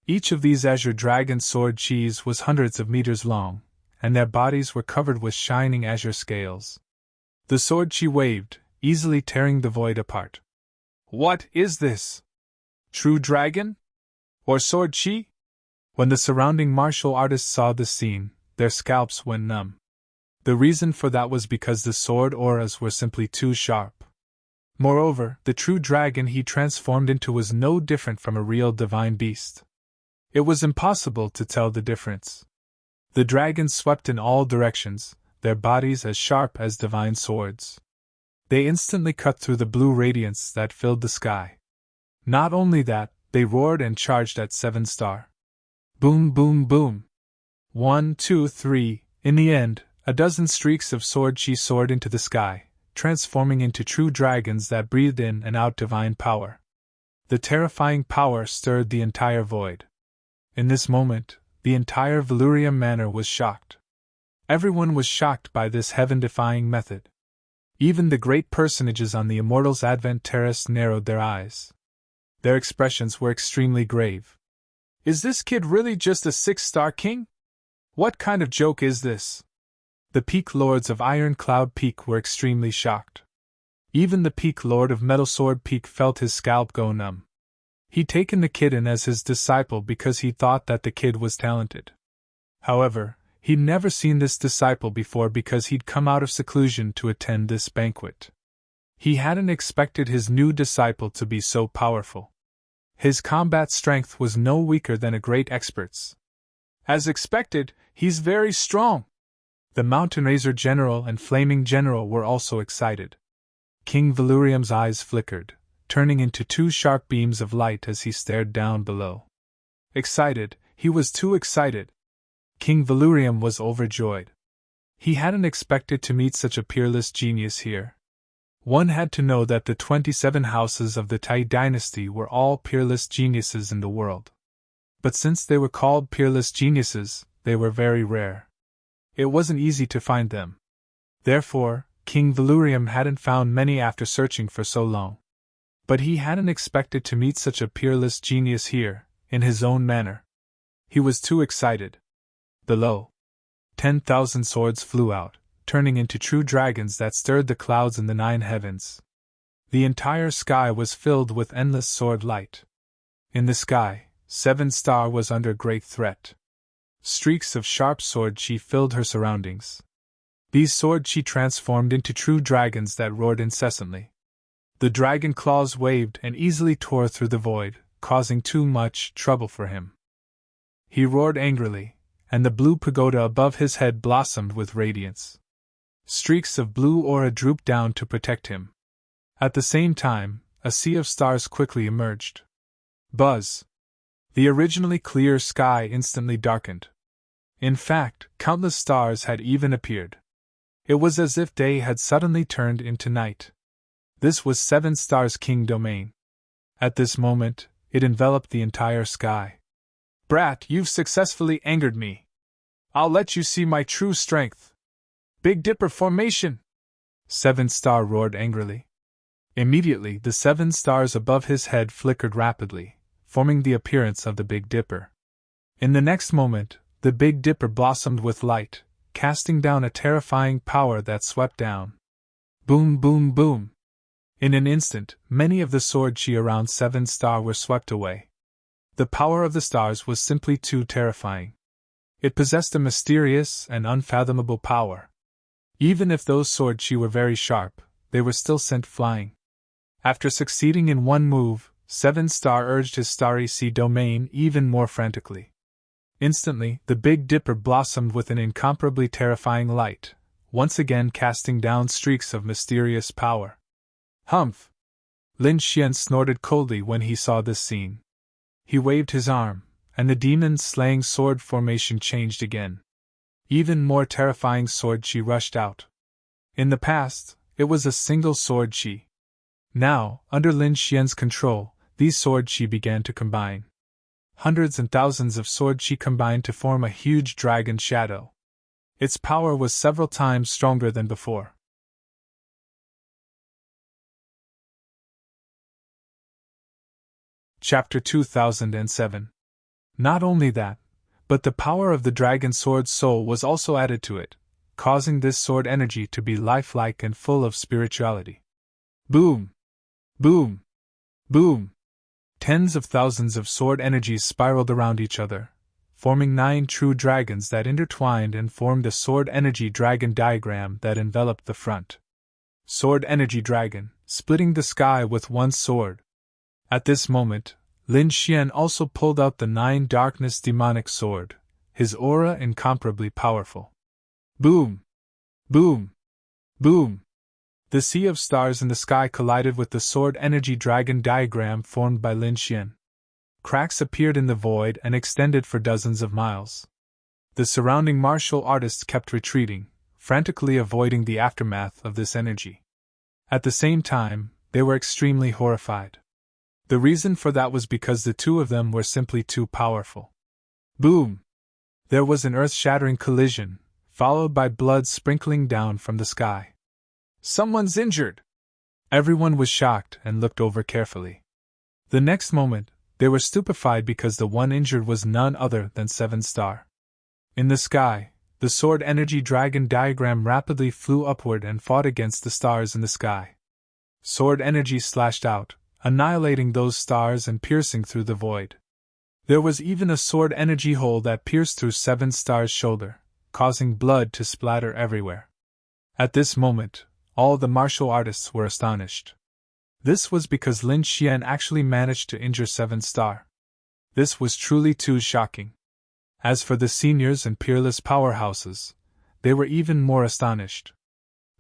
[SPEAKER 1] Each of these azure dragon sword chis was hundreds of meters long, and their bodies were covered with shining azure scales. The sword chi waved, easily tearing the void apart. "What is this? True dragon? Or sword chi?" When the surrounding martial artists saw this scene, their scalps went numb. The reason for that was because the sword auras were simply too sharp. Moreover, the true dragon he transformed into was no different from a real divine beast. It was impossible to tell the difference. The dragons swept in all directions, their bodies as sharp as divine swords. They instantly cut through the blue radiance that filled the sky. Not only that, they roared and charged at Seven Star. Boom, boom, boom. 1, 2, 3. In the end, a dozen streaks of sword chi soared into the sky, transforming into true dragons that breathed in and out divine power. The terrifying power stirred the entire void. In this moment, the entire Valurium Manor was shocked. Everyone was shocked by this heaven-defying method. Even the great personages on the Immortals' Advent Terrace narrowed their eyes. Their expressions were extremely grave. Is this kid really just a 6-star king? What kind of joke is this? The Peak Lords of Iron Cloud Peak were extremely shocked. Even the Peak Lord of Metal Sword Peak felt his scalp go numb. He'd taken the kid in as his disciple because he thought that the kid was talented. However, he'd never seen this disciple before because he'd come out of seclusion to attend this banquet. He hadn't expected his new disciple to be so powerful. His combat strength was no weaker than a great expert's. As expected, he's very strong. The Mountain Razor General and Flaming General were also excited. King Valurium's eyes flickered, turning into 2 sharp beams of light as he stared down below. Excited, he was too excited. King Valurium was overjoyed. He hadn't expected to meet such a peerless genius here. One had to know that the 27 houses of the Tai dynasty were all peerless geniuses in the world. But since they were called peerless geniuses, they were very rare. It wasn't easy to find them. Therefore, King Valurium hadn't found many after searching for so long. But he hadn't expected to meet such a peerless genius here, in his own manor. He was too excited. Below, 10,000 swords flew out, turning into true dragons that stirred the clouds in the 9 heavens. The entire sky was filled with endless sword light. In the sky, 7-star was under great threat. Streaks of sharp sword chi filled her surroundings. These sword chi transformed into true dragons that roared incessantly. The dragon claws waved and easily tore through the void, causing too much trouble for him. He roared angrily, and the blue pagoda above his head blossomed with radiance. Streaks of blue aura drooped down to protect him. At the same time, a sea of stars quickly emerged. Buzz! The originally clear sky instantly darkened. In fact, countless stars had even appeared. It was as if day had suddenly turned into night. This was 7 Stars King domain. At this moment, it enveloped the entire sky. Brat, you've successfully angered me. I'll let you see my true strength. Big Dipper formation! 7-star roared angrily. Immediately, the 7 stars above his head flickered rapidly, forming the appearance of the Big Dipper. In the next moment, the Big Dipper blossomed with light, casting down a terrifying power that swept down. Boom, boom, boom! In an instant, many of the sword chi around 7-star were swept away. The power of the stars was simply too terrifying. It possessed a mysterious and unfathomable power. Even if those sword chi were very sharp, they were still sent flying. After succeeding in one move, 7-star urged his starry sea domain even more frantically. Instantly, the Big Dipper blossomed with an incomparably terrifying light, once again casting down streaks of mysterious power. Humph! Lin Xian snorted coldly when he saw this scene. He waved his arm, and the demon's slaying sword formation changed again. Even more terrifying sword chi rushed out. In the past, it was a single sword chi. Now, under Lin Xian's control, these sword chi began to combine. Hundreds and thousands of sword chi combined to form a huge dragon shadow. Its power was several times stronger than before. Chapter 2007. Not only that, but the power of the dragon sword's soul was also added to it, causing this sword energy to be lifelike and full of spirituality. Boom! Boom! Boom! Tens of thousands of sword energies spiraled around each other, forming 9 true dragons that intertwined and formed a sword energy dragon diagram that enveloped the front. Sword energy dragon, splitting the sky with one sword. At this moment, Lin Xian also pulled out the 9 darkness demonic sword, his aura incomparably powerful. Boom! Boom! Boom! The sea of stars in the sky collided with the sword energy dragon diagram formed by Lin Xian. Cracks appeared in the void and extended for dozens of miles. The surrounding martial artists kept retreating, frantically avoiding the aftermath of this energy. At the same time, they were extremely horrified. The reason for that was because the two of them were simply too powerful. Boom! There was an earth-shattering collision, followed by blood sprinkling down from the sky. Someone's injured! Everyone was shocked and looked over carefully. The next moment, they were stupefied because the one injured was none other than Seven Star. In the sky, the sword energy dragon diagram rapidly flew upward and fought against the stars in the sky. Sword energy slashed out, annihilating those stars and piercing through the void. There was even a sword energy hole that pierced through Seven Star's shoulder, causing blood to splatter everywhere. At this moment, all the martial artists were astonished. This was because Lin Xian actually managed to injure Seven Star. This was truly too shocking. As for the seniors and peerless powerhouses, they were even more astonished.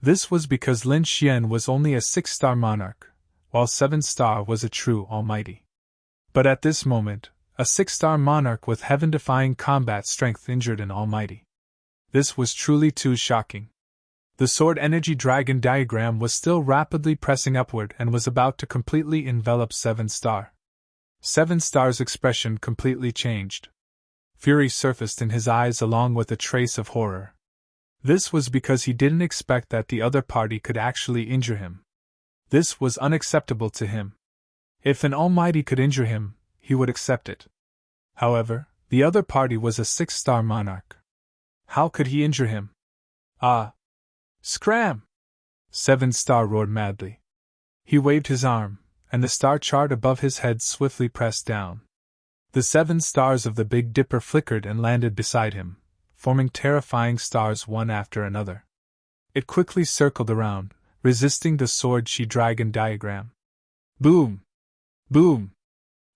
[SPEAKER 1] This was because Lin Xian was only a 6-star monarch, while 7-star was a true almighty. But at this moment, a 6-star monarch with heaven-defying combat strength injured an almighty. This was truly too shocking. The sword energy dragon diagram was still rapidly pressing upward and was about to completely envelop 7-star. 7-star's expression completely changed. Fury surfaced in his eyes along with a trace of horror. This was because he didn't expect that the other party could actually injure him. This was unacceptable to him. If an almighty could injure him, he would accept it. However, the other party was a 6-star monarch. How could he injure him? Ah! Scram! 7-star roared madly. He waved his arm, and the star chart above his head swiftly pressed down. The 7 stars of the Big Dipper flickered and landed beside him, forming terrifying stars one after another. It quickly circled around, resisting the sword-chi dragon diagram. Boom! Boom!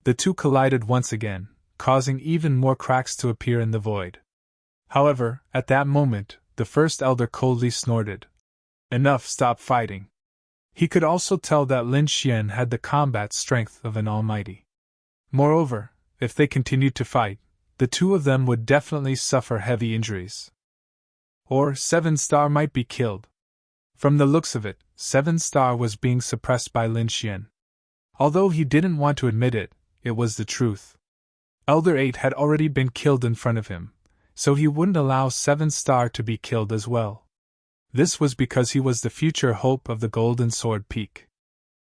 [SPEAKER 1] The two collided once again, causing even more cracks to appear in the void. However, at that moment, the first elder coldly snorted. Enough, stop fighting. He could also tell that Lin Xian had the combat strength of an almighty. Moreover, if they continued to fight, the two of them would definitely suffer heavy injuries. Or 7-star might be killed. From the looks of it, 7-star was being suppressed by Lin Xian. Although he didn't want to admit it, it was the truth. Elder 8 had already been killed in front of him, so he wouldn't allow 7-star to be killed as well. This was because he was the future hope of the Golden Sword Peak.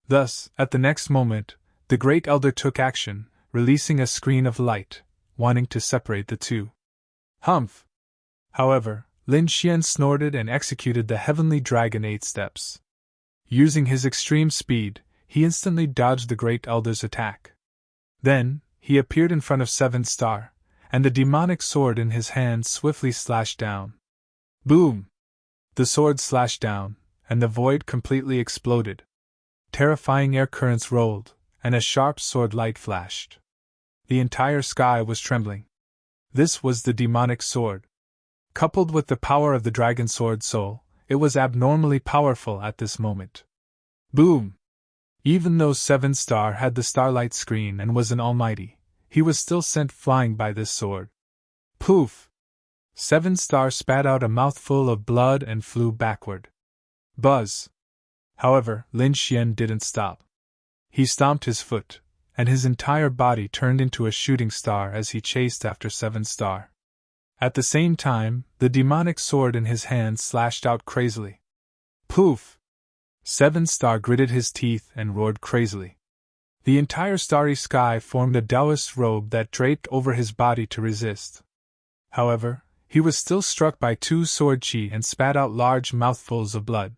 [SPEAKER 1] Thus, at the next moment, the Great Elder took action, releasing a screen of light, wanting to separate the two. Humph! However, Lin Xian snorted and executed the Heavenly Dragon 8 steps. Using his extreme speed, he instantly dodged the Great Elder's attack. Then, he appeared in front of 7-star, and the demonic sword in his hand swiftly slashed down. Boom! The sword slashed down, and the void completely exploded. Terrifying air currents rolled, and a sharp sword light flashed. The entire sky was trembling. This was the demonic sword. Coupled with the power of the dragon sword soul, it was abnormally powerful at this moment. Boom! Even though 7-star had the starlight screen and was an almighty, he was still sent flying by this sword. Poof! 7-star spat out a mouthful of blood and flew backward. Buzz! However, Lin Xian didn't stop. He stomped his foot, and his entire body turned into a shooting star as he chased after 7-star. At the same time, the demonic sword in his hand slashed out crazily. Poof! 7-star gritted his teeth and roared crazily. The entire starry sky formed a Taoist robe that draped over his body to resist. However, he was still struck by 2 sword chi and spat out large mouthfuls of blood.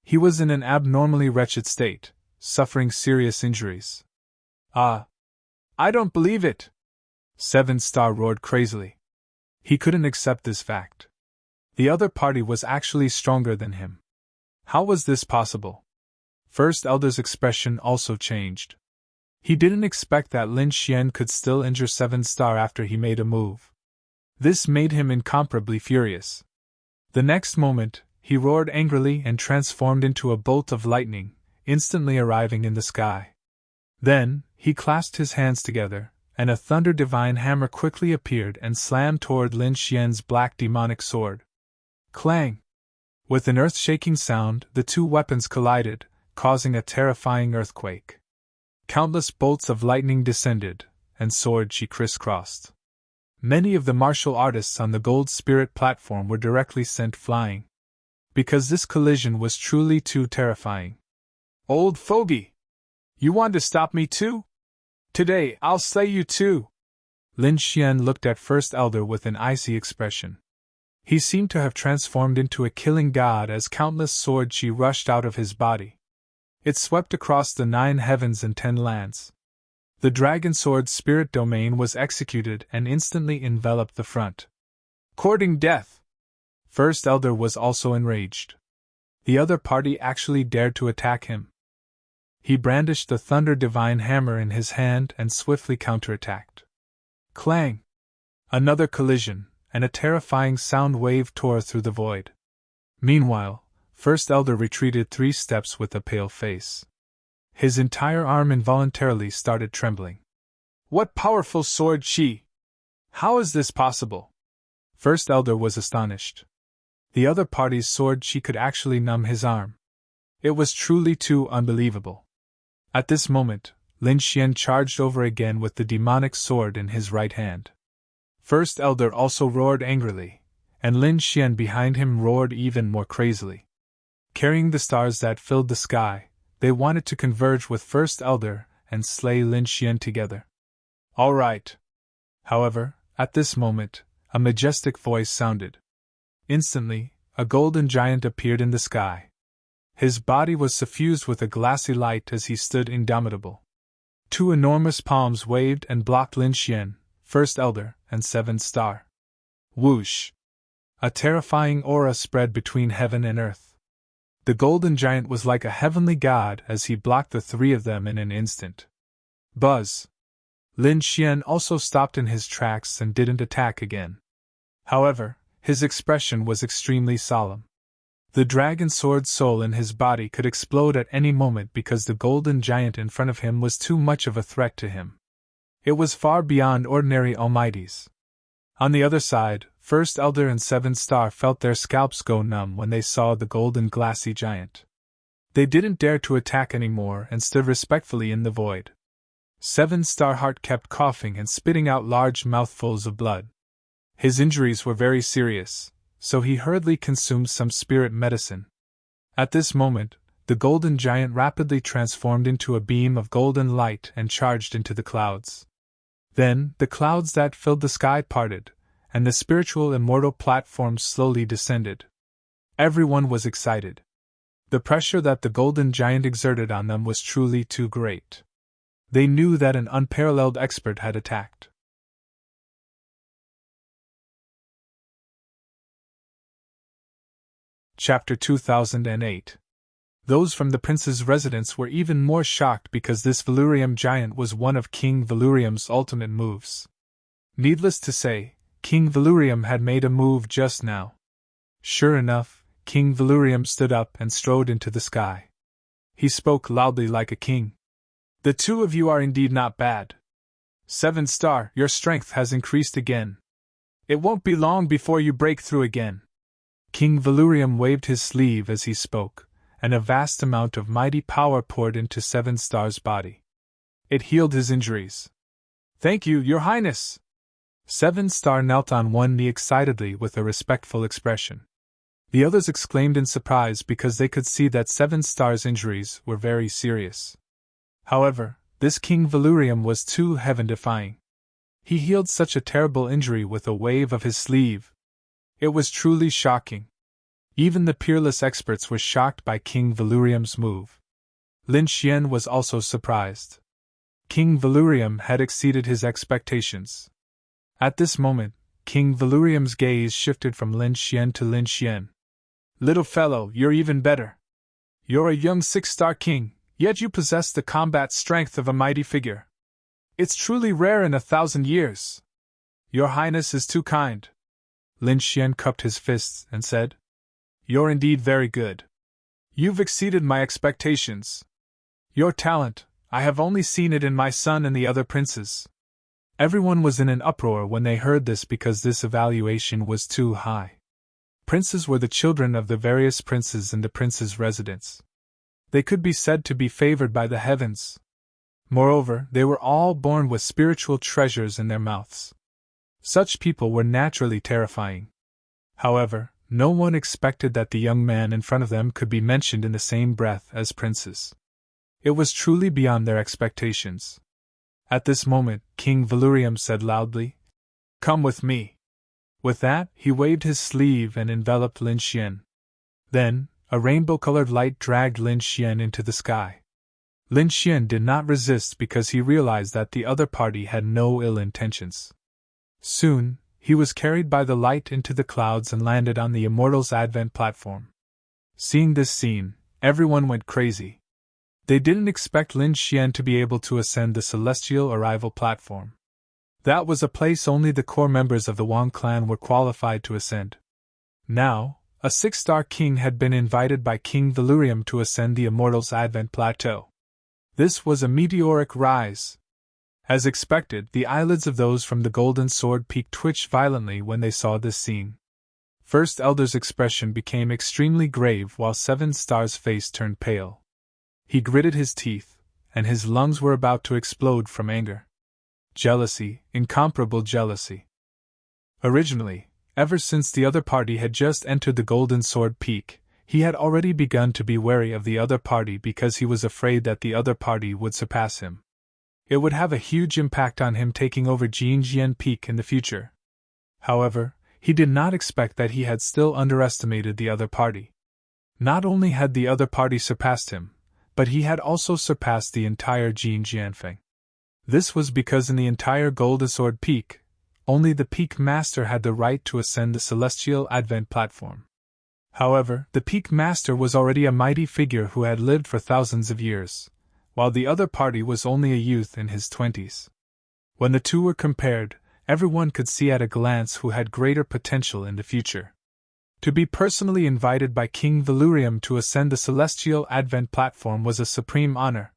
[SPEAKER 1] He was in an abnormally wretched state, suffering serious injuries. Ah! I don't believe it! 7-star roared crazily. He couldn't accept this fact. The other party was actually stronger than him. How was this possible? First Elder's expression also changed. He didn't expect that Lin Xian could still injure 7-star after he made a move. This made him incomparably furious. The next moment, he roared angrily and transformed into a bolt of lightning, instantly arriving in the sky. Then, he clasped his hands together, and a thunder divine hammer quickly appeared and slammed toward Lin Xian's black demonic sword. Clang! With an earth-shaking sound, the two weapons collided, causing a terrifying earthquake. Countless bolts of lightning descended, and sword she crisscrossed. Many of the martial artists on the Gold Spirit platform were directly sent flying, because this collision was truly too terrifying. Old fogey! You want to stop me too? Today I'll slay you too! Lin Xian looked at First Elder with an icy expression. He seemed to have transformed into a killing god as countless sword chi rushed out of his body. It swept across the 9 heavens and 10 lands. The dragon sword's spirit domain was executed and instantly enveloped the front. Courting death! First Elder was also enraged. The other party actually dared to attack him. He brandished the Thunder Divine Hammer in his hand and swiftly counterattacked. Clang! Another collision, and a terrifying sound wave tore through the void. Meanwhile, First Elder retreated 3 steps with a pale face. His entire arm involuntarily started trembling. What powerful sword chi! How is this possible? First Elder was astonished. The other party's sword chi could actually numb his arm. It was truly too unbelievable. At this moment, Lin Xian charged over again with the demonic sword in his right hand. First Elder also roared angrily, and Lin Xian behind him roared even more crazily. Carrying the stars that filled the sky, they wanted to converge with First Elder and slay Lin Xian together. All right. However, at this moment, a majestic voice sounded. Instantly, a golden giant appeared in the sky. His body was suffused with a glassy light as he stood indomitable. 2 enormous palms waved and blocked Lin Xian, First Elder, and 7 Star. Whoosh! A terrifying aura spread between heaven and earth. The golden giant was like a heavenly god as he blocked the 3 of them in an instant. Buzz! Lin Xian also stopped in his tracks and didn't attack again. However, his expression was extremely solemn. The dragon sword soul in his body could explode at any moment because the golden giant in front of him was too much of a threat to him. It was far beyond ordinary almighties. On the other side, First Elder and 7 Star felt their scalps go numb when they saw the golden glassy giant. They didn't dare to attack anymore and stood respectfully in the void. 7 Star Heart kept coughing and spitting out large mouthfuls of blood. His injuries were very serious, so he hurriedly consumed some spirit medicine. At this moment, the golden giant rapidly transformed into a beam of golden light and charged into the clouds. Then, the clouds that filled the sky parted, and the spiritual immortal platform slowly descended. Everyone was excited. The pressure that the golden giant exerted on them was truly too great. They knew that an unparalleled expert had attacked. Chapter 2008. Those from the prince's residence were even more shocked because this Valurium giant was one of King Valurium's ultimate moves. Needless to say, King Valurium had made a move just now. Sure enough, King Valurium stood up and strode into the sky. He spoke loudly like a king. The 2 of you are indeed not bad. 7 Star, your strength has increased again. It won't be long before you break through again. King Valurium waved his sleeve as he spoke, and a vast amount of mighty power poured into 7 Star's body. It healed his injuries. Thank you, Your Highness! 7 Star knelt on one knee excitedly with a respectful expression. The others exclaimed in surprise because they could see that 7 Star's injuries were very serious. However, this King Valurium was too heaven-defying. He healed such a terrible injury with a wave of his sleeve. It was truly shocking. Even the peerless experts were shocked by King Valurium's move. Lin Xian was also surprised. King Valurium had exceeded his expectations. At this moment, King Valurium's gaze shifted from Lin Xian to Lin Xian. Little fellow, you're even better. You're a young 6-star king, yet you possess the combat strength of a mighty figure. It's truly rare in 1,000 years. Your Highness is too kind. Lin Xian cupped his fists and said, You're indeed very good. You've exceeded my expectations. Your talent, I have only seen it in my son and the other princes. Everyone was in an uproar when they heard this because this evaluation was too high. Princes were the children of the various princes in the prince's residence. They could be said to be favored by the heavens. Moreover, they were all born with spiritual treasures in their mouths. Such people were naturally terrifying. However, no one expected that the young man in front of them could be mentioned in the same breath as princes. It was truly beyond their expectations. At this moment, King Valurium said loudly, "Come with me." With that, he waved his sleeve and enveloped Lin Xian. Then, a rainbow-colored light dragged Lin Xian into the sky. Lin Xian did not resist because he realized that the other party had no ill intentions. Soon, he was carried by the light into the clouds and landed on the Immortals' Advent platform. Seeing this scene, everyone went crazy. They didn't expect Lin Xian to be able to ascend the celestial arrival platform. That was a place only the core members of the Wang clan were qualified to ascend. Now, a 6-star king had been invited by King Valurium to ascend the Immortals' Advent plateau. This was a meteoric rise. As expected, the eyelids of those from the Golden Sword Peak twitched violently when they saw this scene. First Elder's expression became extremely grave while 7-star's face turned pale. He gritted his teeth, and his lungs were about to explode from anger. Jealousy, incomparable jealousy. Originally, ever since the other party had just entered the Golden Sword Peak, he had already begun to be wary of the other party because he was afraid that the other party would surpass him. It would have a huge impact on him taking over Jinjian Peak in the future. However, he did not expect that he had still underestimated the other party. Not only had the other party surpassed him, but he had also surpassed the entire Jinjianfeng. This was because in the entire Golden Sword Peak, only the Peak Master had the right to ascend the Celestial Advent platform. However, the Peak Master was already a mighty figure who had lived for thousands of years, while the other party was only a youth in his 20s. When the two were compared, everyone could see at a glance who had greater potential in the future. To be personally invited by King Valurium to ascend the Celestial Advent platform was a supreme honor.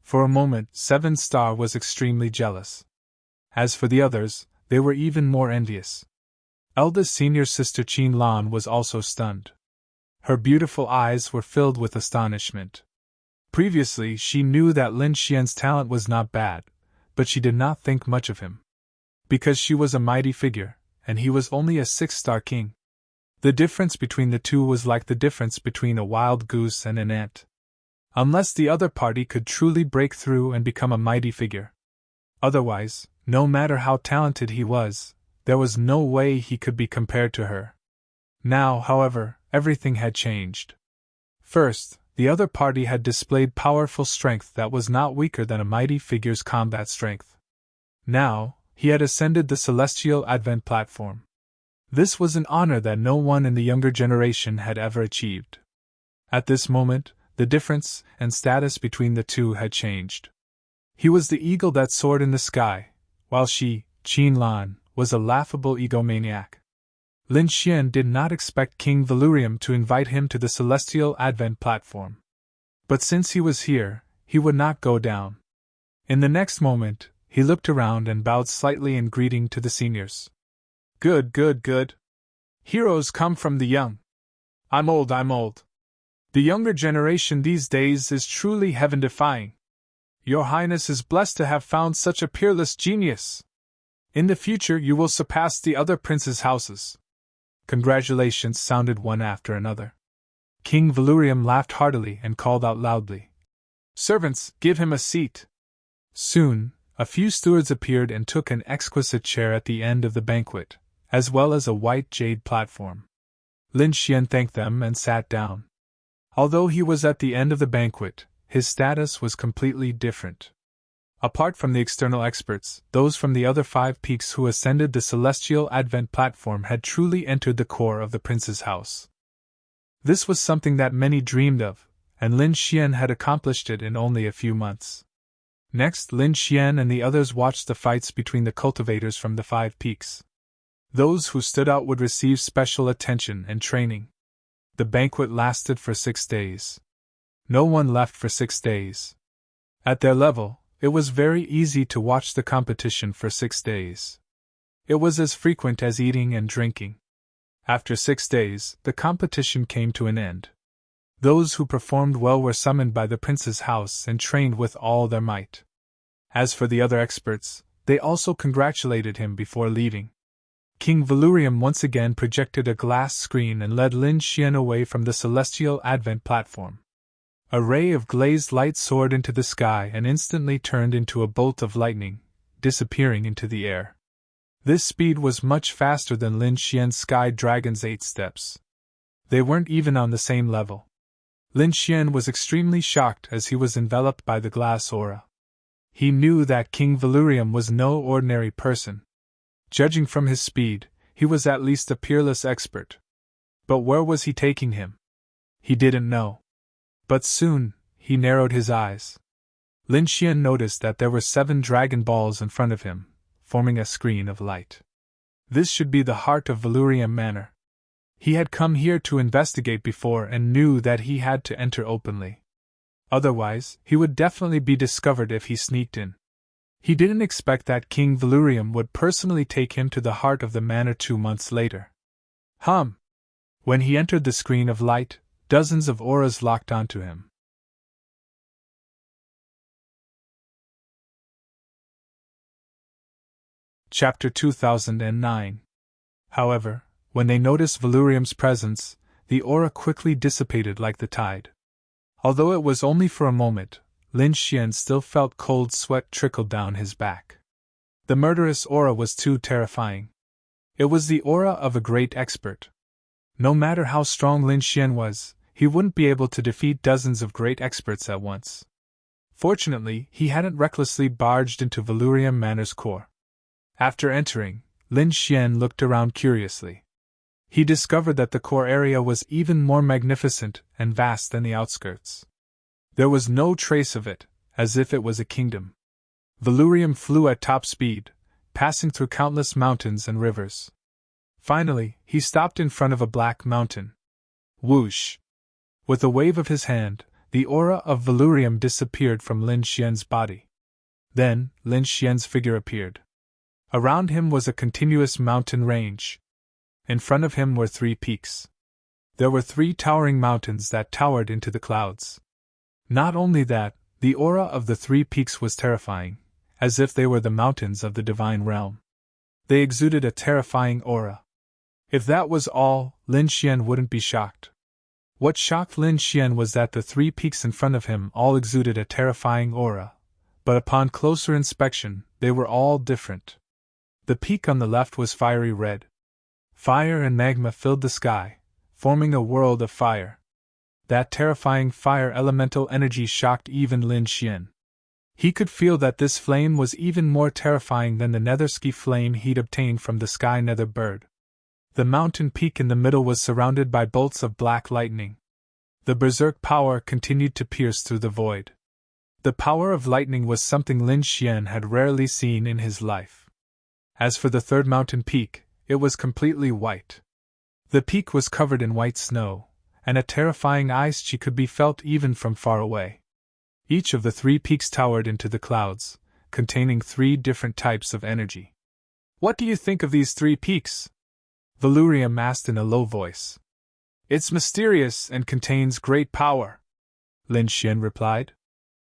[SPEAKER 1] For a moment, 7-star was extremely jealous. As for the others, they were even more envious. Eldest senior sister Qin Lan was also stunned. Her beautiful eyes were filled with astonishment. Previously, she knew that Lin Xian's talent was not bad, but she did not think much of him. Because she was a mighty figure, and he was only a 6-star king. The difference between the two was like the difference between a wild goose and an ant. Unless the other party could truly break through and become a mighty figure. Otherwise, no matter how talented he was, there was no way he could be compared to her. Now, however, everything had changed. First, the other party had displayed powerful strength that was not weaker than a mighty figure's combat strength. Now, he had ascended the Celestial Advent platform. This was an honor that no one in the younger generation had ever achieved. At this moment, the difference and status between the two had changed. He was the eagle that soared in the sky, while she, Qin Lan, was a laughable egomaniac. Lin Xian did not expect King Valurium to invite him to the Celestial Advent platform. But since he was here, he would not go down. In the next moment, he looked around and bowed slightly in greeting to the seniors. Good, good, good. Heroes come from the young. I'm old. The younger generation these days is truly heaven-defying. Your Highness is blessed to have found such a peerless genius. In the future you will surpass the other princes' houses. Congratulations sounded one after another. King Valurium laughed heartily and called out loudly. Servants, give him a seat. Soon, a few stewards appeared and took an exquisite chair at the end of the banquet, as well as a white jade platform. Lin Xian thanked them and sat down. Although he was at the end of the banquet, his status was completely different. Apart from the external experts, those from the other 5 peaks who ascended the Celestial Advent platform had truly entered the core of the prince's house. This was something that many dreamed of, and Lin Xian had accomplished it in only a few months. Next, Lin Xian and the others watched the fights between the cultivators from the 5 peaks. Those who stood out would receive special attention and training. The banquet lasted for 6 days. No one left for 6 days. At their level, it was very easy to watch the competition for 6 days. It was as frequent as eating and drinking. After 6 days, the competition came to an end. Those who performed well were summoned by the prince's house and trained with all their might. As for the other experts, they also congratulated him before leaving. King Valurium once again projected a glass screen and led Lin Xian away from the celestial advent platform. A ray of glazed light soared into the sky and instantly turned into a bolt of lightning, disappearing into the air. This speed was much faster than Lin Xian's Sky Dragon's 8 steps. They weren't even on the same level. Lin Xian was extremely shocked as he was enveloped by the glass aura. He knew that King Valurium was no ordinary person. Judging from his speed, he was at least a peerless expert. But where was he taking him? He didn't know. But soon, he narrowed his eyes. Lin Xian noticed that there were 7 dragon balls in front of him, forming a screen of light. This should be the heart of Valurium Manor. He had come here to investigate before and knew that he had to enter openly. Otherwise, he would definitely be discovered if he sneaked in. He didn't expect that King Valurium would personally take him to the heart of the manor 2 months later. When he entered the screen of light, dozens of auras locked onto him. Chapter 2009. However, when they noticed Valurium's presence, the aura quickly dissipated like the tide. Although it was only for a moment, Lin Xian still felt cold sweat trickle down his back. The murderous aura was too terrifying. It was the aura of a great expert. No matter how strong Lin Xian was, he wouldn't be able to defeat dozens of great experts at once. Fortunately, he hadn't recklessly barged into Valurium Manor's core. After entering, Lin Xian looked around curiously. He discovered that the core area was even more magnificent and vast than the outskirts. There was no trace of it, as if it was a kingdom. Valurium flew at top speed, passing through countless mountains and rivers. Finally, he stopped in front of a black mountain. Whoosh! With a wave of his hand, the aura of Valurium disappeared from Lin Xian's body. Then, Lin Xian's figure appeared. Around him was a continuous mountain range. In front of him were 3 peaks. There were 3 towering mountains that towered into the clouds. Not only that, the aura of the 3 peaks was terrifying, as if they were the mountains of the divine realm. They exuded a terrifying aura. If that was all, Lin Xian wouldn't be shocked. What shocked Lin Xian was that the 3 peaks in front of him all exuded a terrifying aura, but upon closer inspection, they were all different. The peak on the left was fiery red. Fire and magma filled the sky, forming a world of fire. That terrifying fire elemental energy shocked even Lin Xian. He could feel that this flame was even more terrifying than the Nethersky flame he'd obtained from the sky nether bird. The mountain peak in the middle was surrounded by bolts of black lightning. The berserk power continued to pierce through the void. The power of lightning was something Lin Xian had rarely seen in his life. As for the 3rd mountain peak, it was completely white. The peak was covered in white snow, and a terrifying ice chill could be felt even from far away. Each of the 3 peaks towered into the clouds, containing 3 different types of energy. "What do you think of these 3 peaks?" Valurium asked in a low voice. "It's mysterious and contains great power," Lin Xian replied.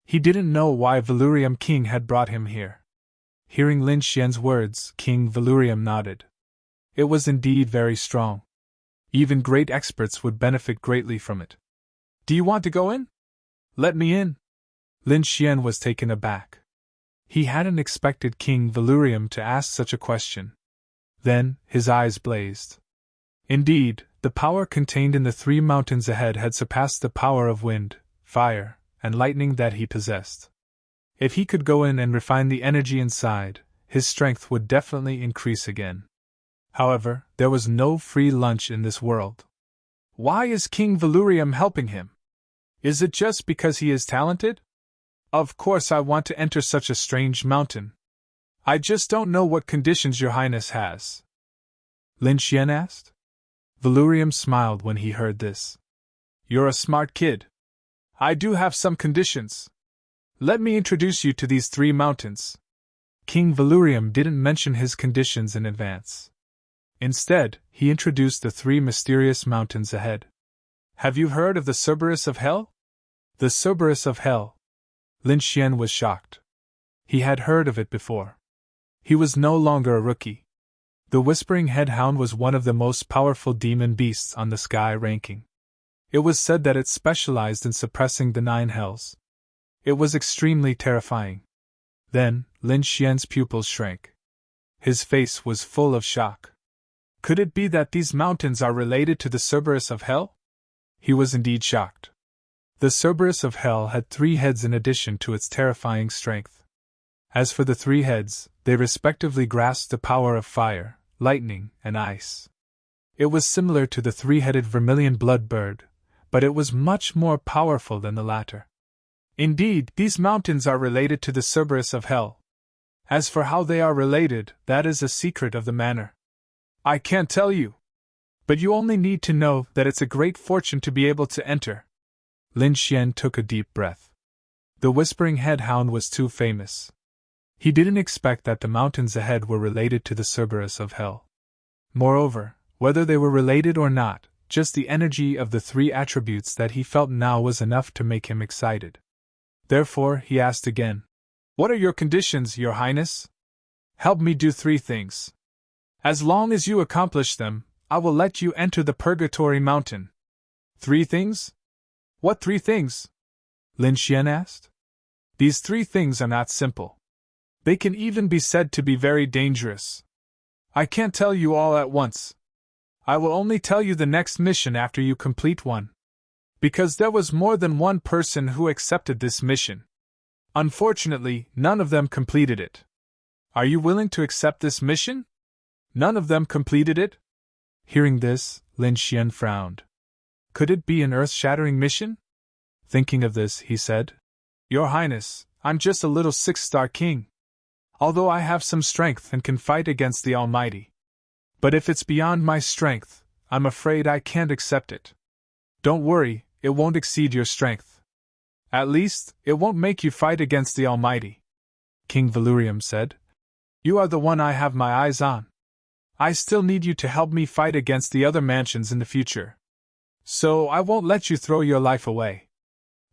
[SPEAKER 1] He didn't know why Valurium King had brought him here. Hearing Lin Xian's words, King Valurium nodded. It was indeed very strong. Even great experts would benefit greatly from it. "Do you want to go in?" "Let me in." Lin Xian was taken aback. He hadn't expected King Valurium to ask such a question. Then, his eyes blazed. Indeed, the power contained in the 3 mountains ahead had surpassed the power of wind, fire, and lightning that he possessed. If he could go in and refine the energy inside, his strength would definitely increase again. However, there was no free lunch in this world. Why is King Valurium helping him? Is it just because he is talented? Of course I want to enter such a strange mountain. I just don't know what conditions your highness has. Lin Xian asked. Valurium smiled when he heard this. You're a smart kid. I do have some conditions. Let me introduce you to these 3 mountains. King Valurium didn't mention his conditions in advance. Instead, he introduced the 3 mysterious mountains ahead. Have you heard of the Cerberus of Hell? The Cerberus of Hell. Lin Xian was shocked. He had heard of it before. He was no longer a rookie. The Whispering Head Hound was one of the most powerful demon beasts on the sky ranking. It was said that it specialized in suppressing the 9 hells. It was extremely terrifying. Then, Lin Xian's pupils shrank. His face was full of shock. Could it be that these mountains are related to the Cerberus of Hell? He was indeed shocked. The Cerberus of Hell had 3 heads in addition to its terrifying strength. As for the 3 heads, they respectively grasped the power of fire, lightning, and ice. It was similar to the 3-headed vermilion blood bird, but it was much more powerful than the latter. Indeed, these mountains are related to the Cerberus of Hell. As for how they are related, that is a secret of the manor. I can't tell you. But you only need to know that it's a great fortune to be able to enter. Lin Xian took a deep breath. The Whispering Head Hound was too famous. He didn't expect that the mountains ahead were related to the Cerberus of Hell. Moreover, whether they were related or not, just the energy of the 3 attributes that he felt now was enough to make him excited. Therefore, he asked again, "What are your conditions, Your Highness? Help me do 3 things. As long as you accomplish them, I will let you enter the Purgatory Mountain." 3 things? What 3 things? Lin Xian asked. These 3 things are not simple. They can even be said to be very dangerous. I can't tell you all at once. I will only tell you the next mission after you complete one. Because there was more than one person who accepted this mission. Unfortunately, none of them completed it. Are you willing to accept this mission? None of them completed it? Hearing this, Lin Xian frowned. Could it be an earth-shattering mission? Thinking of this, he said, "Your Highness, I'm just a little 6-star king. Although I have some strength and can fight against the Almighty. But if it's beyond my strength, I'm afraid I can't accept it." "Don't worry, it won't exceed your strength. At least, it won't make you fight against the Almighty," King Valurium said. "You are the one I have my eyes on. I still need you to help me fight against the other mansions in the future. So I won't let you throw your life away.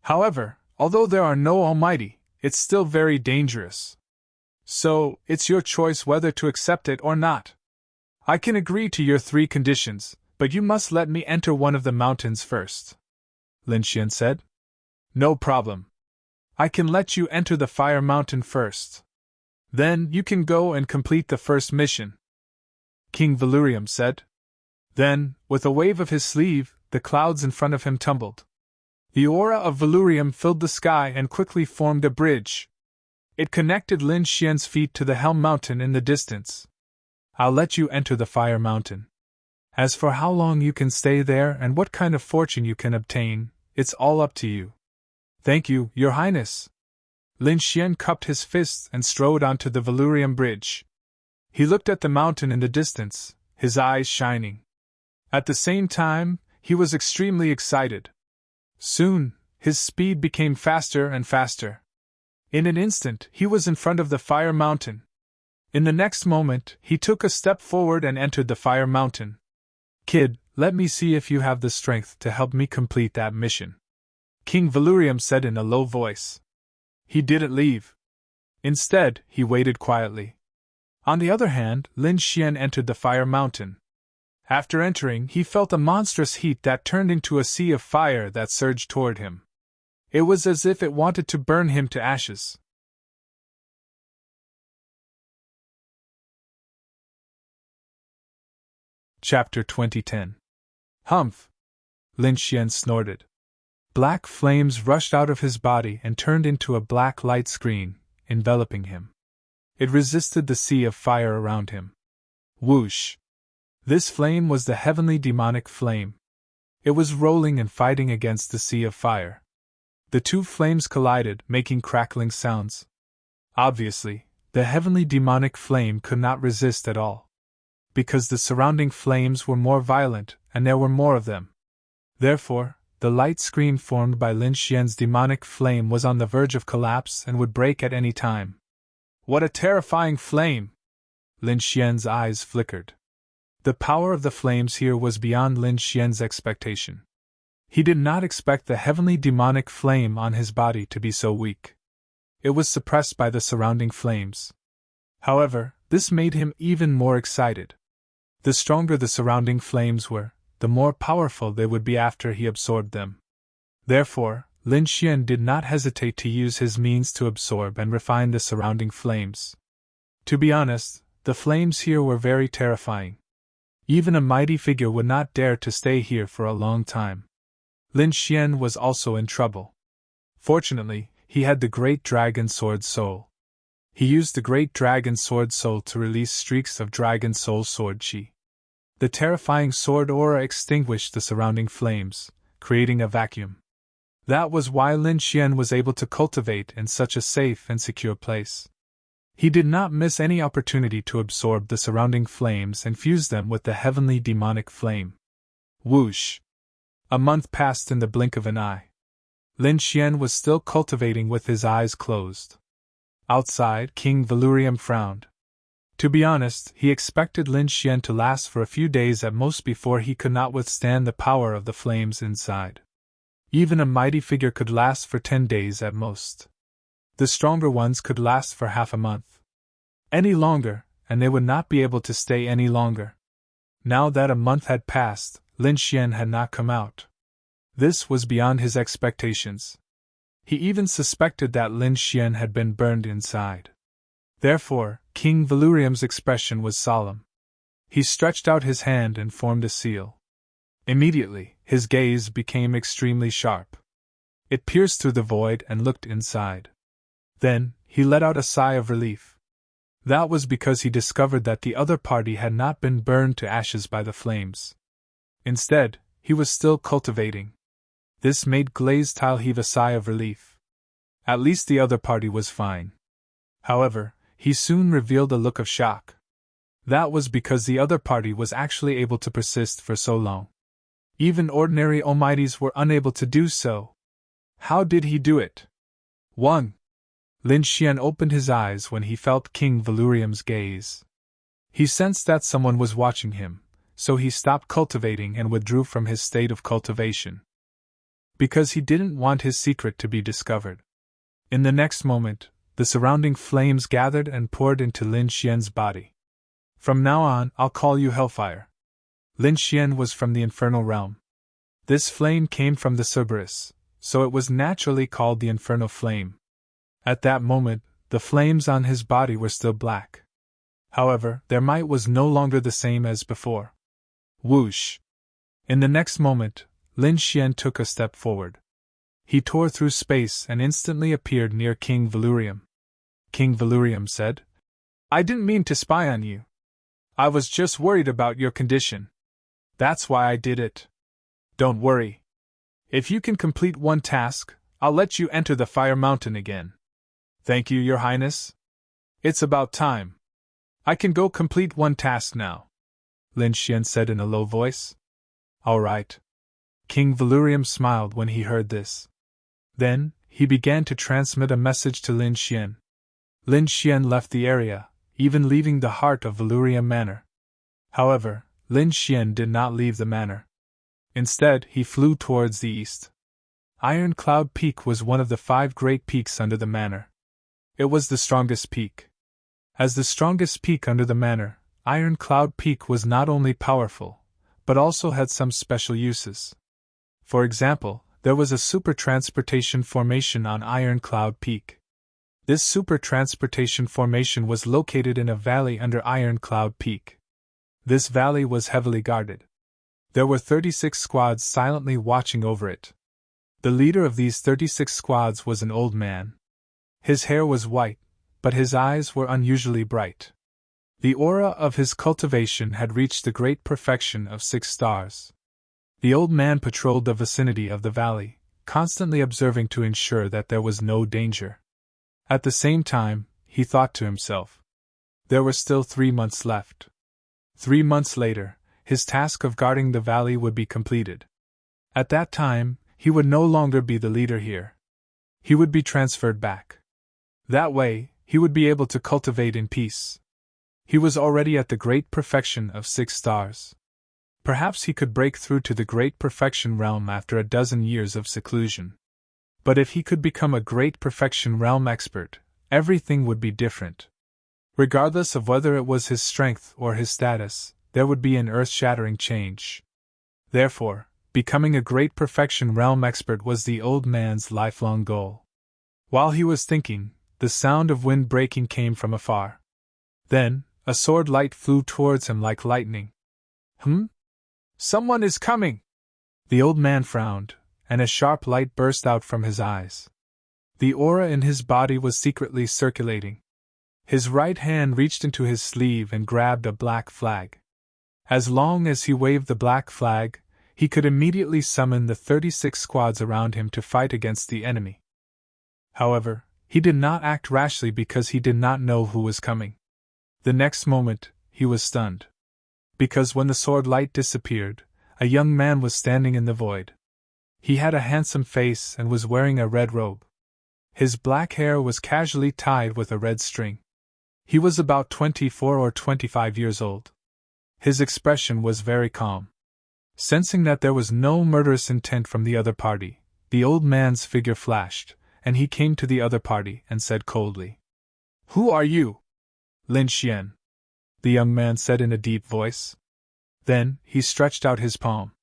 [SPEAKER 1] However, although there are no Almighty, it's still very dangerous. So, it's your choice whether to accept it or not. I can agree to your 3 conditions, but you must let me enter one of the mountains first," Lin Xian said. "No problem. I can let you enter the Fire Mountain first. Then you can go and complete the first mission," King Valurium said. Then, with a wave of his sleeve, the clouds in front of him tumbled. The aura of Valurium filled the sky and quickly formed a bridge. It connected Lin Xian's feet to the Helm Mountain in the distance. "I'll let you enter the Fire Mountain. As for how long you can stay there and what kind of fortune you can obtain, it's all up to you." "Thank you, Your Highness." Lin Xian cupped his fists and strode onto the Valurium bridge. He looked at the mountain in the distance, his eyes shining. At the same time, he was extremely excited. Soon, his speed became faster and faster. In an instant, he was in front of the Fire Mountain. In the next moment, he took a step forward and entered the Fire Mountain. "Kid, let me see if you have the strength to help me complete that mission," King Valurium said in a low voice. He didn't leave. Instead, he waited quietly. On the other hand, Lin Xian entered the Fire Mountain. After entering, he felt a monstrous heat that turned into a sea of fire that surged toward him. It was as if it wanted to burn him to ashes. Chapter 2010. Humph! Lin Xian snorted. Black flames rushed out of his body and turned into a black light screen, enveloping him. It resisted the sea of fire around him. Whoosh! This flame was the heavenly demonic flame. It was rolling and fighting against the sea of fire. The 2 flames collided, making crackling sounds. Obviously, the heavenly demonic flame could not resist at all. Because the surrounding flames were more violent, and there were more of them. Therefore, the light screen formed by Lin Xian's demonic flame was on the verge of collapse and would break at any time. What a terrifying flame! Lin Xian's eyes flickered. The power of the flames here was beyond Lin Xian's expectation. He did not expect the heavenly demonic flame on his body to be so weak. it was suppressed by the surrounding flames. However, this made him even more excited. The stronger the surrounding flames were, the more powerful they would be after he absorbed them. Therefore, Lin Xian did not hesitate to use his means to absorb and refine the surrounding flames. To be honest, the flames here were very terrifying. Even a mighty figure would not dare to stay here for a long time. Lin Xian was also in trouble. Fortunately, he had the Great Dragon Sword Soul. He used the Great Dragon Sword Soul to release streaks of Dragon Soul Sword Chi. The terrifying sword aura extinguished the surrounding flames, creating a vacuum. That was why Lin Xian was able to cultivate in such a safe and secure place. He did not miss any opportunity to absorb the surrounding flames and fuse them with the heavenly demonic flame. Whoosh! A month passed in the blink of an eye. Lin Xian was still cultivating with his eyes closed. Outside, King Valurium frowned. To be honest, he expected Lin Xian to last for a few days at most before he could not withstand the power of the flames inside. Even a mighty figure could last for 10 days at most. The stronger ones could last for half a month. Any longer, and they would not be able to stay any longer. Now that a month had passed, Lin Xian had not come out. This was beyond his expectations. He even suspected that Lin Xian had been burned inside. Therefore, King Valurium's expression was solemn. He stretched out his hand and formed a seal. Immediately, his gaze became extremely sharp. It pierced through the void and looked inside. Then, he let out a sigh of relief. That was because he discovered that the other party had not been burned to ashes by the flames. Instead, he was still cultivating. This made Glazed Tile heave a sigh of relief. At least the other party was fine. However, he soon revealed a look of shock. That was because the other party was actually able to persist for so long. Even ordinary almighties were unable to do so. How did he do it? 1. Lin Xian opened his eyes when he felt King Valurium's gaze. He sensed that someone was watching him, so he stopped cultivating and withdrew from his state of cultivation. Because he didn't want his secret to be discovered. In the next moment, the surrounding flames gathered and poured into Lin Xian's body. From now on, I'll call you Hellfire. Lin Xian was from the infernal realm. This flame came from the Cerberus, so it was naturally called the infernal flame. At that moment, the flames on his body were still black. However, their might was no longer the same as before. Whoosh! In the next moment, Lin Xian took a step forward. He tore through space and instantly appeared near King Valurium. King Valurium said, "I didn't mean to spy on you. I was just worried about your condition. That's why I did it. Don't worry. If you can complete one task, I'll let you enter the Fire Mountain again." "Thank you, Your Highness. It's about time. I can go complete one task now," Lin Xian said in a low voice. "All right." King Valurium smiled when he heard this. Then, he began to transmit a message to Lin Xian. Lin Xian left the area, even leaving the heart of Valurium Manor. However, Lin Xian did not leave the manor. Instead, he flew towards the east. Iron Cloud Peak was one of the 5 great peaks under the manor. It was the strongest peak. As the strongest peak under the manor, Iron Cloud Peak was not only powerful, but also had some special uses. For example, there was a super transportation formation on Iron Cloud Peak. This super transportation formation was located in a valley under Iron Cloud Peak. This valley was heavily guarded. There were 36 squads silently watching over it. The leader of these 36 squads was an old man. His hair was white, but his eyes were unusually bright. The aura of his cultivation had reached the great perfection of 6 stars. The old man patrolled the vicinity of the valley, constantly observing to ensure that there was no danger. At the same time, he thought to himself. There were still 3 months left. 3 months later, his task of guarding the valley would be completed. At that time, he would no longer be the leader here. He would be transferred back. That way, he would be able to cultivate in peace. He was already at the great perfection of 6 stars. Perhaps he could break through to the great perfection realm after a dozen years of seclusion. But if he could become a great perfection realm expert, everything would be different. Regardless of whether it was his strength or his status, there would be an earth-shattering change. Therefore, becoming a great perfection realm expert was the old man's lifelong goal. While he was thinking, the sound of wind breaking came from afar. Then, a sword light flew towards him like lightning. Someone is coming! The old man frowned, and a sharp light burst out from his eyes. The aura in his body was secretly circulating. His right hand reached into his sleeve and grabbed a black flag. As long as he waved the black flag, he could immediately summon the 36 squads around him to fight against the enemy. However, he did not act rashly because he did not know who was coming. The next moment, he was stunned. Because when the sword light disappeared, a young man was standing in the void. He had a handsome face and was wearing a red robe. His black hair was casually tied with a red string. He was about 24 or 25 years old. His expression was very calm. Sensing that there was no murderous intent from the other party, the old man's figure flashed, and he came to the other party and said coldly, "Who are you?" "Lin Xian," the young man said in a deep voice. Then, he stretched out his palm.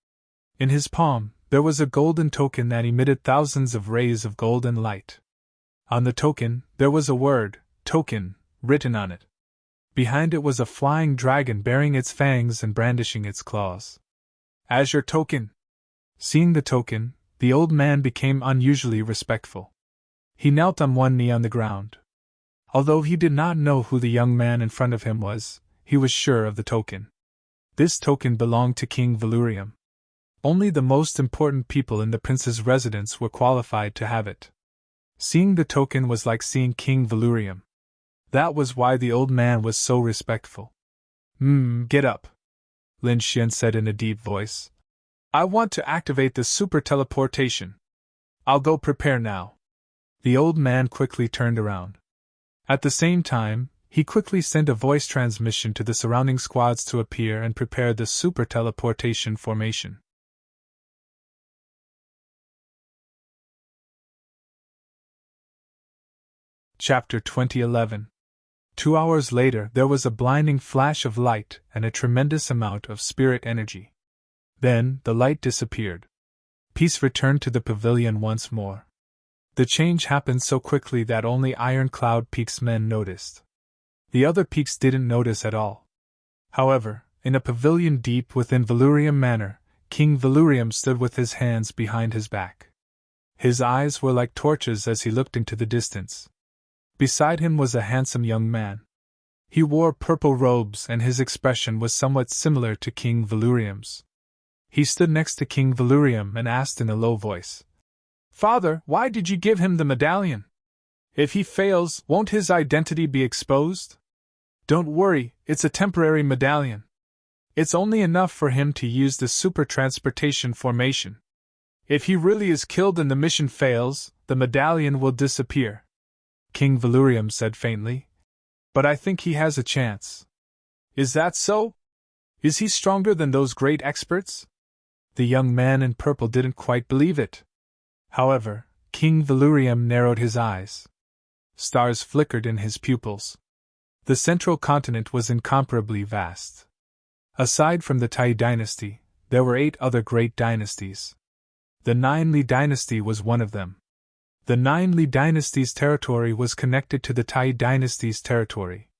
[SPEAKER 1] In his palm, there was a golden token that emitted thousands of rays of golden light. On the token, there was a word, "Token," written on it. Behind it was a flying dragon bearing its fangs and brandishing its claws. "As your token." Seeing the token, the old man became unusually respectful. He knelt on one knee on the ground. Although he did not know who the young man in front of him was, he was sure of the token. This token belonged to King Valurium. Only the most important people in the prince's residence were qualified to have it. Seeing the token was like seeing King Valurium. That was why the old man was so respectful. Get up," Lin Xian said in a deep voice. "I want to activate the super teleportation. I'll go prepare now." The old man quickly turned around. At the same time, he quickly sent a voice transmission to the surrounding squads to appear and prepare the super teleportation formation. Chapter 2011. 2 hours later, there was a blinding flash of light and a tremendous amount of spirit energy. Then, the light disappeared. Peace returned to the pavilion once more. The change happened so quickly that only Iron Cloud Peak's men noticed. The other peaks didn't notice at all. However, in a pavilion deep within Valurium Manor, King Valurium stood with his hands behind his back. His eyes were like torches as he looked into the distance. Beside him was a handsome young man. He wore purple robes and his expression was somewhat similar to King Valurium's. He stood next to King Valurium and asked in a low voice, "Father, why did you give him the medallion? If he fails, won't his identity be exposed?" "Don't worry, it's a temporary medallion. It's only enough for him to use the super transportation formation. If he really is killed and the mission fails, the medallion will disappear," King Valurium said faintly. "But I think he has a chance." "Is that so? Is he stronger than those great experts?" The young man in purple didn't quite believe it. However, King Valurium narrowed his eyes. Stars flickered in his pupils. The central continent was incomparably vast. Aside from the Tai dynasty, there were 8 other great dynasties. The Nine Li dynasty was one of them. The Nine Li dynasty's territory was connected to the Tai dynasty's territory.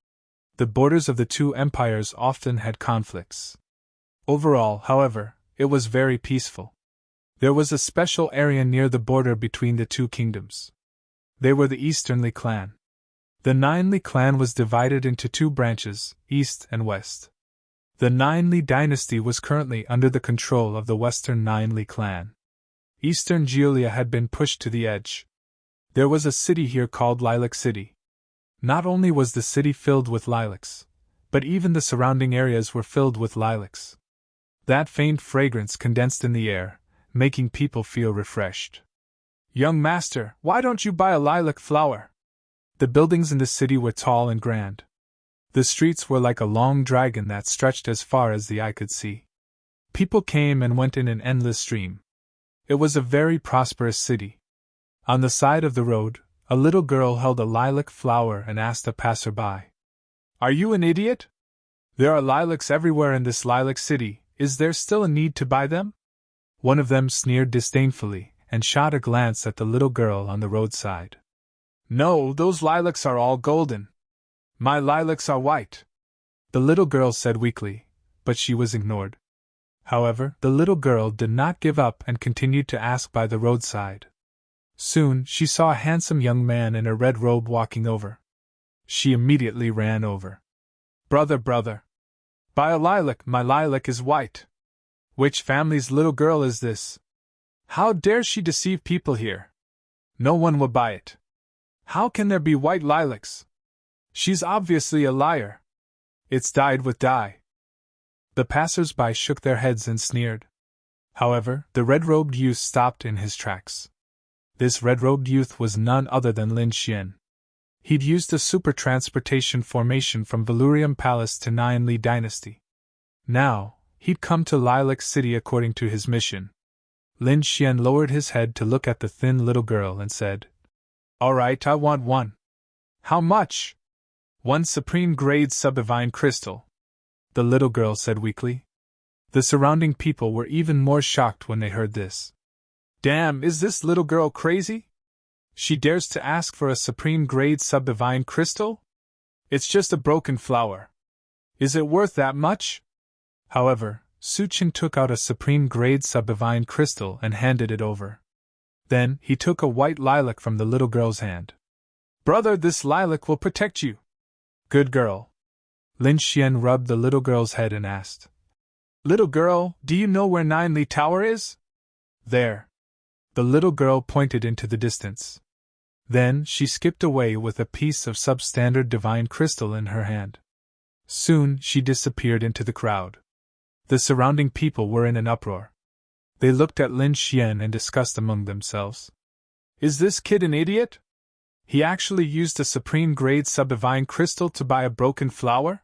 [SPEAKER 1] The borders of the two empires often had conflicts. Overall, however, it was very peaceful. There was a special area near the border between the two kingdoms. They were the Eastern Li clan. The Nine Li clan was divided into 2 branches, East and West. The Nine Li dynasty was currently under the control of the Western Nine Li clan. Eastern Geolia had been pushed to the edge. There was a city here called Lilac City. Not only was the city filled with lilacs, but even the surrounding areas were filled with lilacs. That faint fragrance condensed in the air, making people feel refreshed. "Young master, why don't you buy a lilac flower?" The buildings in the city were tall and grand. The streets were like a long dragon that stretched as far as the eye could see. People came and went in an endless stream. It was a very prosperous city. On the side of the road, a little girl held a lilac flower and asked a passerby, "Are you an idiot? There are lilacs everywhere in this lilac city, is there still a need to buy them?" One of them sneered disdainfully and shot a glance at the little girl on the roadside. "No, those lilacs are all golden. My lilacs are white," the little girl said weakly, but she was ignored. However, the little girl did not give up and continued to ask by the roadside. Soon she saw a handsome young man in a red robe walking over. She immediately ran over. "Brother, brother! Buy a lilac, my lilac is white. Which family's little girl is this? How dare she deceive people here? No one will buy it. How can there be white lilacs? She's obviously a liar. It's dyed with dye." The passers-by shook their heads and sneered. However, the red-robed youth stopped in his tracks. This red-robed youth was none other than Lin Xian. He'd used a super-transportation formation from Valurium Palace to Nine Li Dynasty. Now, he'd come to Lilac City according to his mission. Lin Xian lowered his head to look at the thin little girl and said, "All right, I want one." "How much?" "One supreme-grade subdivine crystal," the little girl said weakly. The surrounding people were even more shocked when they heard this. "Damn, is this little girl crazy? She dares to ask for a supreme-grade subdivine crystal? It's just a broken flower. Is it worth that much?" However, Suchin took out a supreme-grade subdivine crystal and handed it over. Then, he took a white lilac from the little girl's hand. "Brother, this lilac will protect you." "Good girl." Lin Xian rubbed the little girl's head and asked, "Little girl, do you know where Nine Li Tower is?" "There." The little girl pointed into the distance. Then she skipped away with a piece of substandard divine crystal in her hand. Soon she disappeared into the crowd. The surrounding people were in an uproar. They looked at Lin Xian and discussed among themselves. "Is this kid an idiot? He actually used a supreme-grade subdivine crystal to buy a broken flower?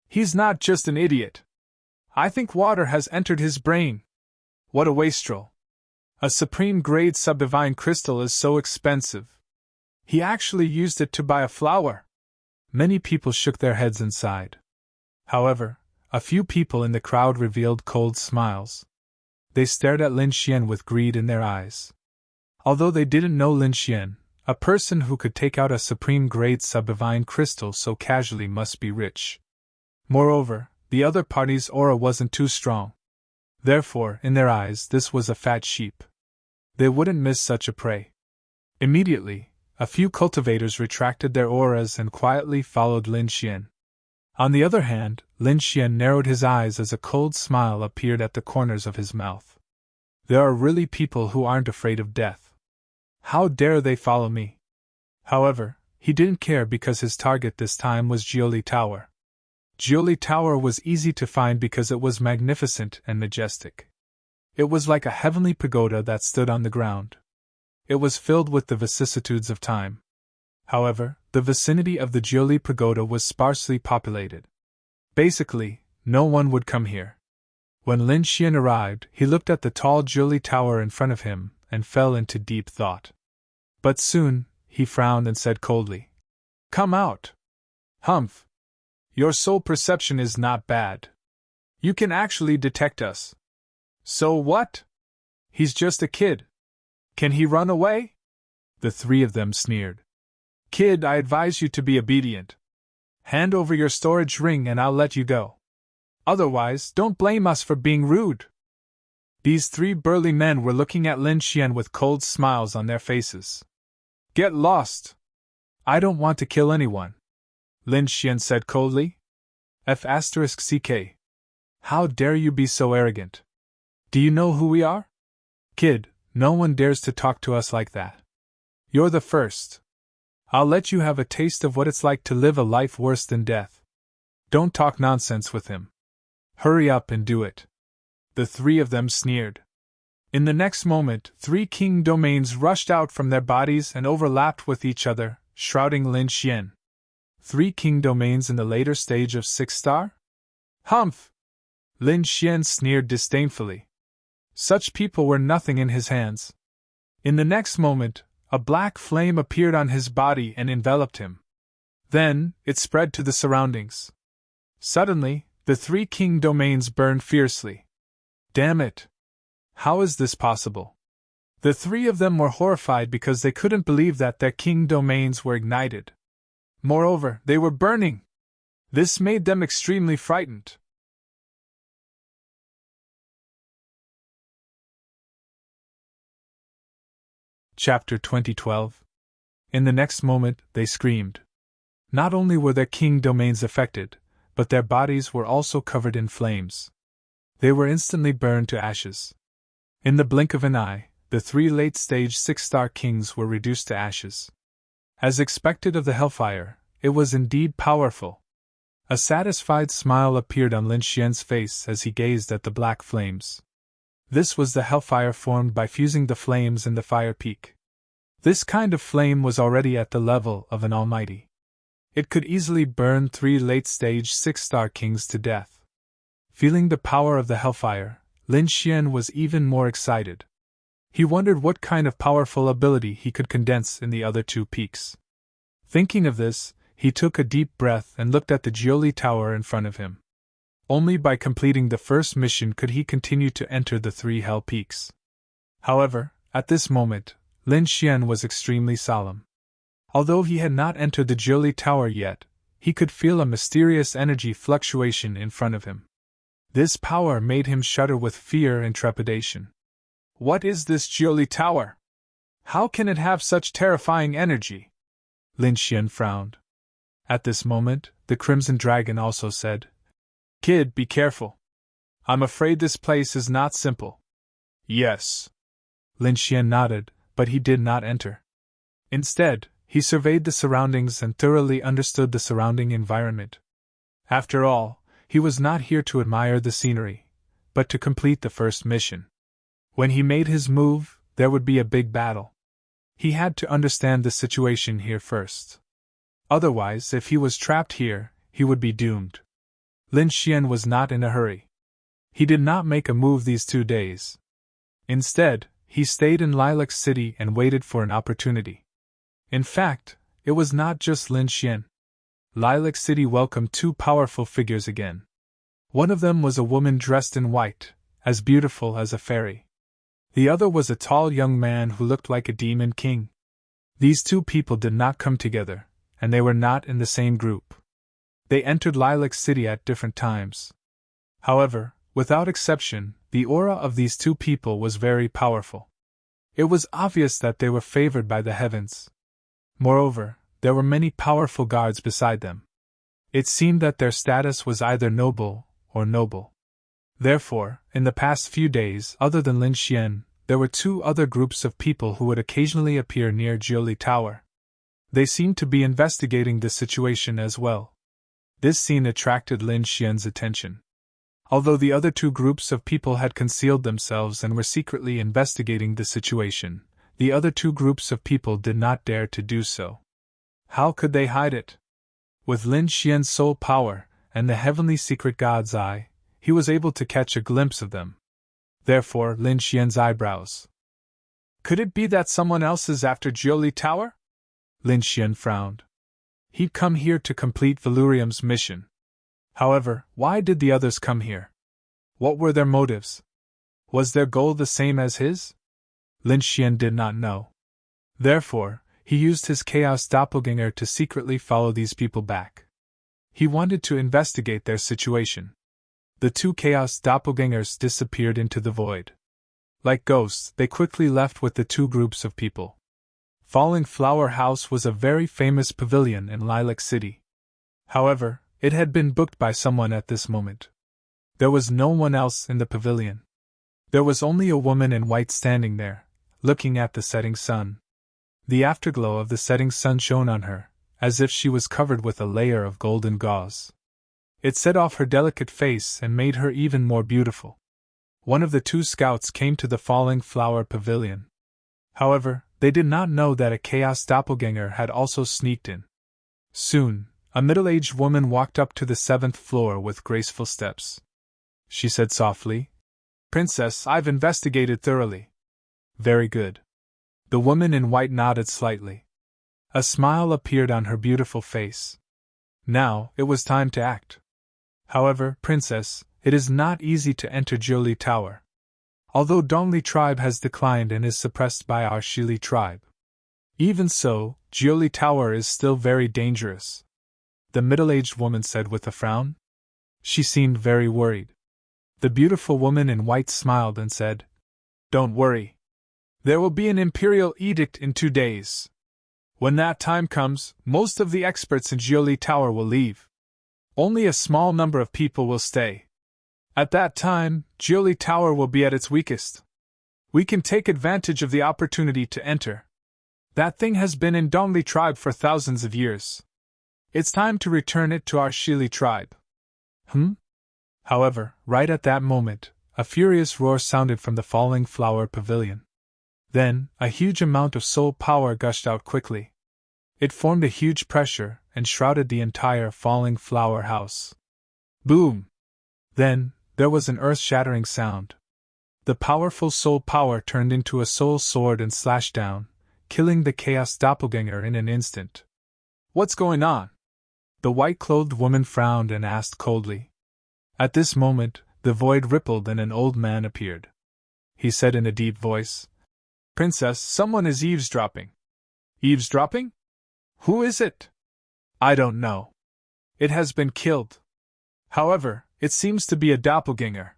[SPEAKER 1] He's not just an idiot. I think water has entered his brain. What a wastrel. A supreme-grade subdivine crystal is so expensive. He actually used it to buy a flower." Many people shook their heads and sighed. However, a few people in the crowd revealed cold smiles. They stared at Lin Xian with greed in their eyes. Although they didn't know Lin Xian, a person who could take out a supreme-grade subdivine crystal so casually must be rich. Moreover, the other party's aura wasn't too strong. Therefore, in their eyes, this was a fat sheep. They wouldn't miss such a prey. Immediately, a few cultivators retracted their auras and quietly followed Lin Xian. On the other hand, Lin Xian narrowed his eyes as a cold smile appeared at the corners of his mouth. There are really people who aren't afraid of death. How dare they follow me? However, he didn't care because his target this time was Jiuli Tower. Jiuli Tower was easy to find because it was magnificent and majestic. It was like a heavenly pagoda that stood on the ground. It was filled with the vicissitudes of time. However, the vicinity of the Jiuli pagoda was sparsely populated. Basically, no one would come here. When Lin Xian arrived, he looked at the tall Jiuli Tower in front of him and fell into deep thought. But soon, he frowned and said coldly, "Come out." "Humph. Your soul perception is not bad. You can actually detect us." "So what? He's just a kid. Can he run away?" The three of them sneered. "Kid, I advise you to be obedient. Hand over your storage ring and I'll let you go. Otherwise, don't blame us for being rude." These three burly men were looking at Lin Xian with cold smiles on their faces. "Get lost. I don't want to kill anyone," Lin Xian said coldly. F***ck. How dare you be so arrogant? Do you know who we are? Kid, no one dares to talk to us like that. You're the first. I'll let you have a taste of what it's like to live a life worse than death. Don't talk nonsense with him. Hurry up and do it." The three of them sneered. In the next moment, 3 king domains rushed out from their bodies and overlapped with each other, shrouding Lin Xian. 3 king domains in the later stage of 6-star? Humph! Lin Xian sneered disdainfully. Such people were nothing in his hands. In the next moment, A black flame appeared on his body and enveloped him. Then, it spread to the surroundings. Suddenly, the 3 king domains burned fiercely. Damn it! How is this possible? The 3 of them were horrified because they couldn't believe that their king domains were ignited. Moreover, they were burning! This made them extremely frightened. Chapter 2012. In the next moment, they screamed. Not only were their king domains affected, but their bodies were also covered in flames. They were instantly burned to ashes. In the blink of an eye, the 3 late-stage 6-star kings were reduced to ashes. As expected of the hellfire, it was indeed powerful. A satisfied smile appeared on Lin Xian's face as he gazed at the black flames. This was the hellfire formed by fusing the flames in the fire peak. This kind of flame was already at the level of an almighty. It could easily burn 3 late-stage 6-star kings to death. Feeling the power of the hellfire, Lin Xian was even more excited. He wondered what kind of powerful ability he could condense in the other 2 peaks. Thinking of this, he took a deep breath and looked at the Jiuli Tower in front of him. Only by completing the first mission could he continue to enter the 3 hell peaks. However, at this moment, Lin Xian was extremely solemn. Although he had not entered the Jiuli Tower yet, he could feel a mysterious energy fluctuation in front of him. This power made him shudder with fear and trepidation. What is this Jiuli Tower? How can it have such terrifying energy? Lin Xian frowned. At this moment, the Crimson Dragon also said, Kid, be careful. I'm afraid this place is not simple. Yes. Lin Xian nodded, but he did not enter. Instead, he surveyed the surroundings and thoroughly understood the surrounding environment. After all, he was not here to admire the scenery, but to complete the first mission. When he made his move, there would be a big battle. He had to understand the situation here first. Otherwise, if he was trapped here, he would be doomed. Lin Xian was not in a hurry. He did not make a move these 2 days. Instead, he stayed in Lilac City and waited for an opportunity. In fact, it was not just Lin Xian. Lilac City welcomed 2 powerful figures again. One of them was a woman dressed in white, as beautiful as a fairy. The other was a tall young man who looked like a demon king. These 2 people did not come together, and they were not in the same group. They entered Lilac City at different times. However, without exception, the aura of these 2 people was very powerful. It was obvious that they were favored by the heavens. Moreover, there were many powerful guards beside them. It seemed that their status was either noble or noble. Therefore, in the past few days, other than Lin Xian, there were 2 other groups of people who would occasionally appear near Jiuli Tower. They seemed to be investigating the situation as well. This scene attracted Lin Xian's attention. Although the other 2 groups of people had concealed themselves and were secretly investigating the situation, the other 2 groups of people did not dare to do so. How could they hide it? With Lin Xian's soul power and the heavenly secret God's eye, he was able to catch a glimpse of them. Therefore, Lin Xian's eyebrows. Could it be that someone else is after Jiuli Tower? Lin Xian frowned. He'd come here to complete Valurium's mission. However, why did the others come here? What were their motives? Was their goal the same as his? Lin Xian did not know. Therefore, he used his Chaos Doppelganger to secretly follow these people back. He wanted to investigate their situation. The 2 Chaos Doppelgangers disappeared into the void. Like ghosts, they quickly left with the 2 groups of people. Falling Flower House was a very famous pavilion in Lilac City. However, it had been booked by someone at this moment. There was no one else in the pavilion. There was only a woman in white standing there, looking at the setting sun. The afterglow of the setting sun shone on her, as if she was covered with a layer of golden gauze. It set off her delicate face and made her even more beautiful. One of the 2 scouts came to the Falling Flower Pavilion. However, they did not know that a Chaos Doppelganger had also sneaked in. Soon, a middle-aged woman walked up to the 7th floor with graceful steps. She said softly, "Princess, I've investigated thoroughly." "Very good. The woman in white nodded slightly. A smile appeared on her beautiful face. Now, it was time to act. However, Princess, it is not easy to enter Jiuli Tower. Although Dongli tribe has declined and is suppressed by our Shili tribe. Even so, Jiuli Tower is still very dangerous. The middle-aged woman said with a frown. She seemed very worried. The beautiful woman in white smiled and said, Don't worry. There will be an imperial edict in 2 days. When that time comes, most of the experts in Jiuli Tower will leave. Only a small number of people will stay. At that time, Jiuli Tower will be at its weakest. We can take advantage of the opportunity to enter. That thing has been in Dongli tribe for thousands of years. It's time to return it to our Shili tribe. However, right at that moment, a furious roar sounded from the falling flower pavilion. Then, a huge amount of soul power gushed out quickly. It formed a huge pressure and shrouded the entire falling flower house. Boom! Then, there was an earth-shattering sound. The powerful soul power turned into a soul sword and slashed down, killing the chaos doppelganger in an instant. What's going on? The white-clothed woman frowned and asked coldly. At this moment, the void rippled and an old man appeared. He said in a deep voice, Princess, someone is eavesdropping. Eavesdropping? Who is it? I don't know. It has been killed. However, it seems to be a doppelganger.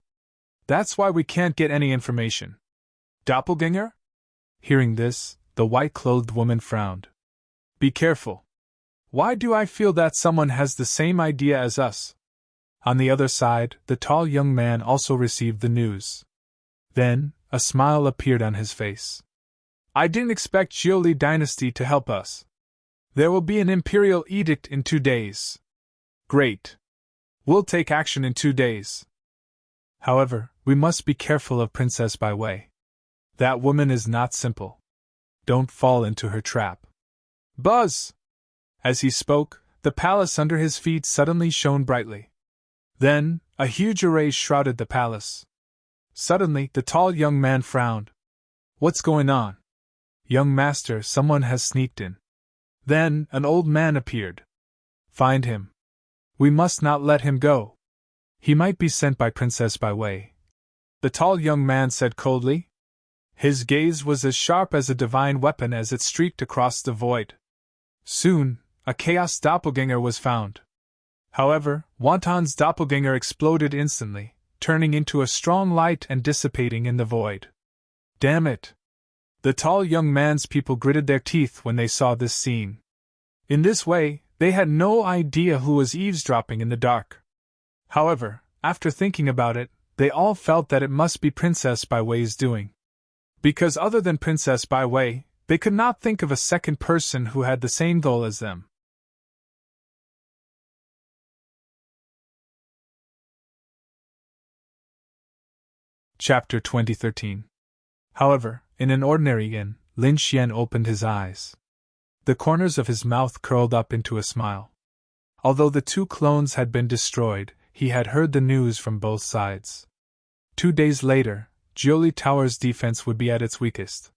[SPEAKER 1] That's why we can't get any information. Doppelganger? Hearing this, the white-clothed woman frowned. Be careful. Why do I feel that someone has the same idea as us? On the other side, the tall young man also received the news. Then, a smile appeared on his face. I didn't expect Jiuli dynasty to help us. There will be an imperial edict in 2 days. Great. We'll take action in 2 days. However, we must be careful of Princess Bai Wei. That woman is not simple. Don't fall into her trap. Buzz! As he spoke, the palace under his feet suddenly shone brightly. Then, a huge array shrouded the palace. Suddenly, the tall young man frowned. What's going on? Young master, someone has sneaked in. Then, an old man appeared. Find him. We must not let him go. He might be sent by Princess Bai Wei. The tall young man said coldly. His gaze was as sharp as a divine weapon as it streaked across the void. Soon, a chaos doppelganger was found. However, Wonton's doppelganger exploded instantly, turning into a strong light and dissipating in the void. Damn it! The tall young man's people gritted their teeth when they saw this scene. In this way, they had no idea who was eavesdropping in the dark. However, after thinking about it, they all felt that it must be Princess Bai Wei's doing. Because other than Princess Bai Wei, they could not think of a second person who had the same goal as them. Chapter 2013. However, in an ordinary inn, Lin Xian opened his eyes. The corners of his mouth curled up into a smile. Although the 2 clones had been destroyed, he had heard the news from both sides. 2 days later, Jiuli Tower's defense would be at its weakest.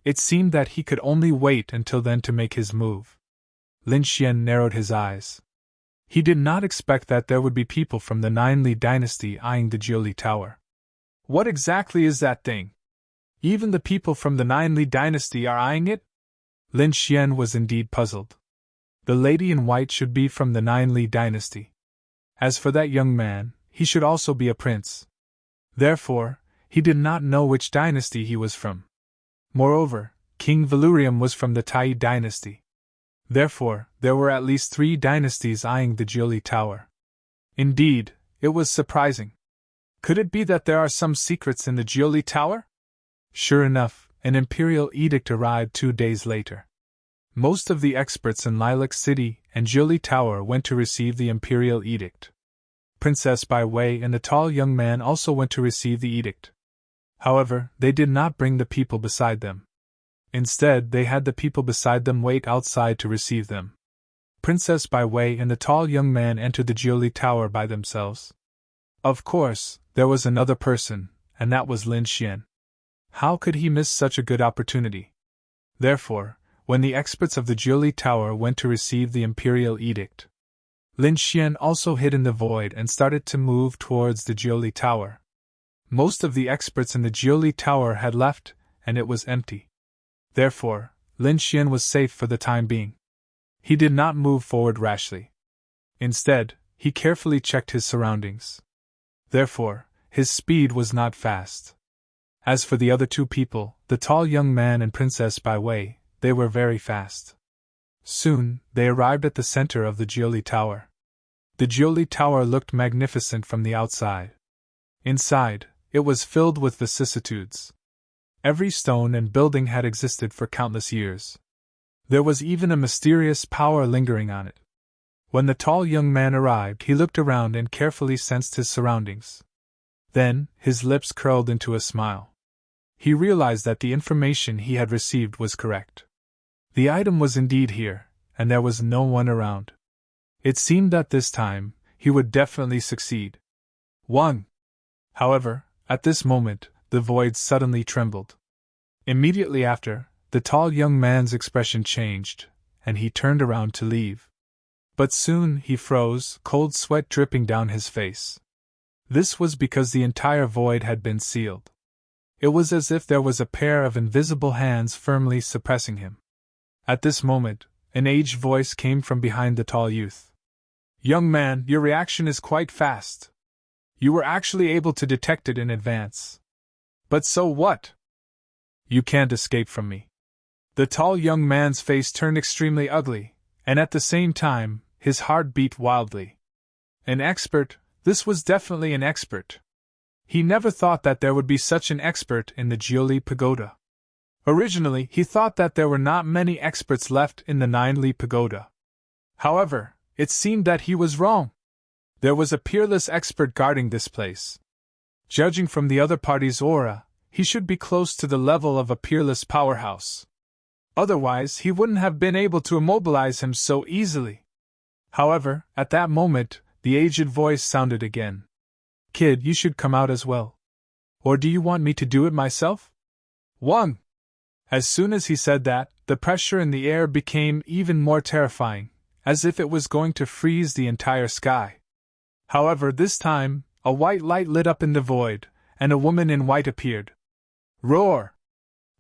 [SPEAKER 1] It seemed that he could only wait until then to make his move. Lin Xian narrowed his eyes. He did not expect that there would be people from the Nine Li dynasty eyeing the Jiuli Tower. What exactly is that thing? Even the people from the Nine Li dynasty are eyeing it? Lin Xian was indeed puzzled. The lady in white should be from the Nine Li dynasty. As for that young man, he should also be a prince. Therefore, he did not know which dynasty he was from. Moreover, King Valurium was from the Tai dynasty. Therefore, there were at least 3 dynasties eyeing the Jiuli Tower. Indeed, it was surprising. Could it be that there are some secrets in the Jiuli Tower? Sure enough, an imperial edict arrived 2 days later. Most of the experts in Lilac City and Jiuli Tower went to receive the imperial edict. Princess Bai Wei and the tall young man also went to receive the edict. However, they did not bring the people beside them. Instead, they had the people beside them wait outside to receive them. Princess Bai Wei and the tall young man entered the Jiuli Tower by themselves. Of course, there was another person, and that was Lin Xian. How could he miss such a good opportunity? Therefore, when the experts of the Jiuli Tower went to receive the imperial edict, Lin Xian also hid in the void and started to move towards the Jiuli Tower. Most of the experts in the Jiuli Tower had left, and it was empty. Therefore, Lin Xian was safe for the time being. He did not move forward rashly. Instead, he carefully checked his surroundings. Therefore, his speed was not fast. As for the other two people, the tall young man and Princess Bai Wei, they were very fast. Soon, they arrived at the center of the Jiuli Tower. The Jiuli Tower looked magnificent from the outside. Inside, it was filled with vicissitudes. Every stone and building had existed for countless years. There was even a mysterious power lingering on it. When the tall young man arrived, he looked around and carefully sensed his surroundings. Then, his lips curled into a smile. He realized that the information he had received was correct. The item was indeed here, and there was no one around. It seemed that this time, he would definitely succeed. 1. However, at this moment, the void suddenly trembled. Immediately after, the tall young man's expression changed, and he turned around to leave. But soon he froze, cold sweat dripping down his face. This was because the entire void had been sealed. It was as if there was a pair of invisible hands firmly suppressing him. At this moment, an aged voice came from behind the tall youth. "Young man, your reaction is quite fast. You were actually able to detect it in advance. But so what? You can't escape from me." The tall young man's face turned extremely ugly, and at the same time, his heart beat wildly. An expert, this was definitely an expert. He never thought that there would be such an expert in the Jiuli Pagoda. Originally, he thought that there were not many experts left in the 9-Li Pagoda. However, it seemed that he was wrong. There was a peerless expert guarding this place. Judging from the other party's aura, he should be close to the level of a peerless powerhouse. Otherwise, he wouldn't have been able to immobilize him so easily. However, at that moment, the aged voice sounded again. "Kid, you should come out as well. Or do you want me to do it myself?" 1. As soon as he said that, the pressure in the air became even more terrifying, as if it was going to freeze the entire sky. However, this time, a white light lit up in the void, and a woman in white appeared. Roar!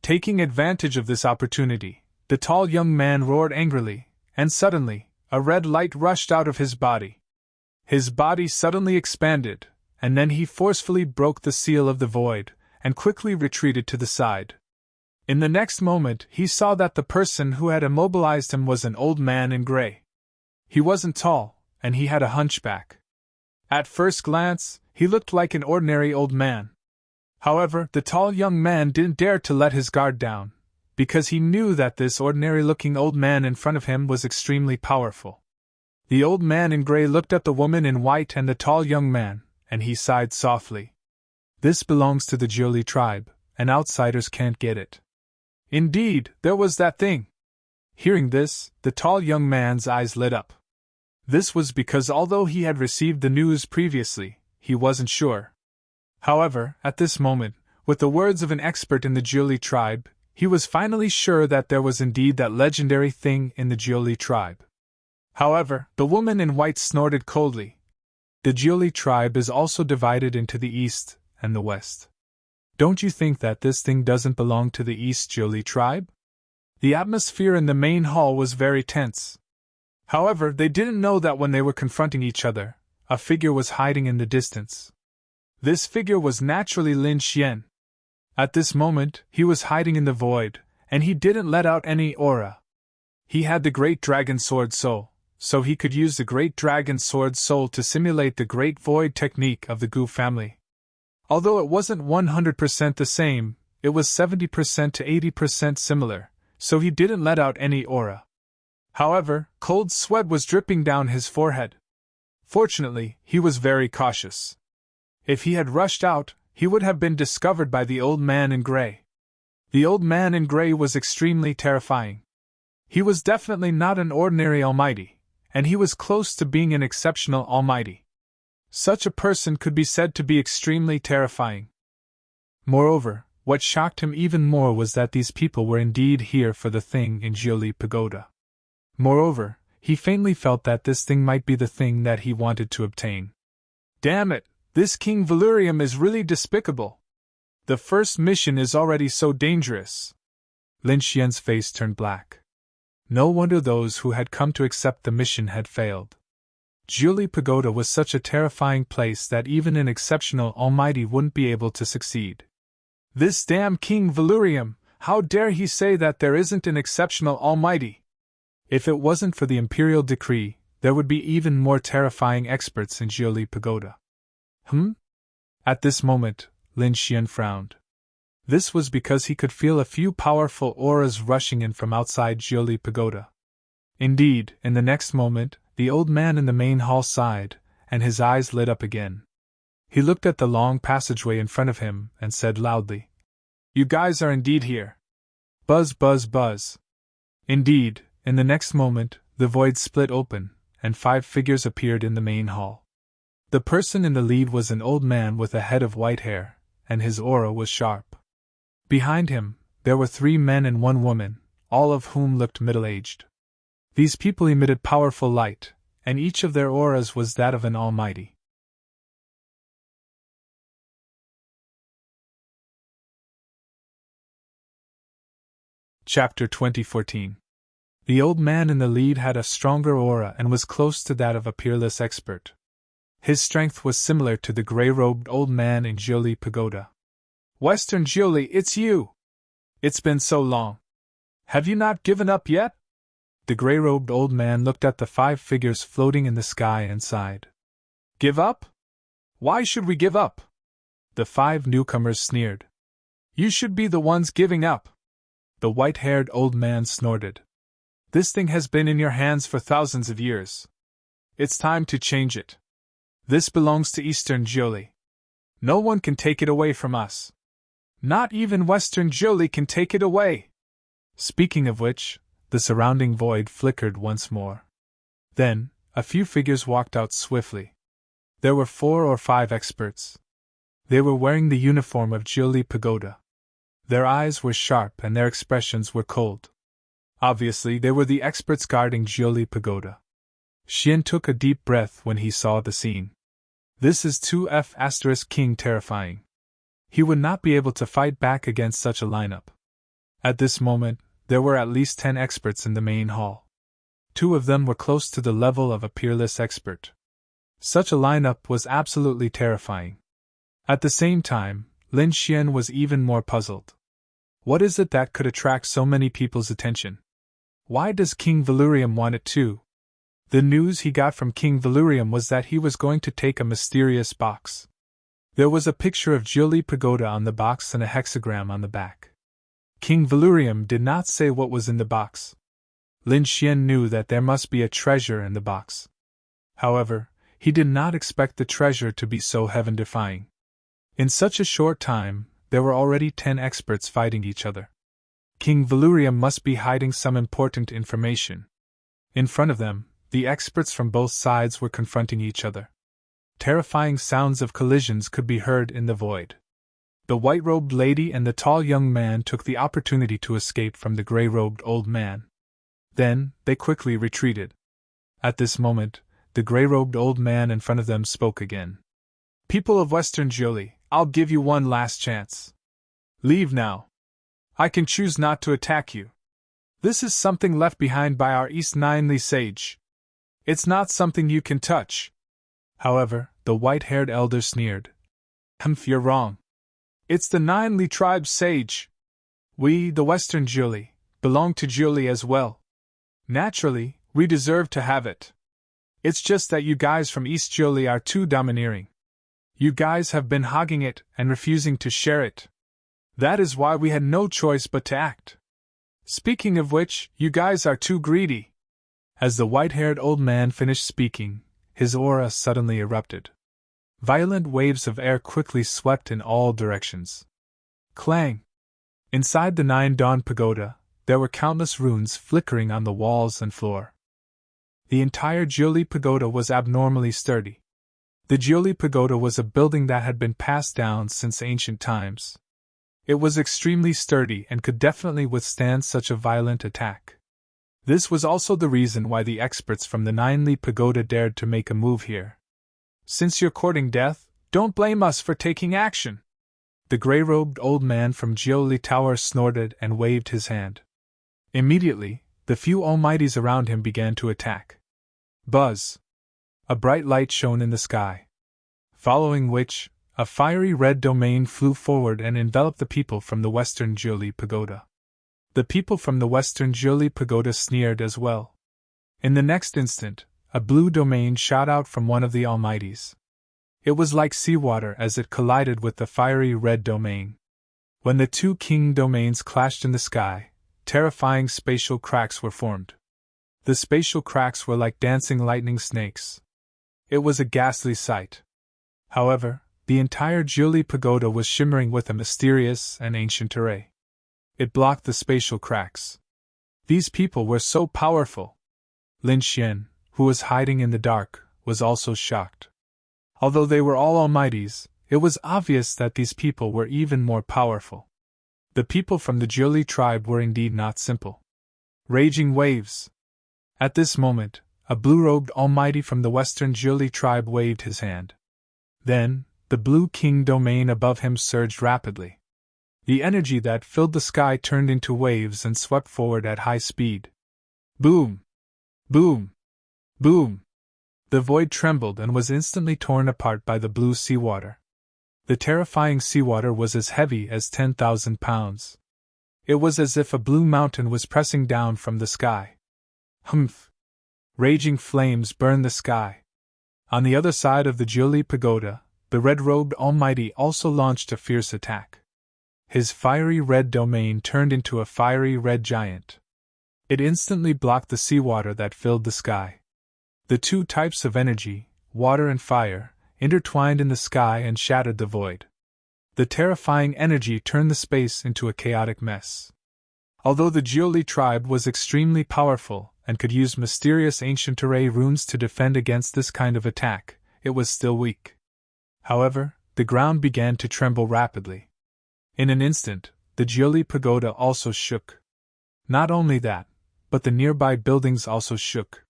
[SPEAKER 1] Taking advantage of this opportunity, the tall young man roared angrily, and suddenly, a red light rushed out of his body. His body suddenly expanded, and then he forcefully broke the seal of the void, and quickly retreated to the side. In the next moment, he saw that the person who had immobilized him was an old man in gray. He wasn't tall, and he had a hunchback. At first glance, he looked like an ordinary old man. However, the tall young man didn't dare to let his guard down, because he knew that this ordinary-looking old man in front of him was extremely powerful. The old man in gray looked at the woman in white and the tall young man, and he sighed softly. This belongs to the Jiuli tribe, and outsiders can't get it. Indeed, there was that thing. Hearing this, the tall young man's eyes lit up. This was because although he had received the news previously, he wasn't sure. However, at this moment, with the words of an expert in the Jiuli tribe, he was finally sure that there was indeed that legendary thing in the Jiuli tribe. However, the woman in white snorted coldly. The Jiuli tribe is also divided into the east and the west. Don't you think that this thing doesn't belong to the East Jiuli tribe? The atmosphere in the main hall was very tense. However, they didn't know that when they were confronting each other, a figure was hiding in the distance. This figure was naturally Lin Xian. At this moment, he was hiding in the void, and he didn't let out any aura. He had the Great Dragon Sword Soul, so he could use the Great Dragon Sword Soul to simulate the Great Void technique of the Gu family. Although it wasn't 100% the same, it was 70% to 80% similar, so he didn't let out any aura. However, cold sweat was dripping down his forehead. Fortunately, he was very cautious. If he had rushed out, he would have been discovered by the old man in gray. The old man in gray was extremely terrifying. He was definitely not an ordinary almighty, and he was close to being an exceptional almighty. Such a person could be said to be extremely terrifying. Moreover, What shocked him even more was that these people were indeed here for the thing in Jiuli Pagoda. Moreover, he faintly felt that this thing might be the thing that he wanted to obtain. Damn it, this King Valurium is really despicable. The first mission is already so dangerous. Lin Xian's face turned black. No wonder those who had come to accept the mission had failed. Jiuli Pagoda was such a terrifying place that even an exceptional almighty wouldn't be able to succeed. This damn King Valurium, how dare he say that there isn't an exceptional almighty? If it wasn't for the imperial decree, there would be even more terrifying experts in Jiuli Pagoda. At this moment, Lin Xian frowned. This was because he could feel a few powerful auras rushing in from outside Jiuli Pagoda. Indeed, in the next moment, the old man in the main hall sighed, and his eyes lit up again. He looked at the long passageway in front of him and said loudly, "You guys are indeed here." Buzz, buzz, buzz. Indeed, in the next moment, the void split open, and 5 figures appeared in the main hall. The person in the lead was an old man with a head of white hair, and his aura was sharp. Behind him, there were 3 men and 1 woman, all of whom looked middle-aged. These people emitted powerful light, and each of their auras was that of an almighty. Chapter 2014. The old man in the lead had a stronger aura and was close to that of a peerless expert. His strength was similar to the gray-robed old man in Jiuli Pagoda. "Western Jiuli, it's you! It's been so long. Have you not given up yet?" The gray-robed old man looked at the 5 figures floating in the sky and sighed. "Give up? Why should we give up?" The 5 newcomers sneered. "You should be the ones giving up." The white-haired old man snorted. "This thing has been in your hands for thousands of years. It's time to change it. This belongs to Eastern Jiuli. No one can take it away from us. Not even Western Jiuli can take it away." Speaking of which, the surrounding void flickered once more. Then, a few figures walked out swiftly. There were 4 or 5 experts. They were wearing the uniform of Jiuli Pagoda. Their eyes were sharp and their expressions were cold. Obviously, they were the experts guarding Jiuli Pagoda. Xian took a deep breath when he saw the scene. This is 2F** King terrifying. He would not be able to fight back against such a lineup. At this moment, there were at least 10 experts in the main hall. 2 of them were close to the level of a peerless expert. Such a lineup was absolutely terrifying. At the same time, Lin Xian was even more puzzled. What is it that could attract so many people's attention? Why does King Valurium want it too? The news he got from King Valurium was that he was going to take a mysterious box. There was a picture of Jiuli Pagoda on the box and a hexagram on the back. King Valurium did not say what was in the box. Lin Xian knew that there must be a treasure in the box. However, he did not expect the treasure to be so heaven-defying. In such a short time, there were already 10 experts fighting each other. King Valurium must be hiding some important information. In front of them, the experts from both sides were confronting each other. Terrifying sounds of collisions could be heard in the void. The white-robed lady and the tall young man took the opportunity to escape from the gray-robed old man. Then, they quickly retreated. At this moment, the gray-robed old man in front of them spoke again. "People of Western Jiuli, I'll give you one last chance. Leave now. I can choose not to attack you. This is something left behind by our East Ninely sage. It's not something you can touch." However, the white-haired elder sneered. You're wrong. It's the Ninely tribe's sage. We, the Western Jiuli, belong to Jiuli as well. Naturally, we deserve to have it. It's just that you guys from East Jiuli are too domineering. You guys have been hogging it and refusing to share it. That is why we had no choice but to act. Speaking of which, you guys are too greedy." As the white-haired old man finished speaking, his aura suddenly erupted. Violent waves of air quickly swept in all directions. Clang! Inside the 9 Dawn Pagoda, there were countless runes flickering on the walls and floor. The entire Jiuli Pagoda was abnormally sturdy. The Jiuli Pagoda was a building that had been passed down since ancient times. It was extremely sturdy and could definitely withstand such a violent attack. This was also the reason why the experts from the Nine-Li Pagoda dared to make a move here. Since you're courting death, don't blame us for taking action. The gray-robed old man from Jiuli Tower snorted and waved his hand. Immediately, the few almighties around him began to attack. Buzz! A bright light shone in the sky. Following which, a fiery red domain flew forward and enveloped the people from the western Jiuli Pagoda. The people from the western Jiuli Pagoda sneered as well. In the next instant, a blue domain shot out from one of the almighties. It was like seawater as it collided with the fiery red domain. When the two king domains clashed in the sky, terrifying spatial cracks were formed. The spatial cracks were like dancing lightning snakes. It was a ghastly sight. However, the entire Jiuli Pagoda was shimmering with a mysterious and ancient array. It blocked the spatial cracks. These people were so powerful. Lin Xian, who was hiding in the dark, was also shocked. Although they were all almighties, it was obvious that these people were even more powerful. The people from the Jiuli tribe were indeed not simple. Raging waves. At this moment, a blue-robed almighty from the western Jiuli tribe waved his hand. Then, the blue king domain above him surged rapidly. The energy that filled the sky turned into waves and swept forward at high speed. Boom! Boom! Boom! The void trembled and was instantly torn apart by the blue seawater. The terrifying seawater was as heavy as 10,000 pounds. It was as if a blue mountain was pressing down from the sky. Humph! Raging flames burned the sky. On the other side of the Jiuli Pagoda, the red-robed almighty also launched a fierce attack. His fiery red domain turned into a fiery red giant. It instantly blocked the seawater that filled the sky. The two types of energy, water and fire, intertwined in the sky and shattered the void. The terrifying energy turned the space into a chaotic mess. Although the Jiuli tribe was extremely powerful and could use mysterious ancient array runes to defend against this kind of attack, it was still weak. However, the ground began to tremble rapidly. In an instant, the Jiuli Pagoda also shook. Not only that, but the nearby buildings also shook.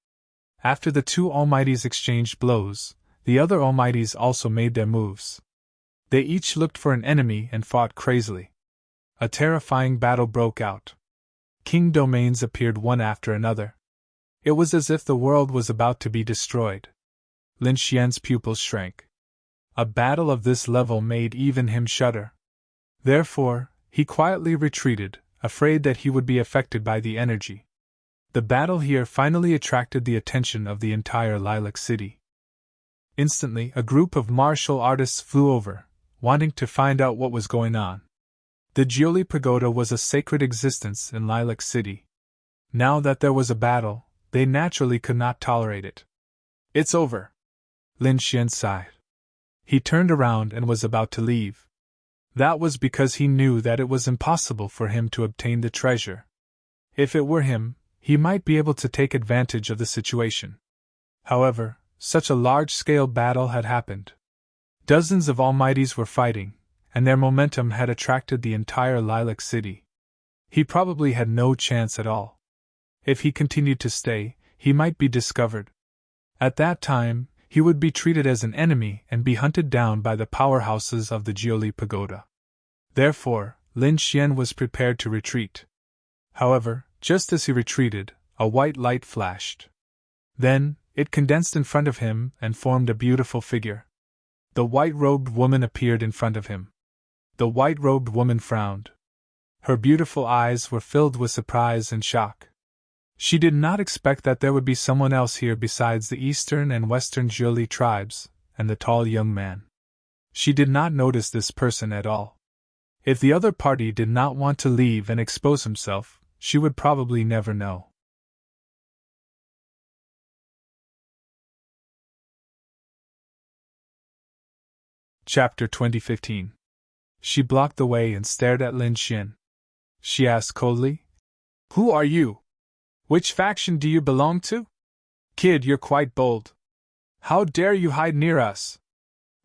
[SPEAKER 1] After the two almighties exchanged blows, the other almighties also made their moves. They each looked for an enemy and fought crazily. A terrifying battle broke out. King domains appeared one after another. It was as if the world was about to be destroyed. Lin Xian's pupils shrank. A battle of this level made even him shudder. Therefore, he quietly retreated, afraid that he would be affected by the energy. The battle here finally attracted the attention of the entire Lilac City. Instantly, a group of martial artists flew over, wanting to find out what was going on. The Jiuli Pagoda was a sacred existence in Lilac City. Now that there was a battle, they naturally could not tolerate it. It's over. Lin Xian sighed. He turned around and was about to leave. That was because he knew that it was impossible for him to obtain the treasure. If it were him, he might be able to take advantage of the situation. However, such a large-scale battle had happened. Dozens of almighties were fighting, and their momentum had attracted the entire Lilac City. He probably had no chance at all. If he continued to stay, he might be discovered. At that time, he would be treated as an enemy and be hunted down by the powerhouses of the Jiuli Pagoda. Therefore, Lin Xian was prepared to retreat. However, just as he retreated, a white light flashed. Then, it condensed in front of him and formed a beautiful figure. The white-robed woman appeared in front of him. The white-robed woman frowned. Her beautiful eyes were filled with surprise and shock. She did not expect that there would be someone else here besides the eastern and western Jiuli tribes, and the tall young man. She did not notice this person at all. If the other party did not want to leave and expose himself, she would probably never know. Chapter 2015. She blocked the way and stared at Lin Xian. She asked coldly, "Who are you? Which faction do you belong to? Kid, you're quite bold. How dare you hide near us?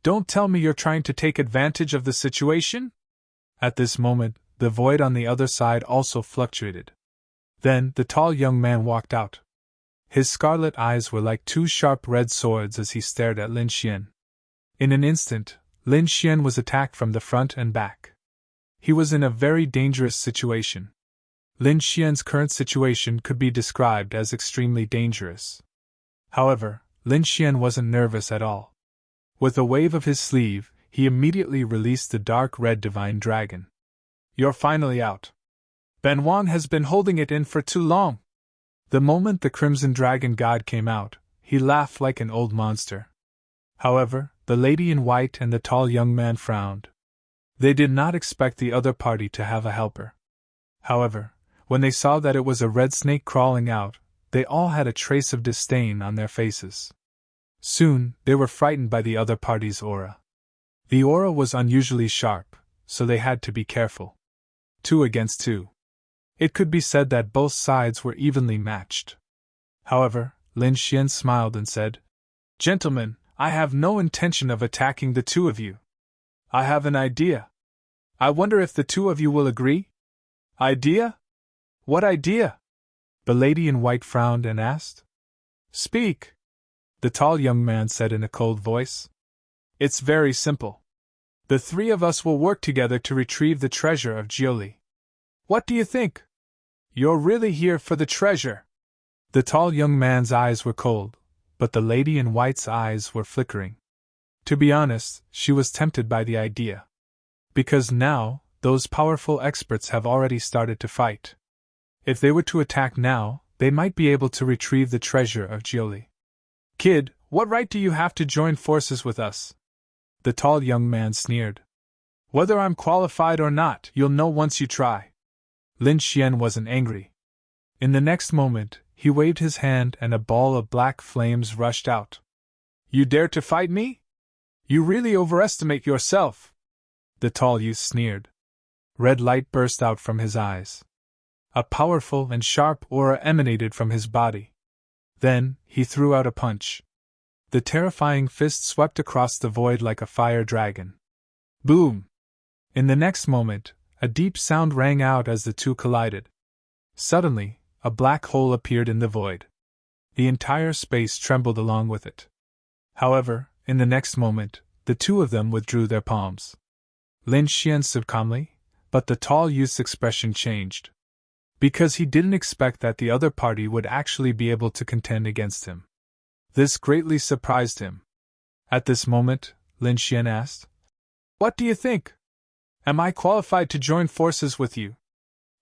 [SPEAKER 1] Don't tell me you're trying to take advantage of the situation?" At this moment, the void on the other side also fluctuated. Then, the tall young man walked out. His scarlet eyes were like two sharp red swords as he stared at Lin Xian. In an instant, Lin Xian was attacked from the front and back. He was in a very dangerous situation. Lin Xian's current situation could be described as extremely dangerous. However, Lin Xian wasn't nervous at all. With a wave of his sleeve, he immediately released the dark red divine dragon. "You're finally out. Ben Wang has been holding it in for too long." The moment the Crimson Dragon God came out, he laughed like an old monster. However, the lady in white and the tall young man frowned. They did not expect the other party to have a helper. However, when they saw that it was a red snake crawling out, they all had a trace of disdain on their faces. Soon, they were frightened by the other party's aura. The aura was unusually sharp, so they had to be careful. 2 against 2. It could be said that both sides were evenly matched. However, Lin Xian smiled and said, "Gentlemen, I have no intention of attacking the two of you. I have an idea. I wonder if the two of you will agree?" "Idea? What idea?" The lady in white frowned and asked. "Speak," the tall young man said in a cold voice. "It's very simple. The three of us will work together to retrieve the treasure of Jiuli. What do you think? You're really here for the treasure?" The tall young man's eyes were cold, but the lady in white's eyes were flickering. To be honest, she was tempted by the idea. Because now, those powerful experts have already started to fight. If they were to attack now, they might be able to retrieve the treasure of Jiuli. "Kid, what right do you have to join forces with us?" The tall young man sneered. "Whether I'm qualified or not, you'll know once you try." Lin Xian wasn't angry. In the next moment, he waved his hand and a ball of black flames rushed out. "You dare to fight me? You really overestimate yourself," the tall youth sneered. Red light burst out from his eyes. A powerful and sharp aura emanated from his body. Then, he threw out a punch. The terrifying fist swept across the void like a fire dragon. Boom! In the next moment, a deep sound rang out as the two collided. Suddenly, a black hole appeared in the void. The entire space trembled along with it. However, in the next moment, the two of them withdrew their palms. Lin Xian stood calmly, but the tall youth's expression changed. Because he didn't expect that the other party would actually be able to contend against him. This greatly surprised him. At this moment, Lin Xian asked, "What do you think? Am I qualified to join forces with you?"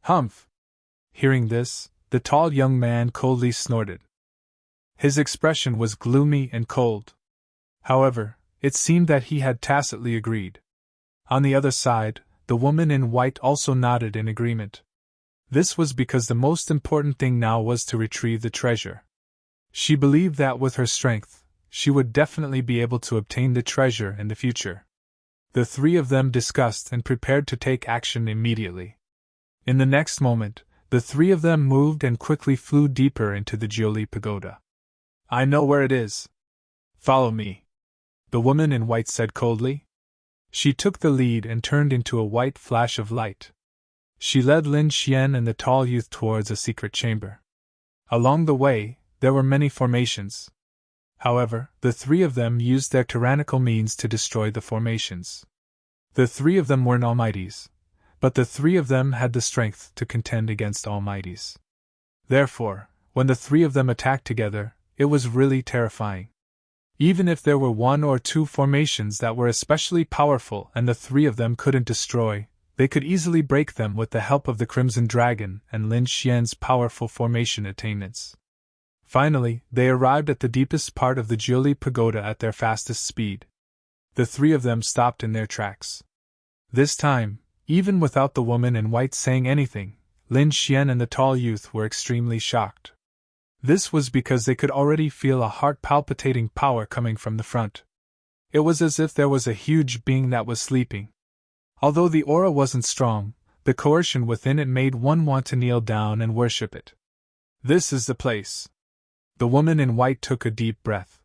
[SPEAKER 1] "Humph!" Hearing this, the tall young man coldly snorted. His expression was gloomy and cold. However, it seemed that he had tacitly agreed. On the other side, the woman in white also nodded in agreement. This was because the most important thing now was to retrieve the treasure. She believed that with her strength, she would definitely be able to obtain the treasure in the future. The three of them discussed and prepared to take action immediately. In the next moment, the three of them moved and quickly flew deeper into the Jiuli pagoda. "I know where it is. Follow me," the woman in white said coldly. She took the lead and turned into a white flash of light. She led Lin Xian and the tall youth towards a secret chamber. Along the way, there were many formations. However, the three of them used their tyrannical means to destroy the formations. The three of them weren't almighties, but the three of them had the strength to contend against almighties. Therefore, when the three of them attacked together, it was really terrifying. Even if there were 1 or 2 formations that were especially powerful and the three of them couldn't destroy, they could easily break them with the help of the Crimson Dragon and Lin Xian's powerful formation attainments. Finally, they arrived at the deepest part of the Jiuli pagoda at their fastest speed. The three of them stopped in their tracks. This time, even without the woman in white saying anything, Lin Xian and the tall youth were extremely shocked. This was because they could already feel a heart-palpitating power coming from the front. It was as if there was a huge being that was sleeping. Although the aura wasn't strong, the coercion within it made one want to kneel down and worship it. "This is the place." The woman in white took a deep breath.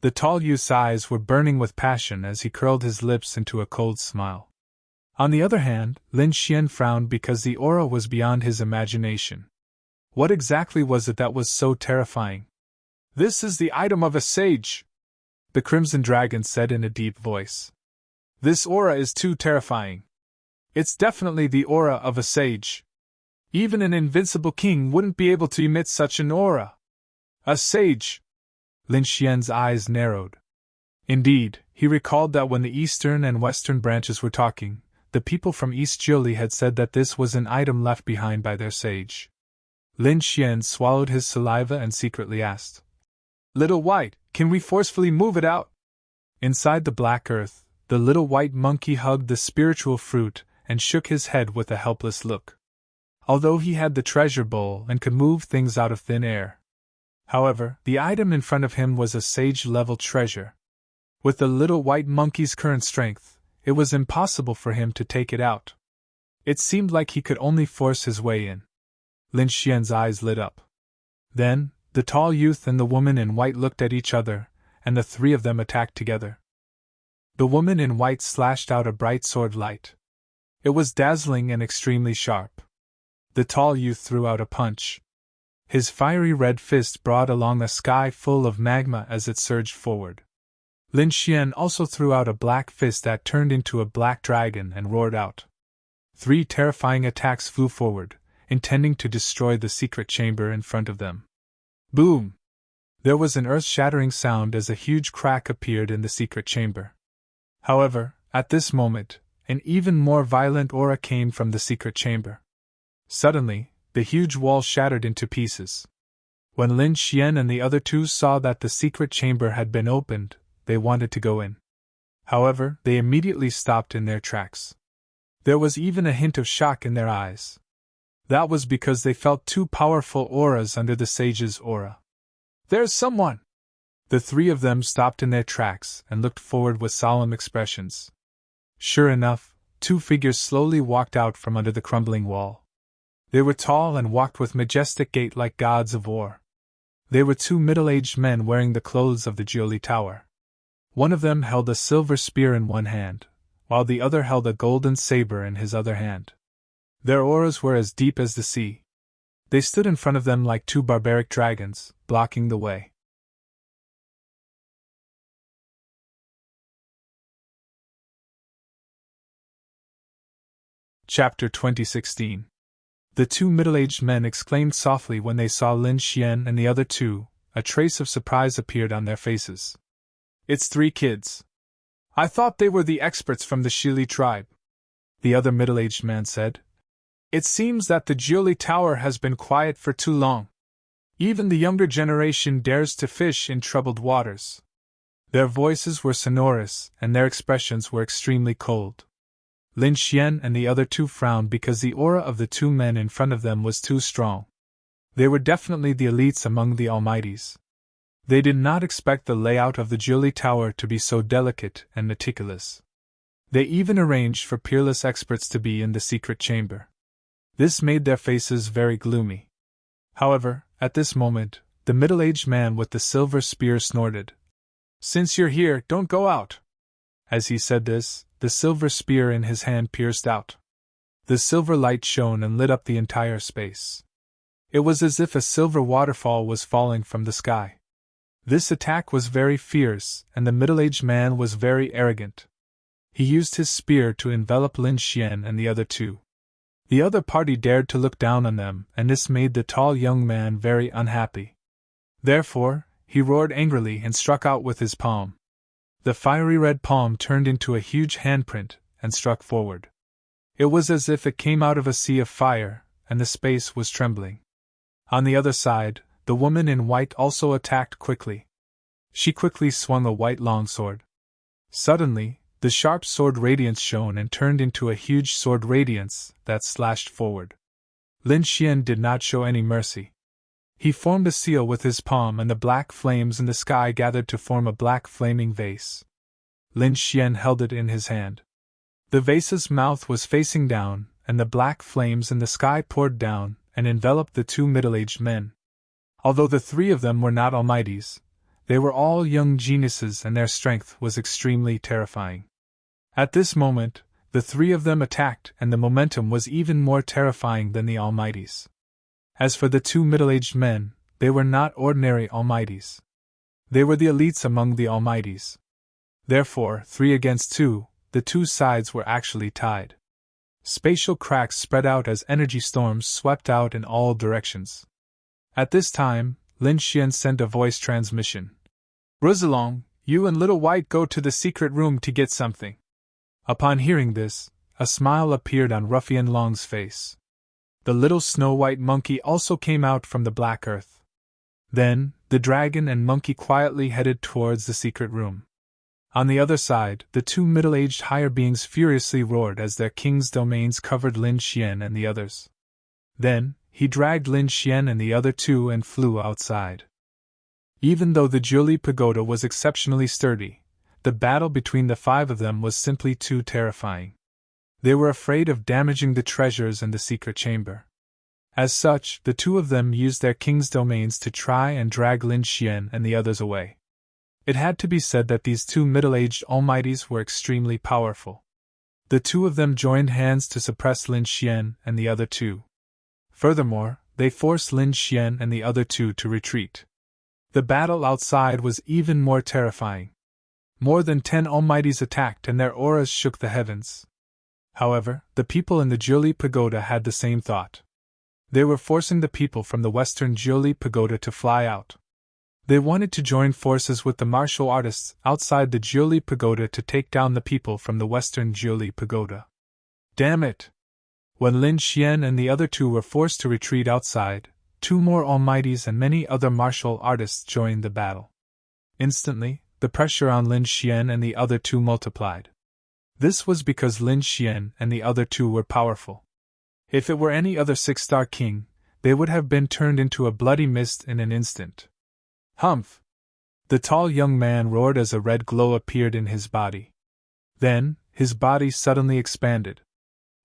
[SPEAKER 1] The tall youth's eyes were burning with passion as he curled his lips into a cold smile. On the other hand, Lin Xian frowned because the aura was beyond his imagination. What exactly was it that was so terrifying? "This is the item of a sage," the Crimson Dragon said in a deep voice. "This aura is too terrifying. It's definitely the aura of a sage. Even an invincible king wouldn't be able to emit such an aura." "A sage?" Lin Xian's eyes narrowed. Indeed, he recalled that when the eastern and western branches were talking, the people from East Jiuli had said that this was an item left behind by their sage. Lin Xian swallowed his saliva and secretly asked, "Little White, can we forcefully move it out?" Inside the black earth, the little white monkey hugged the spiritual fruit and shook his head with a helpless look. Although he had the treasure bowl and could move things out of thin air. However, the item in front of him was a sage-level treasure. With the little white monkey's current strength, it was impossible for him to take it out. It seemed like he could only force his way in. Lin Xian's eyes lit up. Then, the tall youth and the woman in white looked at each other, and the three of them attacked together. The woman in white slashed out a bright sword light. It was dazzling and extremely sharp. The tall youth threw out a punch. His fiery red fist brought along a sky full of magma as it surged forward. Lin Xian also threw out a black fist that turned into a black dragon and roared out. 3 terrifying attacks flew forward, intending to destroy the secret chamber in front of them. Boom! There was an earth-shattering sound as a huge crack appeared in the secret chamber. However, at this moment, an even more violent aura came from the secret chamber. Suddenly, the huge wall shattered into pieces. When Lin Xian and the other two saw that the secret chamber had been opened, they wanted to go in. However, they immediately stopped in their tracks. There was even a hint of shock in their eyes. That was because they felt 2 powerful auras under the sage's aura. "There's someone!" The 3 of them stopped in their tracks and looked forward with solemn expressions. Sure enough, 2 figures slowly walked out from under the crumbling wall. They were tall and walked with majestic gait like gods of war. They were 2 middle-aged men wearing the clothes of the Jiuli Tower. One of them held a silver spear in one hand, while the other held a golden saber in his other hand. Their auras were as deep as the sea. They stood in front of them like 2 barbaric dragons, blocking the way. Chapter 2016. The 2 middle-aged men exclaimed softly when they saw Lin Xian and the other 2. A trace of surprise appeared on their faces. "It's 3 kids. I thought they were the experts from the Shili tribe," the other middle-aged man said. "It seems that the Jiuli Tower has been quiet for too long. Even the younger generation dares to fish in troubled waters." Their voices were sonorous, and their expressions were extremely cold. Lin Xian and the other 2 frowned because the aura of the 2 men in front of them was too strong. They were definitely the elites among the Almighties. They did not expect the layout of the Jiuli Tower to be so delicate and meticulous. They even arranged for peerless experts to be in the secret chamber. This made their faces very gloomy. However, at this moment, the middle-aged man with the silver spear snorted. "Since you're here, don't go out." As he said this, the silver spear in his hand pierced out. The silver light shone and lit up the entire space. It was as if a silver waterfall was falling from the sky. This attack was very fierce, and the middle-aged man was very arrogant. He used his spear to envelop Lin Xian and the other 2. The other party dared to look down on them, and this made the tall young man very unhappy. Therefore, he roared angrily and struck out with his palm. The fiery red palm turned into a huge handprint and struck forward. It was as if it came out of a sea of fire, and the space was trembling. On the other side, the woman in white also attacked quickly. She quickly swung a white longsword. Suddenly, the sharp sword radiance shone and turned into a huge sword radiance that slashed forward. Lin Xian did not show any mercy. He formed a seal with his palm, and the black flames in the sky gathered to form a black flaming vase. Lin Xian held it in his hand. The vase's mouth was facing down, and the black flames in the sky poured down and enveloped the 2 middle-aged men. Although the 3 of them were not almighties, they were all young geniuses and their strength was extremely terrifying. At this moment, The three of them attacked, and the momentum was even more terrifying than the Almighties. As for the two middle-aged men, they were not ordinary Almighties. They were the elites among the Almighties. Therefore, 3 against 2, the two sides were actually tied. Spatial cracks spread out as energy storms swept out in all directions. At this time, Lin Xian sent a voice transmission. "Rosalong, you and Little White go to the secret room to get something." Upon hearing this, a smile appeared on Ruffian Long's face. The little snow-white monkey also came out from the black earth. Then, the dragon and monkey quietly headed towards the secret room. On the other side, the two middle-aged higher beings furiously roared as their king's domains covered Lin Xian and the others. Then, he dragged Lin Xian and the other two and flew outside. Even though the Jiuli Pagoda was exceptionally sturdy, the battle between the 5 of them was simply too terrifying. They were afraid of damaging the treasures in the secret chamber. As such, the 2 of them used their king's domains to try and drag Lin Xian and the others away. It had to be said that these 2 middle-aged almighties were extremely powerful. The 2 of them joined hands to suppress Lin Xian and the other 2. Furthermore, they forced Lin Xian and the other 2 to retreat. The battle outside was even more terrifying. More than 10 almighties attacked and their auras shook the heavens. However, the people in the Jiuli Pagoda had the same thought. They were forcing the people from the western Jiuli Pagoda to fly out. They wanted to join forces with the martial artists outside the Jiuli Pagoda to take down the people from the western Jiuli Pagoda. Damn it! When Lin Xian and the other 2 were forced to retreat outside, 2 more almighties and many other martial artists joined the battle. Instantly, the pressure on Lin Xian and the other 2 multiplied. This was because Lin Xian and the other 2 were powerful. If it were any other 6-star king, they would have been turned into a bloody mist in an instant. Humph! The tall young man roared as a red glow appeared in his body. Then, his body suddenly expanded.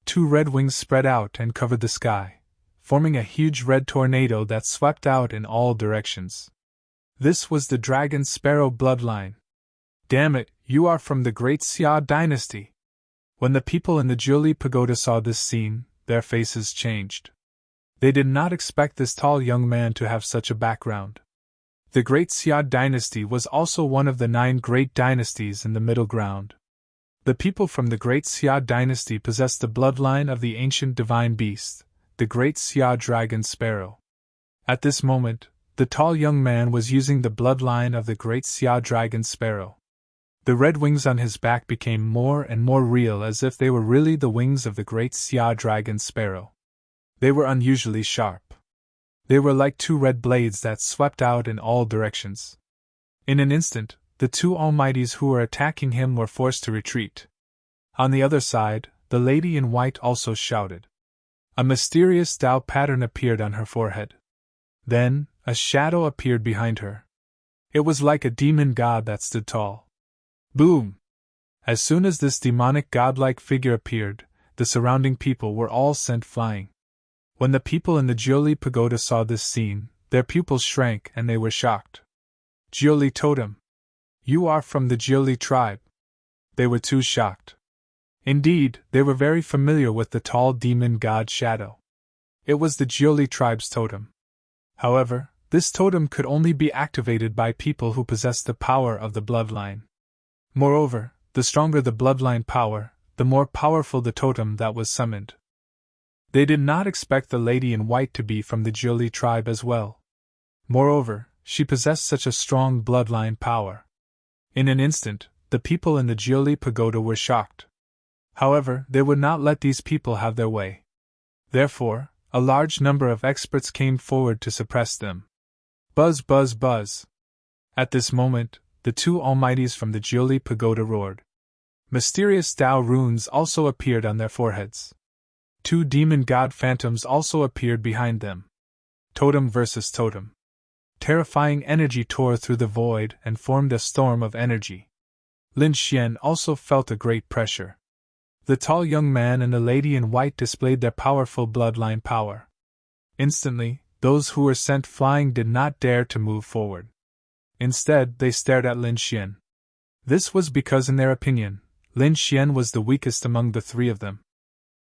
[SPEAKER 1] 2 red wings spread out and covered the sky, forming a huge red tornado that swept out in all directions. This was the Dragon Sparrow bloodline. Damn it, you are from the Great Xia dynasty! When the people in the Jiuli Pagoda saw this scene, their faces changed. They did not expect this tall young man to have such a background. The Great Xia dynasty was also one of the 9 great dynasties in the Middle Ground. The people from the Great Xia dynasty possessed the bloodline of the ancient divine beast, the Great Xia Dragon Sparrow. At this moment, the tall young man was using the bloodline of the Great Xia Dragon Sparrow. The red wings on his back became more and more real as if they were really the wings of the Great Xia Dragon Sparrow. They were unusually sharp. They were like 2 red blades that swept out in all directions. In an instant, the 2 almighties who were attacking him were forced to retreat. On the other side, the lady in white also shouted. A mysterious Tao pattern appeared on her forehead. Then, a shadow appeared behind her. It was like a demon god that stood tall. Boom! As soon as this demonic godlike figure appeared, the surrounding people were all sent flying. When the people in the Jiuli Pagoda saw this scene, their pupils shrank and they were shocked. Jiuli Totem! You are from the Jiuli tribe! They were too shocked. Indeed, they were very familiar with the tall demon god Shadow. It was the Jiuli tribe's totem. However, this totem could only be activated by people who possessed the power of the bloodline. Moreover, the stronger the bloodline power, the more powerful the totem that was summoned. They did not expect the lady in white to be from the Jiuli tribe as well. Moreover, she possessed such a strong bloodline power. In an instant, the people in the Jiuli Pagoda were shocked. However, they would not let these people have their way. Therefore, a large number of experts came forward to suppress them. Buzz, buzz, buzz. At this moment, the 2 almighties from the Jiuli Pagoda roared. Mysterious Tao runes also appeared on their foreheads. 2 demon god phantoms also appeared behind them. Totem versus totem. Terrifying energy tore through the void and formed a storm of energy. Lin Xian also felt a great pressure. The tall young man and the lady in white displayed their powerful bloodline power. Instantly, those who were sent flying did not dare to move forward. Instead, they stared at Lin Xian. This was because, in their opinion, Lin Xian was the weakest among the three of them.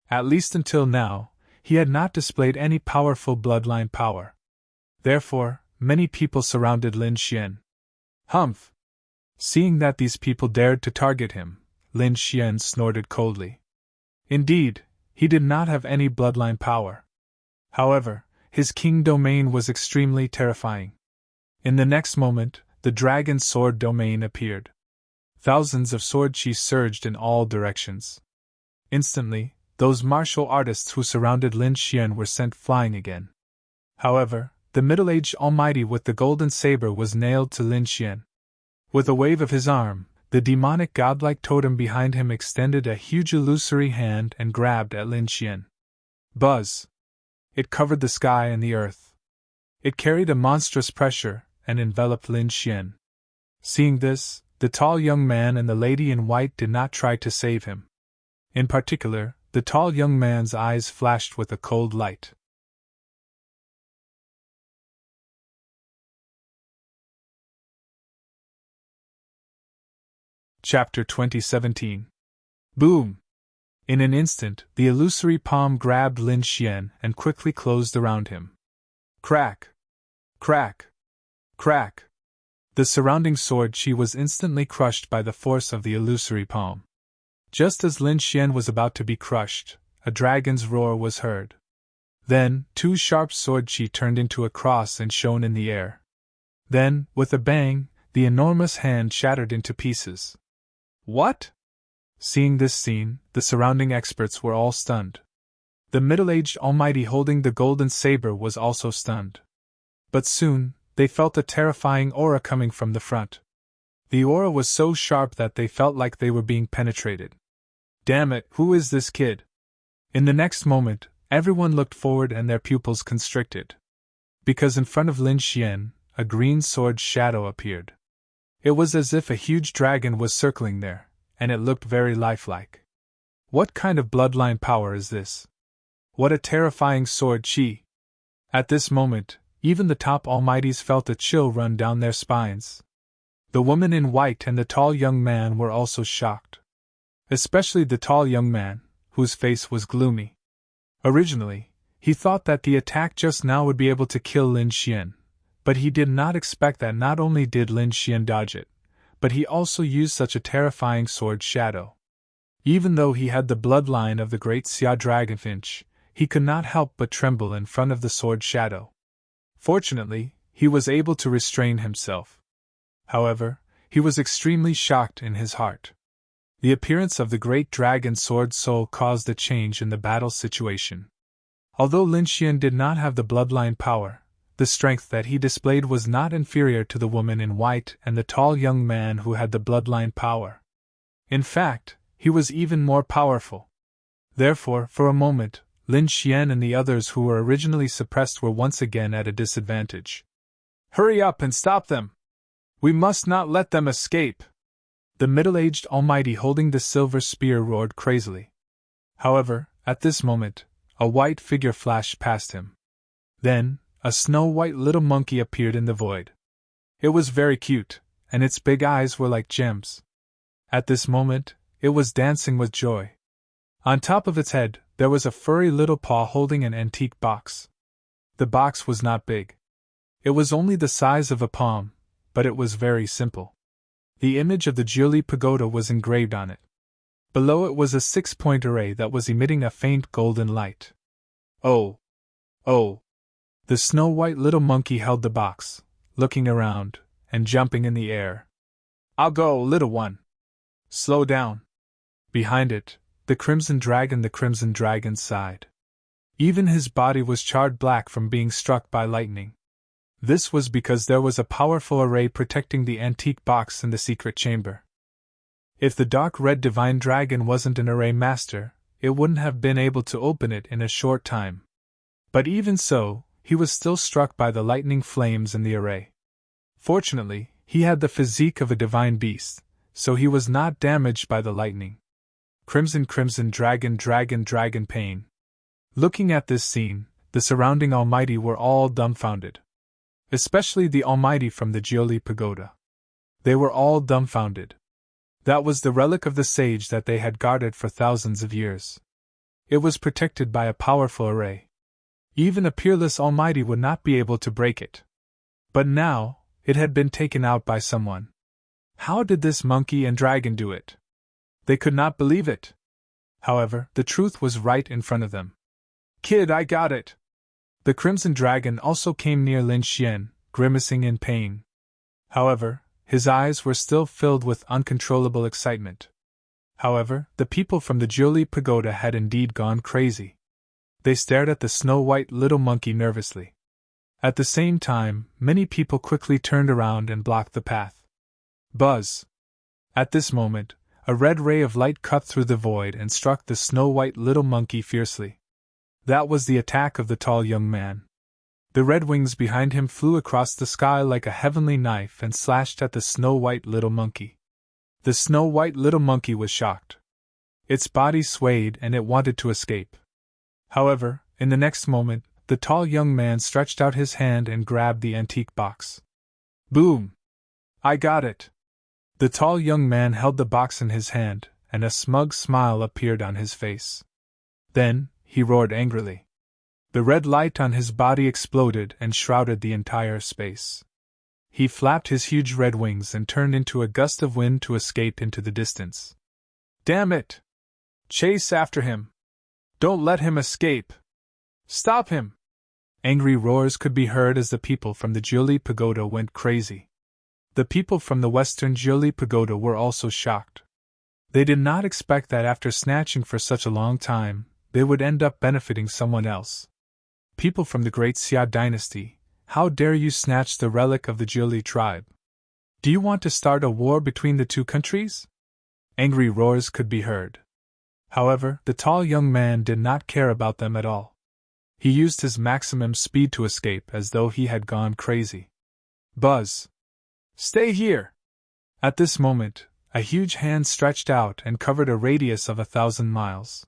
[SPEAKER 1] At least until now, he had not displayed any powerful bloodline power. Therefore, many people surrounded Lin Xian. Humph! Seeing that these people dared to target him, Lin Xian snorted coldly. Indeed, he did not have any bloodline power. However, his king domain was extremely terrifying. In the next moment, the dragon sword domain appeared. Thousands of sword chi surged in all directions. Instantly, those martial artists who surrounded Lin Xian were sent flying again. However, the middle-aged almighty with the golden saber was nailed to Lin Xian. With a wave of his arm, the demonic godlike totem behind him extended a huge illusory hand and grabbed at Lin Xian. Buzz! It covered the sky and the earth. It carried a monstrous pressure and enveloped Lin Xian. Seeing this, the tall young man and the lady in white did not try to save him. In particular, the tall young man's eyes flashed with a cold light. Chapter 2017. Boom! In an instant, the illusory palm grabbed Lin Xian and quickly closed around him. Crack! Crack! Crack! The surrounding sword chi was instantly crushed by the force of the illusory palm. Just as Lin Xian was about to be crushed, a dragon's roar was heard. Then, two sharp sword chi turned into a cross and shone in the air. Then, with a bang, the enormous hand shattered into pieces. What? Seeing this scene, the surrounding experts were all stunned. The middle-aged almighty holding the golden saber was also stunned. But soon, they felt a terrifying aura coming from the front. The aura was so sharp that they felt like they were being penetrated. Damn it, who is this kid? In the next moment, everyone looked forward and their pupils constricted. Because in front of Lin Xian, a green sword shadow appeared. It was as if a huge dragon was circling there, and it looked very lifelike. What kind of bloodline power is this? What a terrifying sword chi! At this moment, even the top almighties felt a chill run down their spines. The woman in white and the tall young man were also shocked. Especially the tall young man, whose face was gloomy. Originally, he thought that the attack just now would be able to kill Lin Xian, but he did not expect that not only did Lin Xian dodge it, but he also used such a terrifying sword shadow. Even though he had the bloodline of the great Xia Dragonfinch, he could not help but tremble in front of the sword shadow. Fortunately, he was able to restrain himself. However, he was extremely shocked in his heart. The appearance of the great dragon sword soul caused a change in the battle situation. Although Lin Xian did not have the bloodline power, the strength that he displayed was not inferior to the woman in white and the tall young man who had the bloodline power. In fact, he was even more powerful. Therefore, for a moment, Lin Xian and the others who were originally suppressed were once again at a disadvantage. Hurry up and stop them! We must not let them escape! The middle-aged almighty holding the silver spear roared crazily. However, at this moment, a white figure flashed past him. Then, a snow-white little monkey appeared in the void. It was very cute, and its big eyes were like gems. At this moment, it was dancing with joy. On top of its head, there was a furry little paw holding an antique box. The box was not big. It was only the size of a palm, but it was very simple. The image of the Jiuli pagoda was engraved on it. Below it was a 6-point array that was emitting a faint golden light. Oh! Oh! The snow-white little monkey held the box, looking around, and jumping in the air. I'll go, little one! Slow down! Behind it, the crimson dragon sighed. Even his body was charred black from being struck by lightning. This was because there was a powerful array protecting the antique box in the secret chamber. If the dark red divine dragon wasn't an array master, it wouldn't have been able to open it in a short time. But even so, he was still struck by the lightning flames in the array. Fortunately, he had the physique of a divine beast, so he was not damaged by the lightning. Crimson dragon pain. Looking at this scene, the surrounding almighty were all dumbfounded. Especially the almighty from the Jiuli pagoda. They were all dumbfounded. That was the relic of the sage that they had guarded for thousands of years. It was protected by a powerful array. Even a peerless Almighty would not be able to break it. But now, it had been taken out by someone. How did this monkey and dragon do it? They could not believe it. However, the truth was right in front of them. Kid, I got it! The Crimson Dragon also came near Lin Xian, grimacing in pain. However, his eyes were still filled with uncontrollable excitement. However, the people from the Jiuli Pagoda had indeed gone crazy. They stared at the snow-white little monkey nervously. At the same time, many people quickly turned around and blocked the path. Buzz! At this moment, a red ray of light cut through the void and struck the snow-white little monkey fiercely. That was the attack of the tall young man. The red wings behind him flew across the sky like a heavenly knife and slashed at the snow-white little monkey. The snow-white little monkey was shocked. Its body swayed and it wanted to escape. However, in the next moment, the tall young man stretched out his hand and grabbed the antique box. Boom! I got it! The tall young man held the box in his hand, and a smug smile appeared on his face. Then, he roared angrily. The red light on his body exploded and shrouded the entire space. He flapped his huge red wings and turned into a gust of wind to escape into the distance. Damn it! Chase after him! Don't let him escape! Stop him! Angry roars could be heard as the people from the Jiuli Pagoda went crazy. The people from the Western Jiuli Pagoda were also shocked. They did not expect that after snatching for such a long time, they would end up benefiting someone else. People from the great Xia dynasty, how dare you snatch the relic of the Jiuli tribe? Do you want to start a war between the two countries? Angry roars could be heard. However, the tall young man did not care about them at all. He used his maximum speed to escape as though he had gone crazy. Buzz! Stay here! At this moment, a huge hand stretched out and covered a radius of 1,000 miles.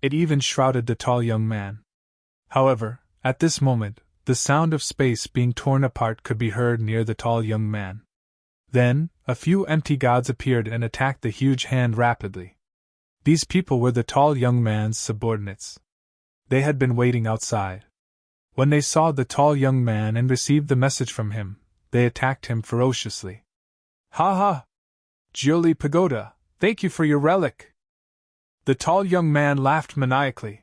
[SPEAKER 1] It even shrouded the tall young man. However, at this moment, the sound of space being torn apart could be heard near the tall young man. Then, a few empty gods appeared and attacked the huge hand rapidly. These people were the tall young man's subordinates. They had been waiting outside. When they saw the tall young man and received the message from him, they attacked him ferociously. Ha ha! Jiuli Pagoda, thank you for your relic! The tall young man laughed maniacally.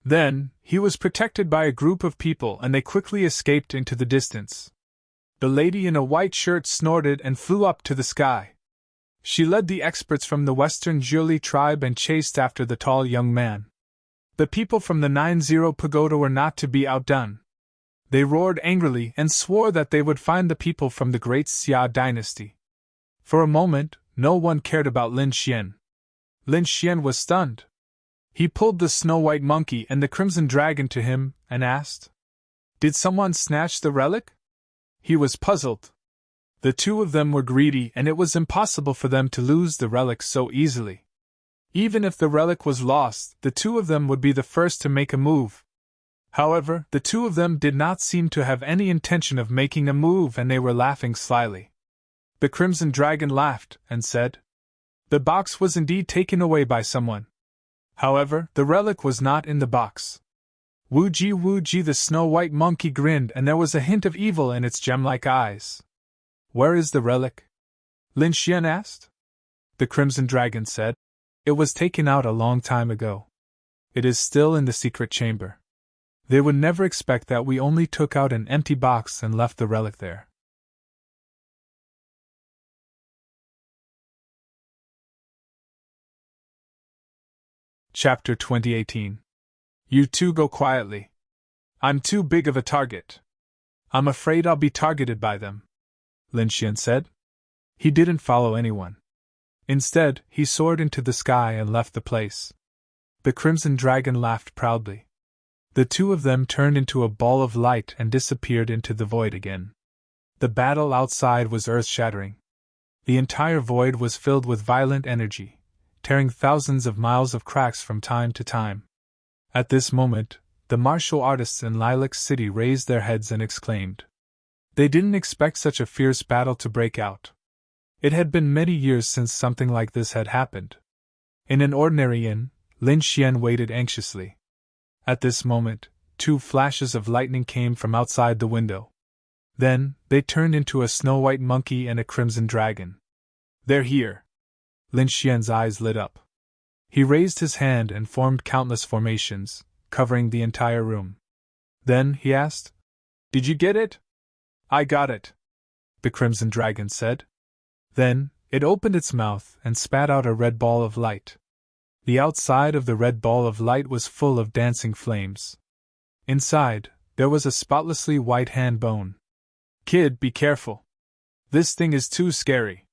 [SPEAKER 1] Then, he was protected by a group of people and they quickly escaped into the distance. The lady in a white shirt snorted and flew up to the sky. She led the experts from the Western Jiuli tribe and chased after the tall young man. The people from the 90 Pagoda were not to be outdone. They roared angrily and swore that they would find the people from the great Xia dynasty. For a moment, no one cared about Lin Xian. Lin Xian was stunned. He pulled the snow-white monkey and the crimson dragon to him and asked, "Did someone snatch the relic?" He was puzzled. The two of them were greedy and it was impossible for them to lose the relic so easily. Even if the relic was lost, the two of them would be the first to make a move. However, the two of them did not seem to have any intention of making a move and they were laughing slyly. The crimson dragon laughed and said, "The box was indeed taken away by someone. However, the relic was not in the box." Wu-ji, the snow-white monkey grinned and there was a hint of evil in its gem-like eyes. "Where is the relic?" Lin Xian asked. The crimson dragon said, "It was taken out a long time ago. It is still in the secret chamber. They would never expect that we only took out an empty box and left the relic there." Chapter 2018. You two go quietly. I'm too big of a target. I'm afraid I'll be targeted by them, Lin Xian said. He didn't follow anyone. Instead, he soared into the sky and left the place. The crimson dragon laughed proudly. The two of them turned into a ball of light and disappeared into the void again. The battle outside was earth-shattering. The entire void was filled with violent energy, tearing thousands of miles of cracks from time to time. At this moment, the martial artists in Lilac City raised their heads and exclaimed. They didn't expect such a fierce battle to break out. It had been many years since something like this had happened. In an ordinary inn, Lin Xian waited anxiously. At this moment, 2 flashes of lightning came from outside the window. Then, they turned into a snow-white monkey and a crimson dragon. "They're here!" Lin Xian's eyes lit up. He raised his hand and formed countless formations, covering the entire room. Then, he asked, "Did you get it?" "I got it," the crimson dragon said. Then, it opened its mouth and spat out a red ball of light. The outside of the red ball of light was full of dancing flames. Inside, there was a spotlessly white hand bone. "Kid, be careful. This thing is too scary.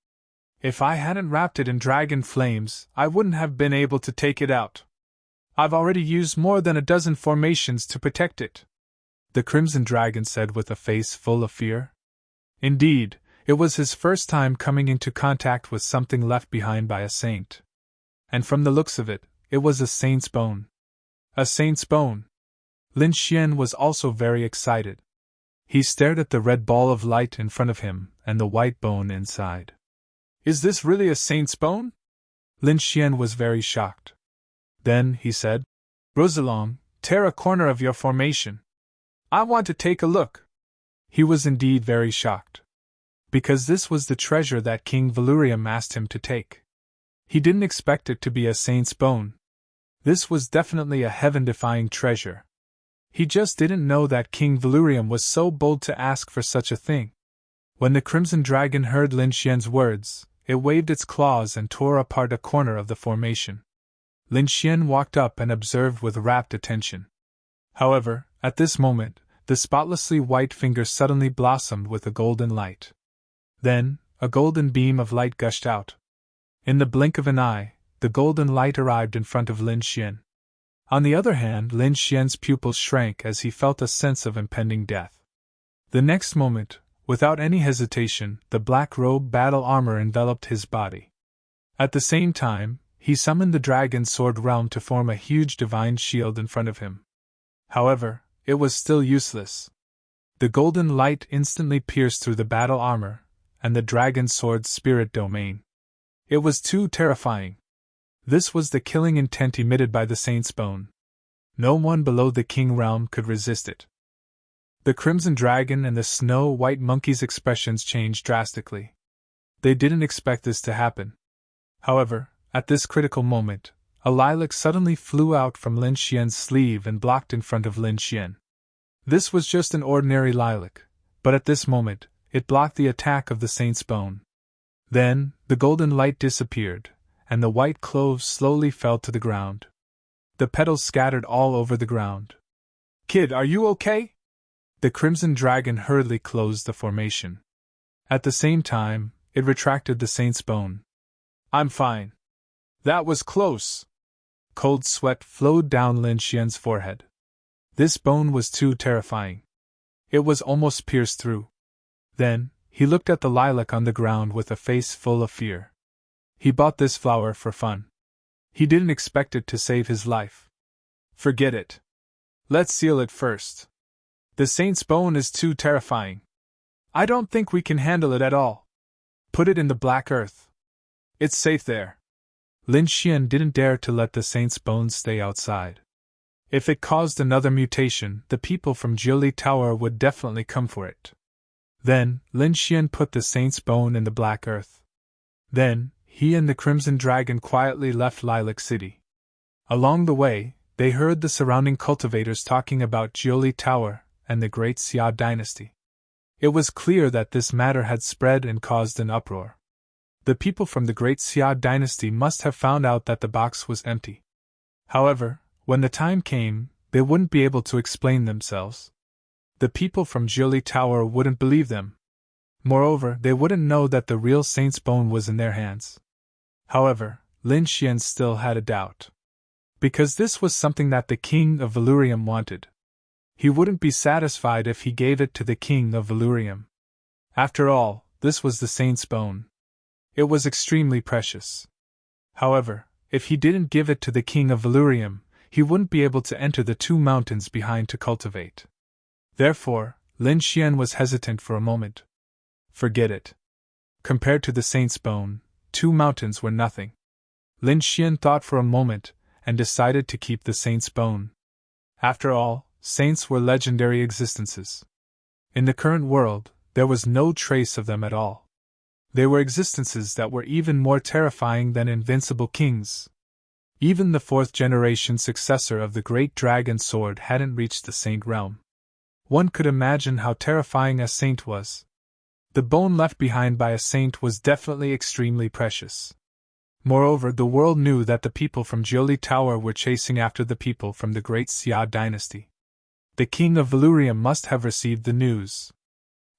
[SPEAKER 1] If I hadn't wrapped it in dragon flames, I wouldn't have been able to take it out. I've already used more than a dozen formations to protect it," the crimson dragon said with a face full of fear. Indeed, it was his first time coming into contact with something left behind by a saint. And from the looks of it, it was a saint's bone. A saint's bone! Lin Xian was also very excited. He stared at the red ball of light in front of him and the white bone inside. "Is this really a saint's bone?" Lin Xian was very shocked. Then, he said, "Rosalong, tear a corner of your formation. I want to take a look." He was indeed very shocked. Because this was the treasure that King Valurium asked him to take. He didn't expect it to be a saint's bone. This was definitely a heaven-defying treasure. He just didn't know that King Valurium was so bold to ask for such a thing. When the crimson dragon heard Lin Xian's words, it waved its claws and tore apart a corner of the formation. Lin Xian walked up and observed with rapt attention. However, at this moment, the spotlessly white finger suddenly blossomed with a golden light. Then, a golden beam of light gushed out. In the blink of an eye, the golden light arrived in front of Lin Xian. On the other hand, Lin Xian's pupils shrank as he felt a sense of impending death. The next moment, without any hesitation, the black-robed battle armor enveloped his body. At the same time, he summoned the dragon sword realm to form a huge divine shield in front of him. However, it was still useless. The golden light instantly pierced through the battle armor and the dragon sword's spirit domain. It was too terrifying. This was the killing intent emitted by the saint's bone. No one below the king realm could resist it. The crimson dragon and the snow-white monkey's expressions changed drastically. They didn't expect this to happen. However, at this critical moment, a lilac suddenly flew out from Lin Xian's sleeve and blocked in front of Lin Xian. This was just an ordinary lilac, but at this moment, it blocked the attack of the saint's bone. Then, the golden light disappeared, and the white cloves slowly fell to the ground. The petals scattered all over the ground. "Kid, are you okay?" The crimson dragon hurriedly closed the formation. At the same time, it retracted the saint's bone. "I'm fine. That was close." Cold sweat flowed down Lin Xian's forehead. This bone was too terrifying. It was almost pierced through. Then, he looked at the lilac on the ground with a face full of fear. He bought this flower for fun. He didn't expect it to save his life. "Forget it. Let's seal it first. The saint's bone is too terrifying. I don't think we can handle it at all. Put it in the black earth. It's safe there." Lin Xian didn't dare to let the saint's bones stay outside. If it caused another mutation, the people from Jiuli Tower would definitely come for it. Then, Lin Xian put the saint's bone in the black earth. Then, he and the crimson dragon quietly left Lilac City. Along the way, they heard the surrounding cultivators talking about Jiuli Tower and the Great Xia dynasty. It was clear that this matter had spread and caused an uproar. The people from the Great Xia dynasty must have found out that the box was empty. However, when the time came, they wouldn't be able to explain themselves. The people from Jiuli Tower wouldn't believe them. Moreover, they wouldn't know that the real saint's bone was in their hands. However, Lin Xian still had a doubt. Because this was something that the king of Valurium wanted. He wouldn't be satisfied if he gave it to the king of Valurium. After all, this was the saint's bone. It was extremely precious. However, if he didn't give it to the king of Valurium, he wouldn't be able to enter the 2 mountains behind to cultivate. Therefore, Lin Xian was hesitant for a moment. "Forget it. Compared to the saint's bone, 2 mountains were nothing. Lin Xian thought for a moment, and decided to keep the saint's bone. After all, saints were legendary existences. In the current world, there was no trace of them at all. They were existences that were even more terrifying than invincible kings. Even the 4th-generation successor of the Great Dragon Sword hadn't reached the saint realm. One could imagine how terrifying a saint was. The bone left behind by a saint was definitely extremely precious. Moreover, the world knew that the people from Jiuli Tower were chasing after the people from the Great Xia dynasty. The king of Valurium must have received the news.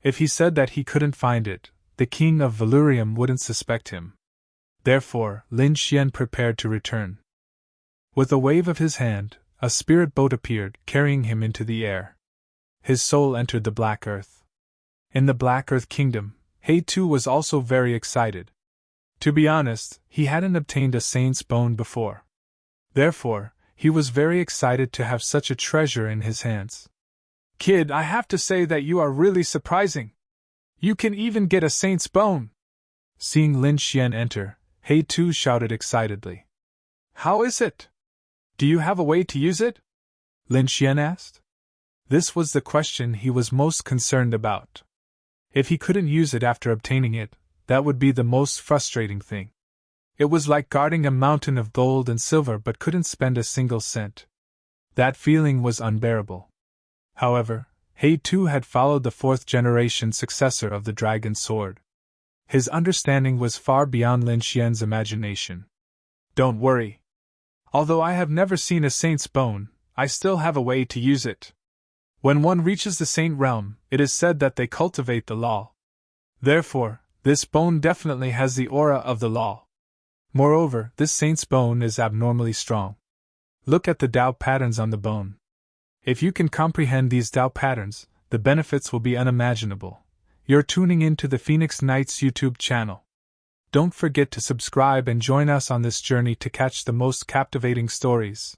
[SPEAKER 1] If he said that he couldn't find it, the king of Valurium wouldn't suspect him. Therefore, Lin Xian prepared to return. With a wave of his hand, a spirit boat appeared, carrying him into the air. His soul entered the Black Earth. In the Black Earth Kingdom, He too was also very excited. To be honest, he hadn't obtained a saint's bone before. Therefore, he was very excited to have such a treasure in his hands. "Kid, I have to say that you are really surprising. You can even get a saint's bone." Seeing Lin Xian enter, He too shouted excitedly. "How is it? Do you have a way to use it?" Lin Xian asked. This was the question he was most concerned about. If he couldn't use it after obtaining it, that would be the most frustrating thing. It was like guarding a mountain of gold and silver but couldn't spend a single cent. That feeling was unbearable. However, He too had followed the 4th-generation successor of the Dragon Sword. His understanding was far beyond Lin Xian's imagination. "Don't worry. Although I have never seen a saint's bone, I still have a way to use it. When one reaches the saint realm, it is said that they cultivate the law. Therefore, this bone definitely has the aura of the law. Moreover, this saint's bone is abnormally strong. Look at the Tao patterns on the bone. If you can comprehend these Tao patterns, the benefits will be unimaginable." You're tuning in to the Phoenix Knights YouTube channel. Don't forget to subscribe and join us on this journey to catch the most captivating stories.